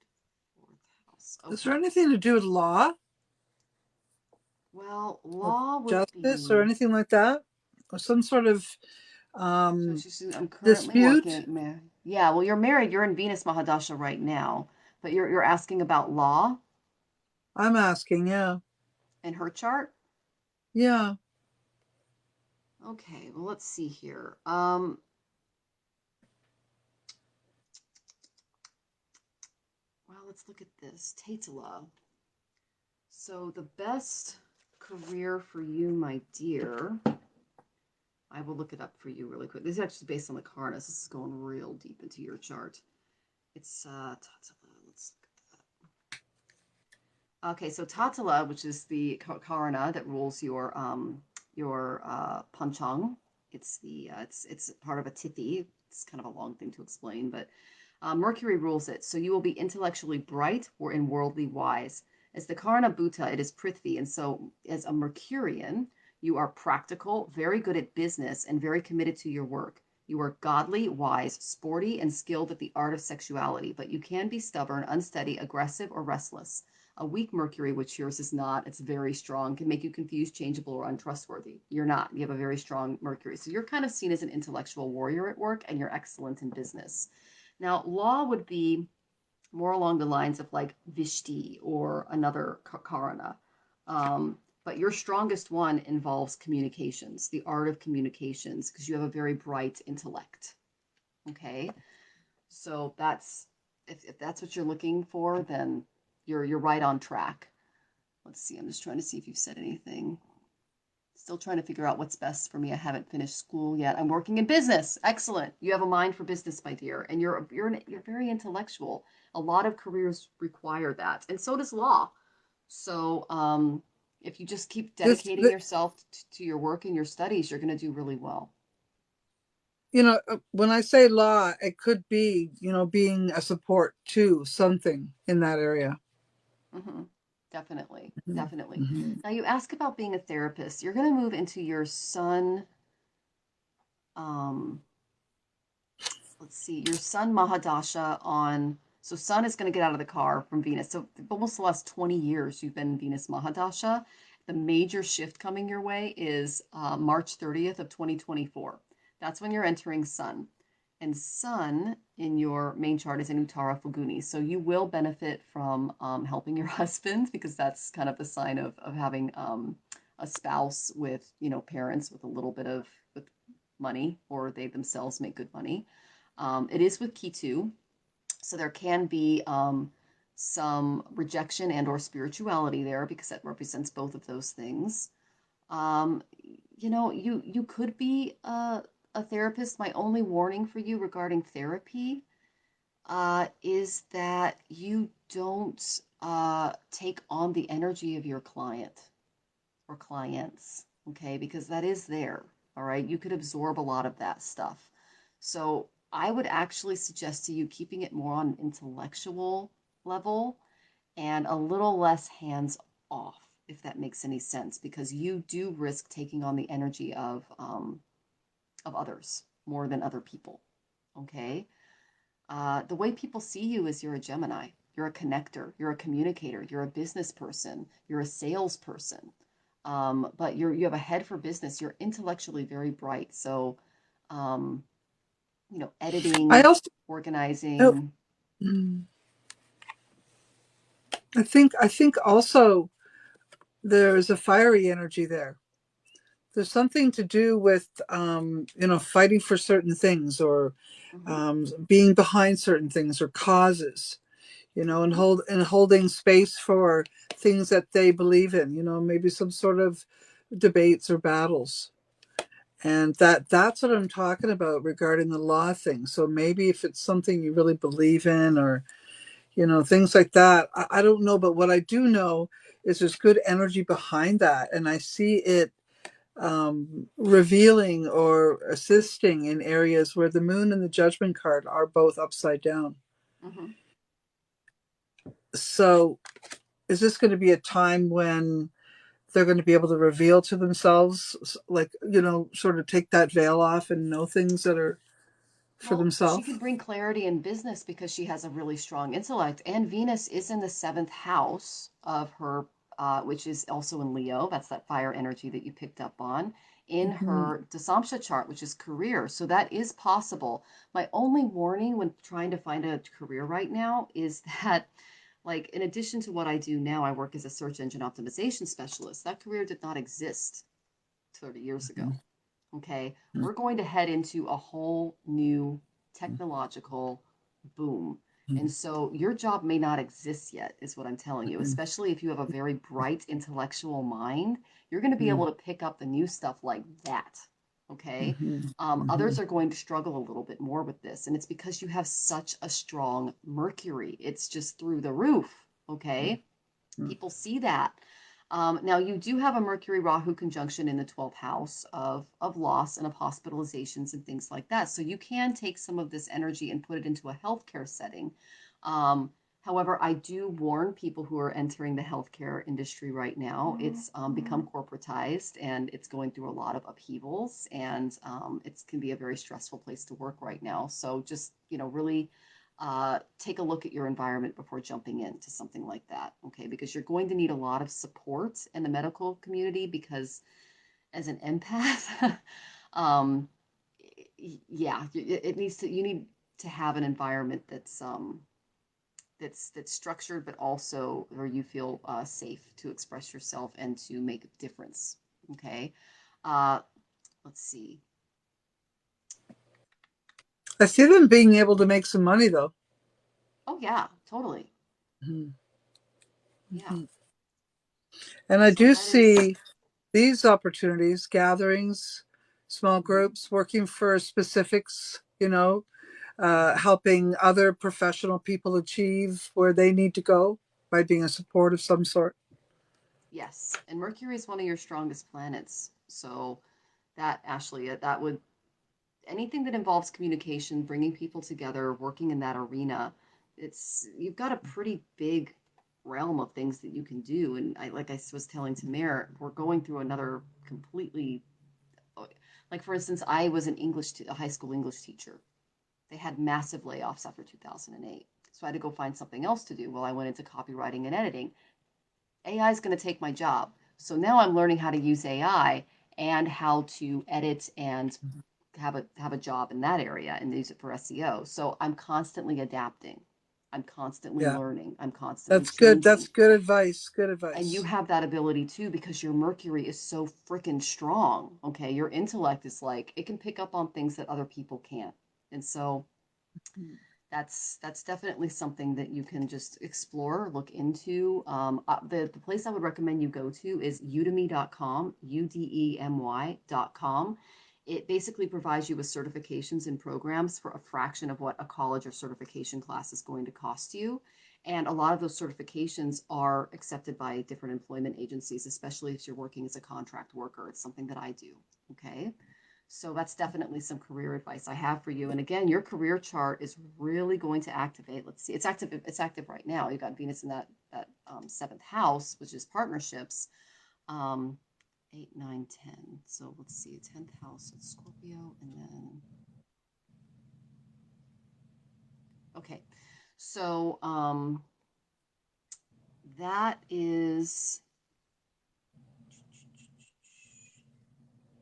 Fourth house, okay. Is there anything to do with law? Well, Or law would justice or be. anything like that? Or some sort of So I'm currently dispute? working. Yeah, well, you're married. You're in Venus Mahadasha right now, but you're asking about law I'm asking, yeah. in her chart. Yeah. Okay, well, let's see here. Well, let's look at this. Tatala. So the best career for you, my dear. I will look it up for you really quick. This is actually based on the Karnas. This is going real deep into your chart. It's Tatala. Let's look at that. Okay, so Tatala, which is the Karana that rules your Panchang. It's part of a Tithi. It's kind of a long thing to explain, but Mercury rules it. So you will be intellectually bright or in worldly wise. As the Karana Bhuta, it is Prithvi, and so as a Mercurian, you are practical, very good at business, and very committed to your work. You are godly, wise, sporty, and skilled at the art of sexuality, but you can be stubborn, unsteady, aggressive, or restless. A weak Mercury, which yours is not, it's very strong, can make you confused, changeable, or untrustworthy. You're not. You have a very strong Mercury. So you're kind of seen as an intellectual warrior at work, and you're excellent in business. Now, law would be more along the lines of like Vishti or another Karana. But your strongest one involves communications, the art of communications, because you have a very bright intellect. Okay. So that's if that's what you're looking for, then you're right on track. Let's see. I'm just trying to see if you've said anything. Still trying to figure out what's best for me. I haven't finished school yet. I'm working in business. Excellent. You have a mind for business, my dear, and you're very intellectual. A lot of careers require that, and so does law. So if you just keep This, dedicating yourself to your work and your studies, you're going to do really well. when I say law, it could be, being a support to something in that area. Mm-hmm. Definitely, Mhm. definitely. Mhm. Now you ask about being a therapist. You're going to move into your sun. Um, let's see, your sun Mahadasha on. So sun is going to get out of the car from Venus. So almost the last 20 years you've been in Venus Mahadasha. The major shift coming your way is March 30th of 2024. That's when you're entering sun. And sun in your main chart is in Uttara Phaguni. So you will benefit from helping your husband because that's kind of the sign of having a spouse with, parents with a little bit of with money, or they themselves make good money. It is with Ketu, so there can be some rejection and or spirituality there because that represents both of those things. Um, you could be a therapist. My only warning for you regarding therapy is that you don't take on the energy of your client or clients, okay? Because that is there, all right? You could absorb a lot of that stuff. So I would actually suggest to you keeping it more on an intellectual level and a little less hands off, if that makes any sense, because you do risk taking on the energy of others more than other people. Okay. The way people see you is you're a Gemini. You're a connector. You're a communicator. You're a business person. You're a salesperson. But you have a head for business. You're intellectually very bright. So, um, I editing, also, oh, organizing. mm. I think also there's a fiery energy there. There's something to do with fighting for certain things, or Mm-hmm. being behind certain things or causes, and Mm-hmm. holding space for things that they believe in, maybe some sort of debates or battles. And that's what I'm talking about regarding the law thing. So maybe if it's something you really believe in, or things like that. I don't know, but what I do know is there's good energy behind that, and I see it revealing or assisting in areas where the moon and the judgment card are both upside down. Mm-hmm. So is this going to be a time when they're going to be able to reveal to themselves, like, sort of take that veil off and know things that are for Well, she themselves? could bring clarity in business because she has a really strong intellect, and Venus is in the seventh house of her, which is also in Leo. That's that fire energy that you picked up on in Mm-hmm. her Dasamsha chart, which is career. So that is possible. My only warning when trying to find a career right now is that, like, in addition to what I do now, I work as a search engine optimization specialist. That career did not exist 30 years ago. Okay, we're going to head into a whole new technological boom. And so your job may not exist yet, is what I'm telling you, especially if you have a very bright intellectual mind. You're going to be able to pick up the new stuff like that. Okay. Mm-hmm. Others are going to struggle a little bit more with this. And it's because you have such a strong Mercury. It's just through the roof. Okay. People see that. Now, you do have a Mercury Rahu conjunction in the 12th house of loss and of hospitalizations and things like that. So you can take some of this energy and put it into a healthcare setting. Um, However, I do warn people who are entering the healthcare industry right now. It's become corporatized and it's going through a lot of upheavals, and it can be a very stressful place to work right now. So just, really take a look at your environment before jumping into something like that, okay? Because you're going to need a lot of support in the medical community because as an empath, um, yeah, it needs to, you need to have an environment that's structured, but also where you feel safe to express yourself and to make a difference, okay? Uh, let's see. I see them being able to make some money, though. Oh yeah, totally. Mm-hmm. Yeah. And I So do that is, see these opportunities, gatherings, small mhm. groups, working for specifics, helping other professional people achieve where they need to go by being a support of some sort. Yes, and Mercury is one of your strongest planets. So that, Ashley, that would, anything that involves communication, bringing people together, working in that arena, it's, you've got a pretty big realm of things that you can do. And like I was telling Tamir, we're going through another completely, like for instance, I was a high school English teacher. They had massive layoffs after 2008. So I had to go find something else to do. Well, I went into copywriting and editing. AI is going to take my job. So now I'm learning how to use AI and how to edit and have a job in that area and use it for SEO. So I'm constantly adapting. I'm constantly Yeah, learning. I'm constantly that's good. That's changing. good advice. Good And you advice. have that ability too because your Mercury is so freaking strong. Okay. Your intellect is like, it can pick up on things that other people can't. And so that's definitely something that you can just explore, look into. The place I would recommend you go to is udemy.com, udemy.com. It basically provides you with certifications and programs for a fraction of what a college or certification class is going to cost you. And a lot of those certifications are accepted by different employment agencies, especially if you're working as a contract worker. It's something that I do. Okay. So that's definitely some career advice I have for you. And again, your career chart is really going to activate. Let's see, it's active. It's active right now. You got Venus in that seventh house, which is partnerships. Um, 8, 9, 10. So let's see, 10th house at Scorpio, and then okay. So that is,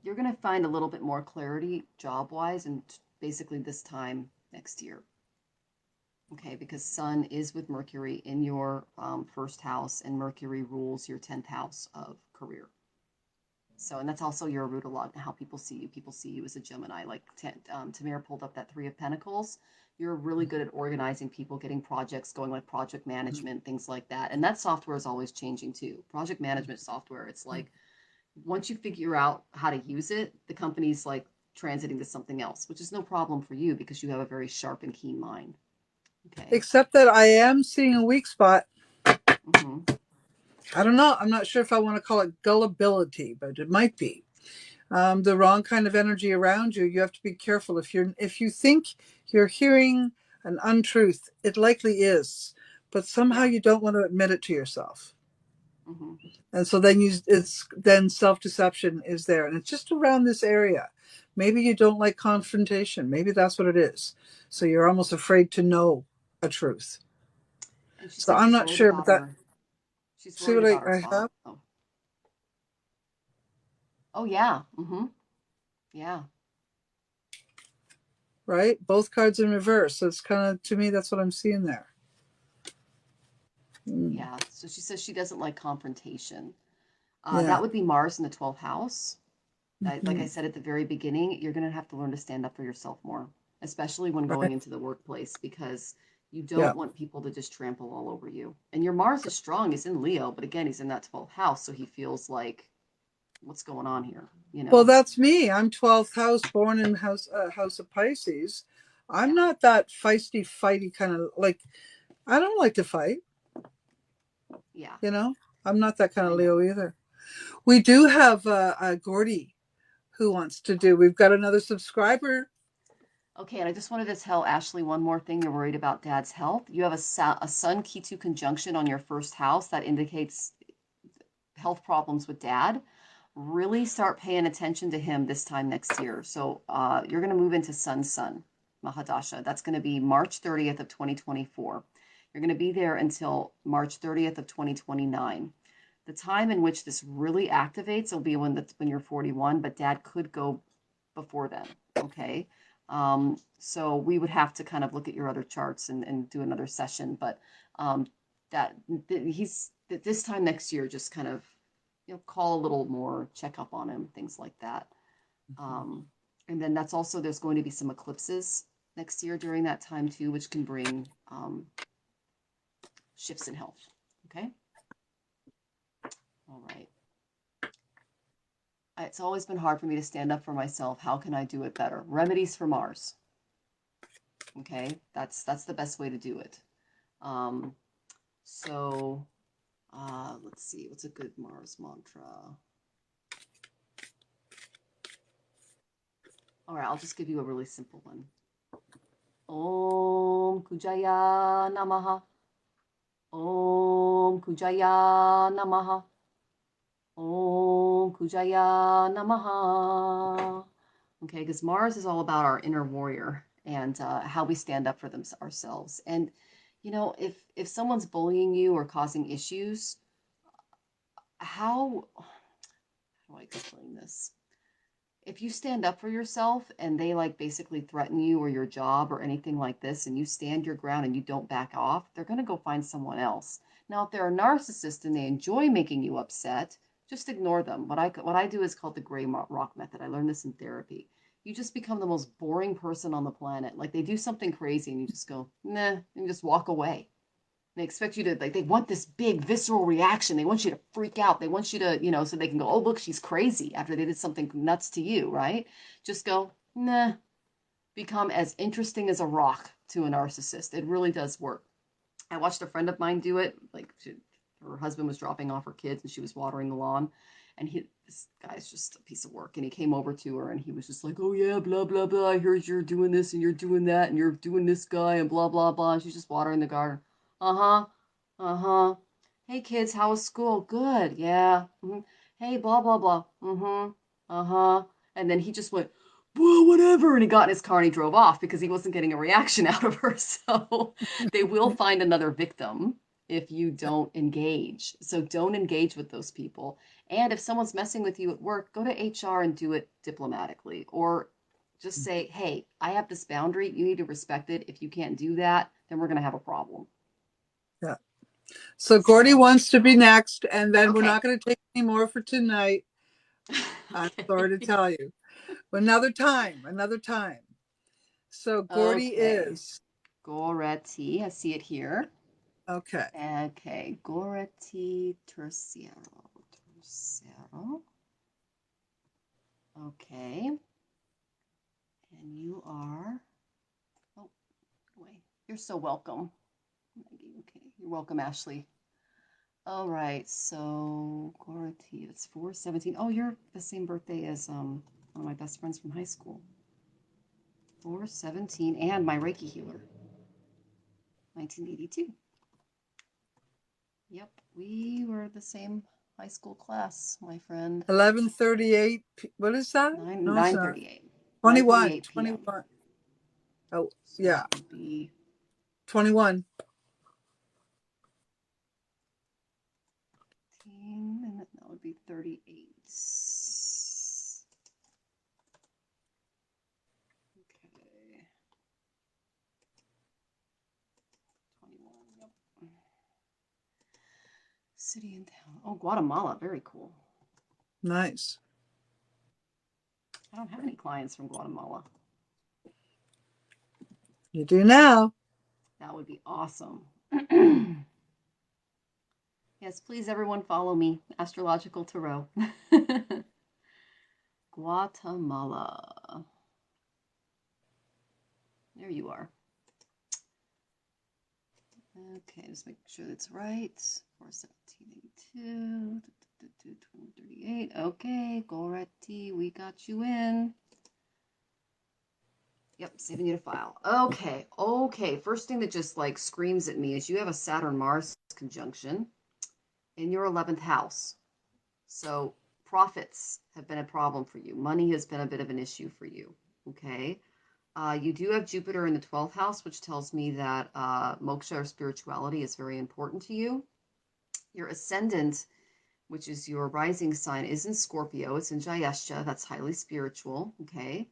you're going to find a little bit more clarity job wise, and basically this time next year. Okay, because Sun is with Mercury in your first house, and Mercury rules your 10th house of career. So, and that's also your Arudalog, how people see you. People see you as a Gemini. Like Tamir pulled up that Three of Pentacles. You're really good at organizing people, getting projects going, like project management, things like that. And that software is always changing too. Project management software, it's like once you figure out how to use it, the company's like transiting to something else, which is no problem for you because you have a very sharp and keen mind. Okay. Except that I am seeing a weak spot. Mm-hmm. I don't know. I'm not sure if I want to call it gullibility, but it might be. The wrong kind of energy around you. You have to be careful. If you think you're hearing an untruth, it likely is, but somehow Yeah. you don't want to admit it to yourself. Mm-hmm. And so then self-deception is there, and it's just around this area. Maybe you don't like confrontation. Maybe that's what it is. So you're almost afraid to know a truth. And she So said I'm she's not worried sure, but about that, her. She's see worried what about her I father. have, Oh. Oh yeah. Mm-hmm. Yeah. right? Both cards in reverse. So it's kind of, to me, that's what I'm seeing there. Mm, Yeah. So she says she doesn't like confrontation. yeah. That would be Mars in the 12th house. Like I Hmm. said at the very beginning, you're going to have to learn to stand up for yourself more, especially when Right. going into the workplace, because you Yeah. don't want people to just trample all over you. And your Mars is strong. He's in Leo, but again, he's in that 12th house. So he feels like, what's going on here? You Well, know? that's me. I'm 12th house, born in house of Pisces. I'm Yeah. not that feisty, fighty kind of like. I don't like to fight. Yeah. You know, I'm not that kind I of know. Leo either. We do have a Gordy who wants to do. We've got another subscriber. Okay, and I just wanted to tell Ashley one more thing. You're worried about dad's health. You have a Sun Ketu conjunction on your first house that indicates health problems with dad. Really start paying attention to him this time next year. So you're going to move into Sun Mahadasha. That's going to be March 30th of 2024. You're going to be there until March 30th of 2029. The time in which this really activates will be when you're 41, but dad could go before then. Okay. So we would have to kind of look at your other charts and do another session, but um, that he's this time next year, just kind of call a little more, check up on him, things like that. Um, and then that's also there's going to be some eclipses next year during that time too, which can bring shifts in health. Okay. All right. It's always been hard for me to stand up for myself. How can I do it better? Remedies for Mars. Okay, that's the best way to do it. Um, so let's see, what's a good Mars mantra? All right, I'll just give you a really simple one. Om Kujaya Namaha. Om Kujaya Namaha. Om Kujaya Namaha. Okay, because Mars is all about our inner warrior and how we stand up for them ourselves. And if someone's bullying you or causing issues, how do I explain this? If you stand up for yourself and they like basically threaten you or your job or anything like this, and you stand your ground and you don't back off, they're going to go find someone else. Now, if they're a narcissist and they enjoy making you upset, just ignore them. What I do is called the gray rock method. I learned this in therapy. You just become the most boring person on the planet. Like they do something crazy and you just go, nah, and just walk away. They expect you to, like, they want this big visceral reaction. They want you to freak out. They want you to, so they can go, oh, look, she's crazy after they did something nuts to you, right? Just go, nah, become as interesting as a rock to a narcissist. It really does work. I watched a friend of mine do it. Like, her husband was dropping off her kids and she was watering the lawn. And this guy's just a piece of work. And he came over to her and he was just like, oh, yeah, blah, blah, blah. I heard you're doing this and you're doing that and you're doing this guy and blah, blah, blah. And she's just watering the garden. Uh-huh. Uh-huh. Hey, kids, how was school? Good. Yeah. Mm-hmm. Hey, blah, blah, blah. Mm-hmm. Uh-huh. And then he just went, well, whatever. And he got in his car and he drove off because he wasn't getting a reaction out of her. So they will find another victim if you don't engage. So don't engage with those people. And if someone's messing with you at work, go to HR and do it diplomatically. Or just say, hey, I have this boundary. You need to respect it. If you can't do that, then we're going to have a problem. Yeah. So Gordy So, wants to be next, and then we're okay. not going to take any more for tonight. I'm sorry to Okay. tell you. Another time, another time. So Gordy Okay. is Goretti, I see it here. okay. Okay, Goretti Tercero. Tercero. Okay. And you are, oh, wait, you're so welcome. Okay, you're welcome, Ashley. All right, so Goretti, it's 417. Oh, you're the same birthday as one of my best friends from high school. 417, and my Reiki healer, 1982. Yep, we were the same high school class, my friend. 11:38. What is that? 9 No, it's not. 9:38. 21. 9:38 p.m. 21. Oh, So yeah. that would be 21. 15, and that would be 38. Okay. 21. Yep. City and town. Oh, Guatemala. Very cool. Nice. I don't have any clients from Guatemala. You do now. That would be awesome. Yes, please, everyone, follow me. Astrological Tarot. Guatemala. There you are. Okay, just make sure that's right. 41782. 238. Okay, Goretti, we got you in. Yep, saving you to file. Okay, okay. First thing that just like screams at me is you have a Saturn-Mars conjunction in your 11th house. So profits have been a problem for you. Money has been a bit of an issue for you. Okay. You do have Jupiter in the 12th house, which tells me that moksha or spirituality is very important to you. Your ascendant, which is your rising sign, is in Scorpio. It's in Jyeshtha. That's highly spiritual. Okay.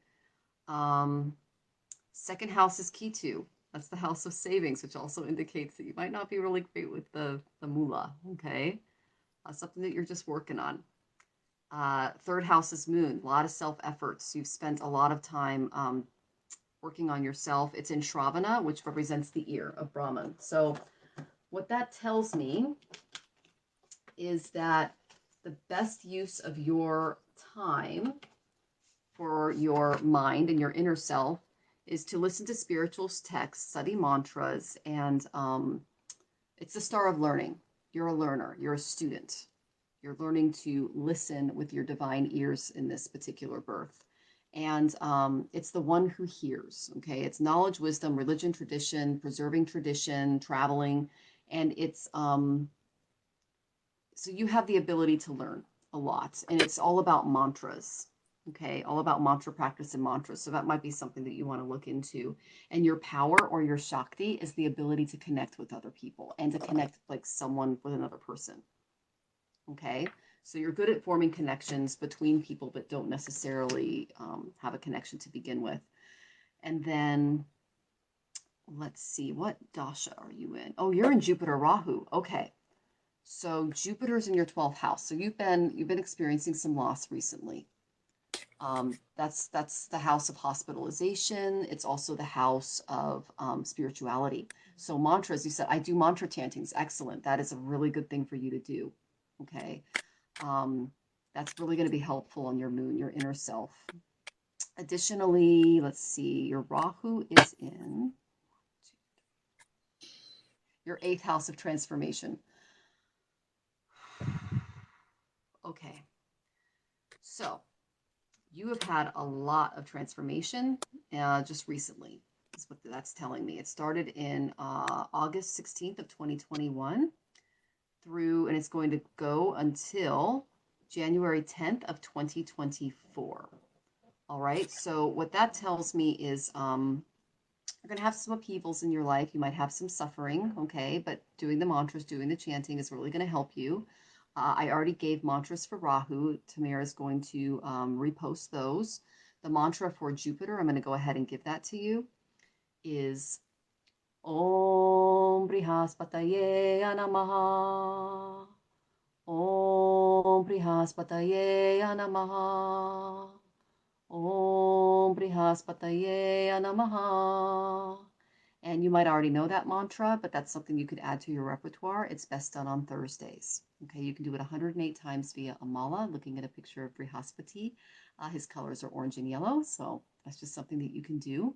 Second house is Ketu. That's the house of savings, which also indicates that you might not be really great with the moolah. Okay. Something that you're just working on. Third house is Moon. A lot of self efforts. You've spent a lot of time working on yourself. It's in Shravana, which represents the ear of Brahman. So what that tells me is that the best use of your time for your mind and your inner self is to listen to spiritual texts, study mantras, and it's the star of learning. You're a learner. You're a student. You're learning to listen with your divine ears in this particular birth. And it's the one who hears, okay? It's knowledge, wisdom, religion, tradition, preserving tradition, traveling. And it's, so you have the ability to learn a lot. And it's all about mantras, okay? All about mantra practice and mantras. So that might be something that you want to look into. And your power or your Shakti is the ability to connect with other people and to connect like someone with another person. Okay, so you're good at forming connections between people, but don't necessarily have a connection to begin with. And then let's see, what dasha are you in? Oh, you're in Jupiter Rahu. Okay, so Jupiter's in your 12th house. So you've been experiencing some loss recently. That's the house of hospitalization. It's also the house of spirituality. So mantras, you said I do mantra chantings. Excellent. That is a really good thing for you to do. Okay. That's really going to be helpful on your moon, your inner self. Additionally, let's see, your Rahu is in your 8th house of transformation. Okay, so you have had a lot of transformation just recently, is what that's telling me. It started in August 16th of 2021 and it's going to go until January 10th of 2024. All right, so what that tells me is you're going to have some upheavals in your life. You might have some suffering, okay, but doing the mantras, doing the chanting is really going to help you. I already gave mantras for Rahu. Tamara is going to repost those. The mantra for Jupiter, I'm going to go ahead and give that to you, is Om Brihaspataye Namaha. Om Brihaspataye Namaha. Om Brihaspataye Namaha. And you might already know that mantra, but that's something you could add to your repertoire. It's best done on Thursdays. Okay, you can do it 108 times via a mala, looking at a picture of Brihaspati. His colors are orange and yellow, so that's just something that you can do.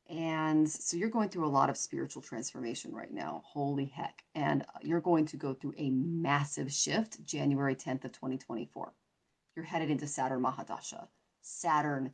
And so you're going through a lot of spiritual transformation right now. Holy heck. And you're going to go through a massive shift January 10th of 2024. You're headed into Saturn Mahadasha. Saturn.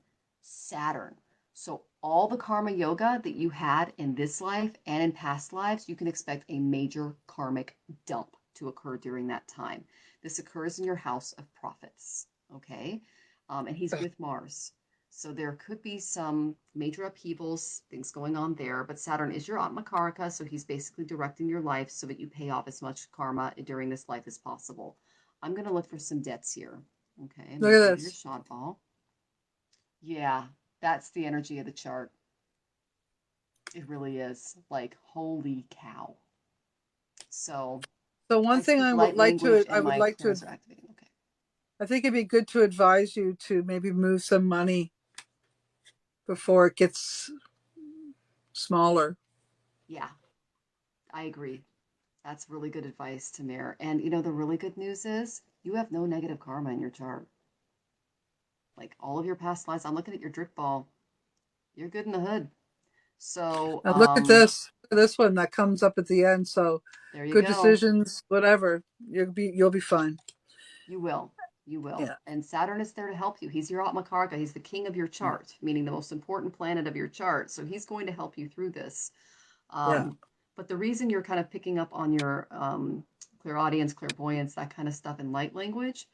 So all the karma yoga that you had in this life and in past lives, you can expect a major karmic dump to occur during that time. This occurs in your house of profits. Okay. And he's with Mars. So there could be some major upheavals, things going on there, but Saturn is your Atmakaraka, so he's basically directing your life so that you pay off as much karma during this life as possible. I'm going to look for some debts here. Okay, I'm Look going at to go to your this. shot ball. Yeah, that's the energy of the chart. It really is. Like, holy cow. So One I thing speak I would light like to, language and my clairs are activating. Okay. I think it'd be good to advise you to maybe move some money before it gets smaller. Yeah, I agree. That's really good advice, Tamir. And you know, the really good news is you have no negative karma in your chart. Like all of your past lives, I'm looking at your drip ball. You're good in the hood. So, And look at this one that comes up at the end. So there you good go. decisions, whatever. You'll be fine. You will. You will. Yeah. And Saturn is there to help you. He's your Atmakarka. He's the king of your chart, meaning the most important planet of your chart. So he's going to help you through this. Yeah. But the reason you're kind of picking up on your clairaudience, clairvoyance, that kind of stuff in light language,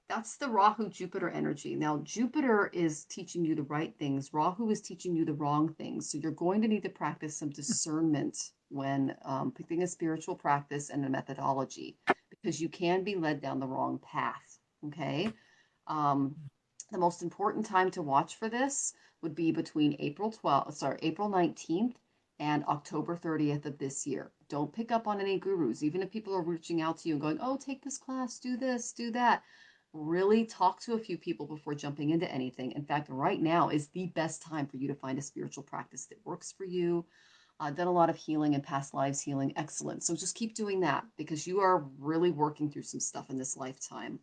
that's the Rahu Jupiter energy. Now, Jupiter is teaching you the right things. Rahu is teaching you the wrong things. So you're going to need to practice some discernment when picking a spiritual practice and a methodology, because you can be led down the wrong path. Okay. Um, the most important time to watch for this would be between April 19th and October 30th of this year. Don't pick up on any gurus, even if people are reaching out to you and going, oh, take this class, do this, do that. Really talk to a few people before jumping into anything. In fact, right now is the best time for you to find a spiritual practice that works for you. I've done a lot of healing and past lives healing. Excellent. So just keep doing that because you are really working through some stuff in this lifetime.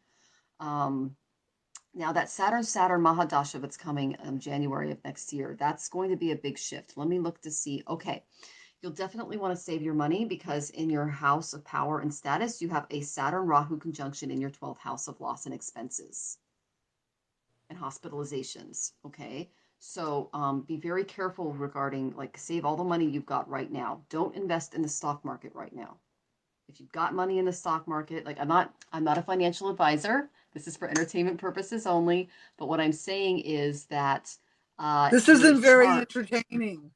Now that Saturn Mahadasha that's coming in January of next year, that's going to be a big shift. Let me look to see. Okay, you'll definitely want to save your money because in your house of power and status, you have a Saturn Rahu conjunction in your 12th house of loss and expenses and hospitalizations. Okay, so be very careful regarding like save all the money you've got right now. Don't invest in the stock market right now. If you've got money in the stock market, like I'm not a financial advisor. This is for entertainment purposes only. But what I'm saying is that This your isn't very chart, entertaining.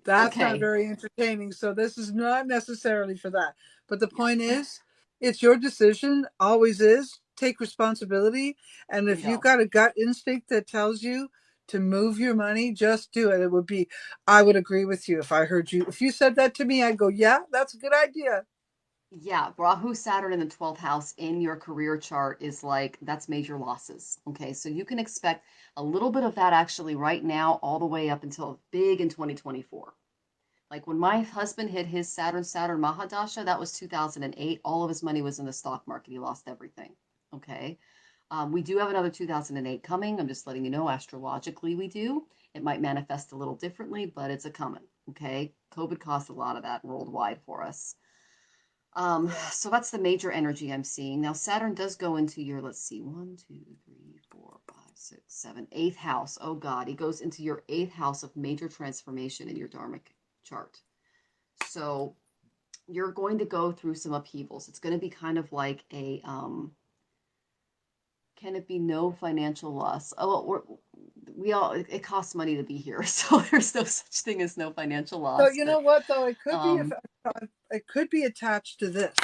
That's not okay, very entertaining. So this is not necessarily for that. But the yeah, point is, it's your decision, always is. Take responsibility. And if you've bingo. got a gut instinct that tells you to move your money, just do it. I would agree with you if I heard you. If you said that to me, I'd go, yeah, that's a good idea. Yeah, Rahu Saturn in the 12th house in your career chart is like that's major losses. Okay, so you can expect a little bit of that actually right now, all the way up until big in 2024. Like when my husband hit his Saturn Mahadasha, that was 2008. All of his money was in the stock market. He lost everything. Okay. We do have another 2008 coming. I'm just letting you know, astrologically, we do. It might manifest a little differently, but it's a coming. Okay. COVID caused a lot of that worldwide for us. Yeah. So that's the major energy I'm seeing. Now, Saturn does go into your, let's see, 1, 2, 3, 4, 5, 6, 7, eighth house. Oh God, he goes into your eighth house of major transformation in your dharmic chart. So you're going to go through some upheavals. It's going to be kind of like a, can it be no financial loss? Oh, we all, it costs money to be here. So there's no such thing as no financial So loss. you know But what though? um, It could be attached to this.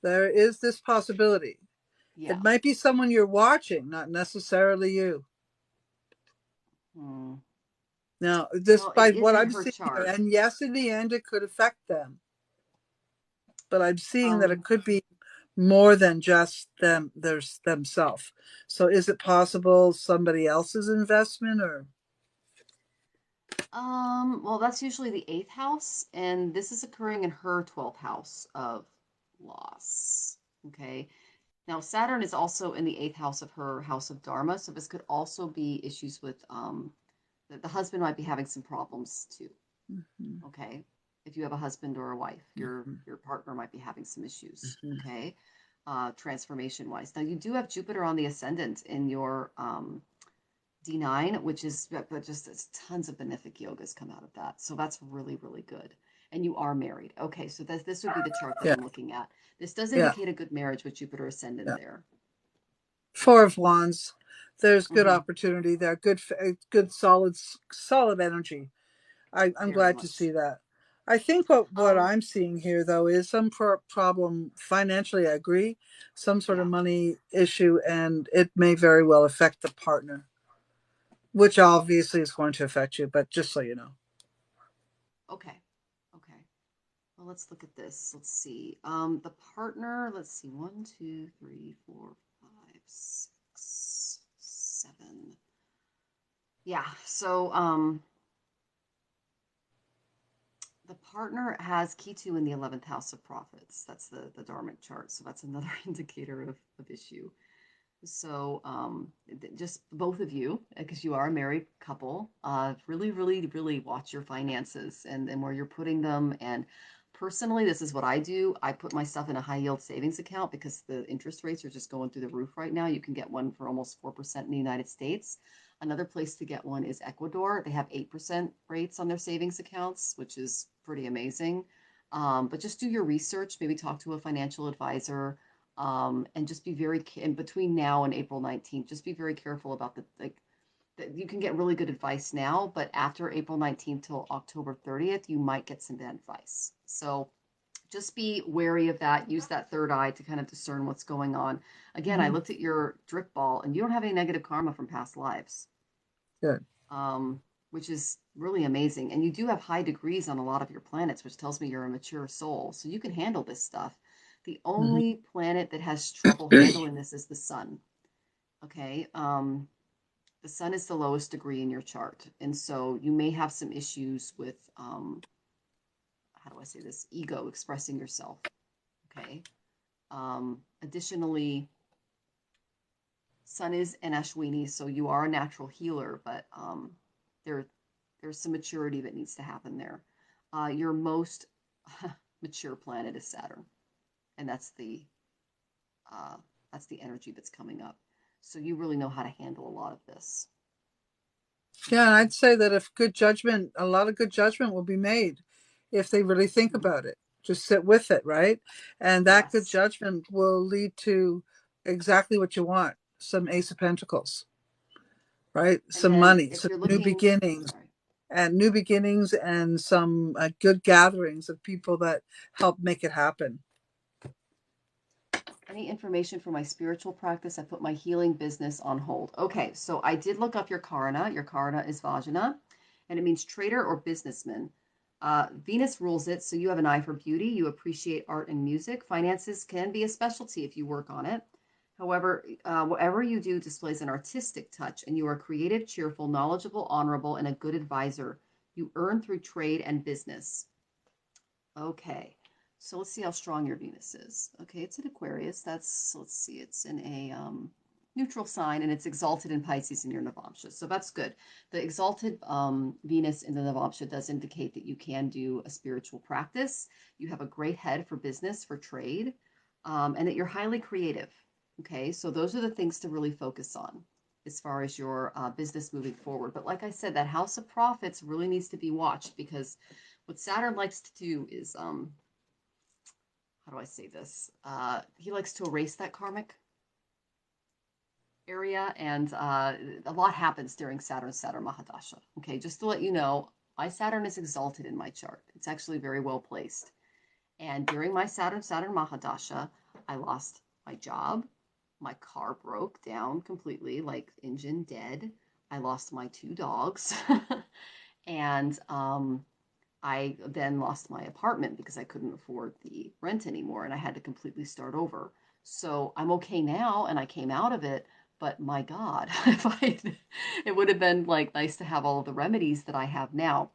There is this possibility. yeah. It might be someone you're watching, not necessarily you. Hmm. Now, Well, it despite is what in I'm her seeing here, chart. and yes, in the end, it could affect them, but I'm seeing that it Um, could be more than just them, there's themselves. So, is it possible somebody else's investment, or well, that's usually the eighth house, and this is occurring in her 12th house of loss. Okay. Now, Saturn is also in the eighth house of her house of Dharma, so this could also be issues with the husband might be having some problems too. Mhm, Okay. If you have a husband or a wife, mhm, your partner might be having some issues. mhm. Okay. Transformation wise. Now, you do have Jupiter on the ascendant in your D9, which is but just tons of benefic yogas come out of that. So that's really, really good. And you are married. Okay, so this would be the chart that Yeah, I'm looking at. This does yeah, indicate a good marriage with Jupiter ascendant yeah. there. Four of Wands. There's good Hmm. opportunity there. Good, solid energy. I'm Very glad to much. see that. I think what Um, I'm seeing here, though, is some problem financially. I agree, some sort of yeah. money issue, and it may very well affect the partner, which obviously is going to affect you. But just so you know, Okay. Okay. Well, let's look at this. Let's see. The partner, let's see, one, two, three, four, five, six, seven. Yeah. So, the partner has Ketu in the 11th house of profits. That's the Dharmic chart. So that's another indicator of issue. So just both of you, because you are a married couple, really, really, really watch your finances and where you're putting them. And personally, this is what I do. I put my stuff in a high yield savings account because the interest rates are just going through the roof right now. You can get one for almost 4% in the United States. Another place to get one is Ecuador. They have 8% rates on their savings accounts, which is pretty amazing. But just do your research, maybe talk to a financial advisor, and just be very in between now and April 19th, just be very careful about you can get really good advice now, but after April 19th till October 30th, you might get some bad advice. So just be wary of that. Use that third eye to kind of discern what's going on. Again, I hmm, looked at your drip ball and you don't have any negative karma from past lives, good. um, which is really amazing. And you do have high degrees on a lot of your planets, which tells me you're a mature soul. So you can handle this stuff. The Hmm. only planet that has trouble handling this is the sun. Okay. The sun is the lowest degree in your chart. And so you may have some issues with, how do I say this? Ego expressing yourself. Okay. Additionally, sun is an Ashwini, so you are a natural healer, but there there's some maturity that needs to happen there. Your most mature planet is Saturn, and uh, that's the energy that's coming up. So you really know how to handle a lot of this. Yeah, Okay. I'd say that if good judgment, a lot of good judgment will be made if they really think Mm-hmm. about it. Just sit with it, right? And that good Yes. judgment will lead to exactly what you want, some Ace of Pentacles, right? And Some then money, if some you're new looking, beginnings, sorry, and some good gatherings of people that help make it happen. any information for my spiritual practice, I put my healing business on hold. Okay, so I did look up your Karna. Your Karna is Vajana, and it means trader or businessman. Venus rules it, so you have an eye for beauty. You appreciate art and music. Finances can be a specialty if you work on it. However, whatever you do displays an artistic touch, and you are creative, cheerful, knowledgeable, honorable, and a good advisor. You earn through trade and business. Okay. So let's see how strong your Venus is. Okay, it's in Aquarius. Let's see, it's in a neutral sign and it's exalted in Pisces in your Navamsha. So that's good. The exalted Venus in the Navamsha does indicate that you can do a spiritual practice. You have a great head for business, for trade, and that you're highly creative. Okay, so those are the things to really focus on as far as your business moving forward. But like I said, that house of profits really needs to be watched because what Saturn likes to do is, how do I say this? He likes to erase that karmic area, and a lot happens during Saturn Mahadasha. Okay, just to let you know, my Saturn is exalted in my chart. It's actually very well placed. And during my Saturn Mahadasha, I lost my job. My car broke down completely, like engine dead. I lost my two dogs. And I then lost my apartment because I couldn't afford the rent anymore and I had to completely start over. So I'm okay now and I came out of it, but my God, if it would have been like nice to have all of the remedies that I have now.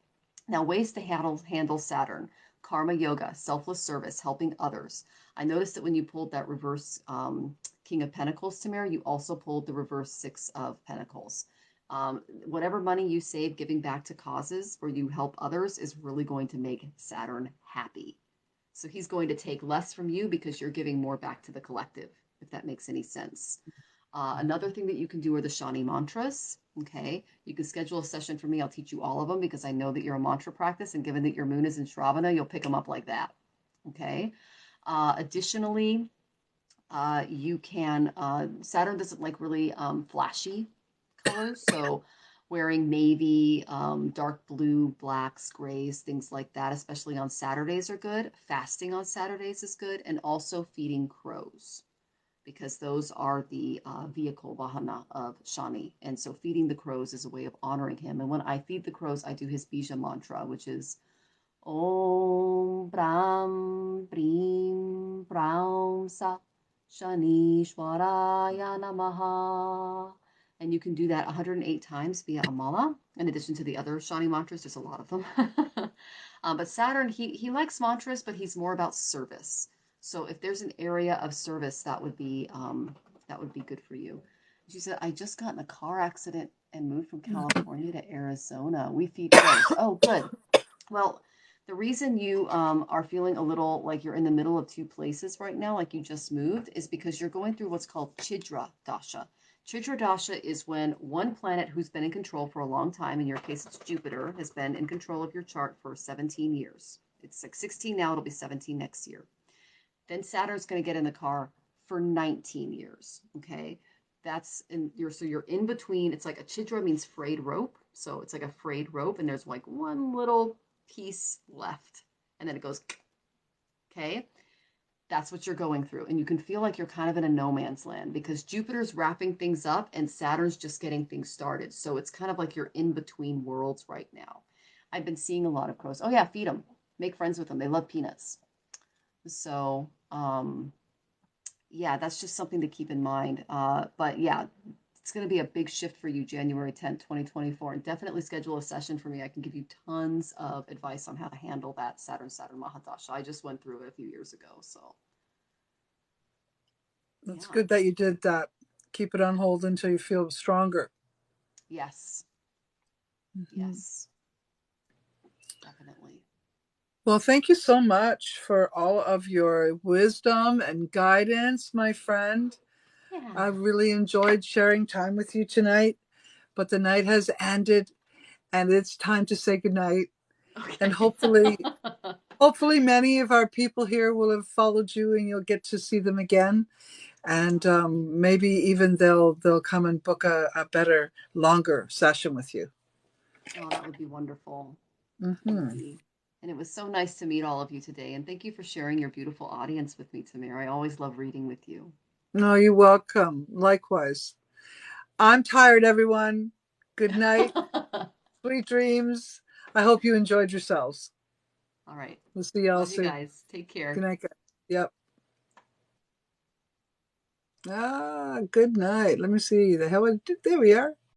Now, ways to handle Saturn: karma yoga, selfless service, helping others. I noticed that when you pulled that reverse King of Pentacles, Tamara, you also pulled the reverse Six of Pentacles. Whatever money you save giving back to causes where you help others is really going to make Saturn happy. So he's going to take less from you because you're giving more back to the collective, if that makes any sense. Another thing that you can do are the Shani mantras. Okay, you can schedule a session for me. I'll teach you all of them because I know that you're a mantra practice, and given that your moon is in Shravana, you'll pick them up like that. Okay. Additionally, you can Saturn doesn't like really flashy colors, so wearing navy, dark blue, blacks, grays, things like that, especially on Saturdays, are good. Fasting on Saturdays is good, and also feeding crows because those are the vehicle vahana of Shani. And so feeding the crows is a way of honoring him. And when I feed the crows, I do his bija mantra, which is Om Bram Brim Braum Sa Shanishwaraya Namaha. And you can do that 108 times via a mala, in addition to the other Shani mantras. There's a lot of them. But Saturn, he likes mantras, but he's more about service. So if there's an area of service, that would be good for you. She said, I just got in a car accident and moved from California to Arizona. We feed crows. Oh, good. Well, the reason you are feeling a little like you're in the middle of two places right now, like you just moved, is because you're going through what's called Chidra Dasha. Chidra Dasha is when one planet who's been in control for a long time, in your case it's Jupiter, has been in control of your chart for 17 years. It's like 16 now, it'll be 17 next year. Then Saturn's going to get in the car for 19 years. Okay. So you're in between. It's like a chidra means frayed rope. So it's like a frayed rope, and there's like one little piece left. And then it goes, okay. That's what you're going through. And you can feel like you're kind of in a no man's land because Jupiter's wrapping things up and Saturn's just getting things started. So it's kind of like you're in between worlds right now. I've been seeing a lot of crows. Oh, yeah, feed them. Make friends with them. They love peanuts. So, yeah, that's just something to keep in mind. But yeah, it's going to be a big shift for you January 10th, 2024. And definitely schedule a session for me. I can give you tons of advice on how to handle that Saturn Mahadasha. I just went through it a few years ago. So, That's yeah. good that you did that. Keep it on hold until you feel stronger. Yes. Mm-hmm. Yes. Definitely. Well, thank you so much for all of your wisdom and guidance, my friend. Yeah. I really enjoyed sharing time with you tonight, but the night has ended and it's time to say goodnight. And Okay. hopefully many of our people here will have followed you and you'll get to see them again. And maybe even they'll come and book a better, longer session with you. Oh, that would be wonderful. That would Mm-hmm. be. And it was so nice to meet all of you today. And thank you for sharing your beautiful audience with me, Tamir. I always love reading with you. No, you're welcome. Likewise. I'm tired, everyone. Good night. Sweet dreams. I hope you enjoyed yourselves. All right. We'll see y'all Love you soon. guys. Take Good care. night, guys. Yep. Good night. Let me see. There we are.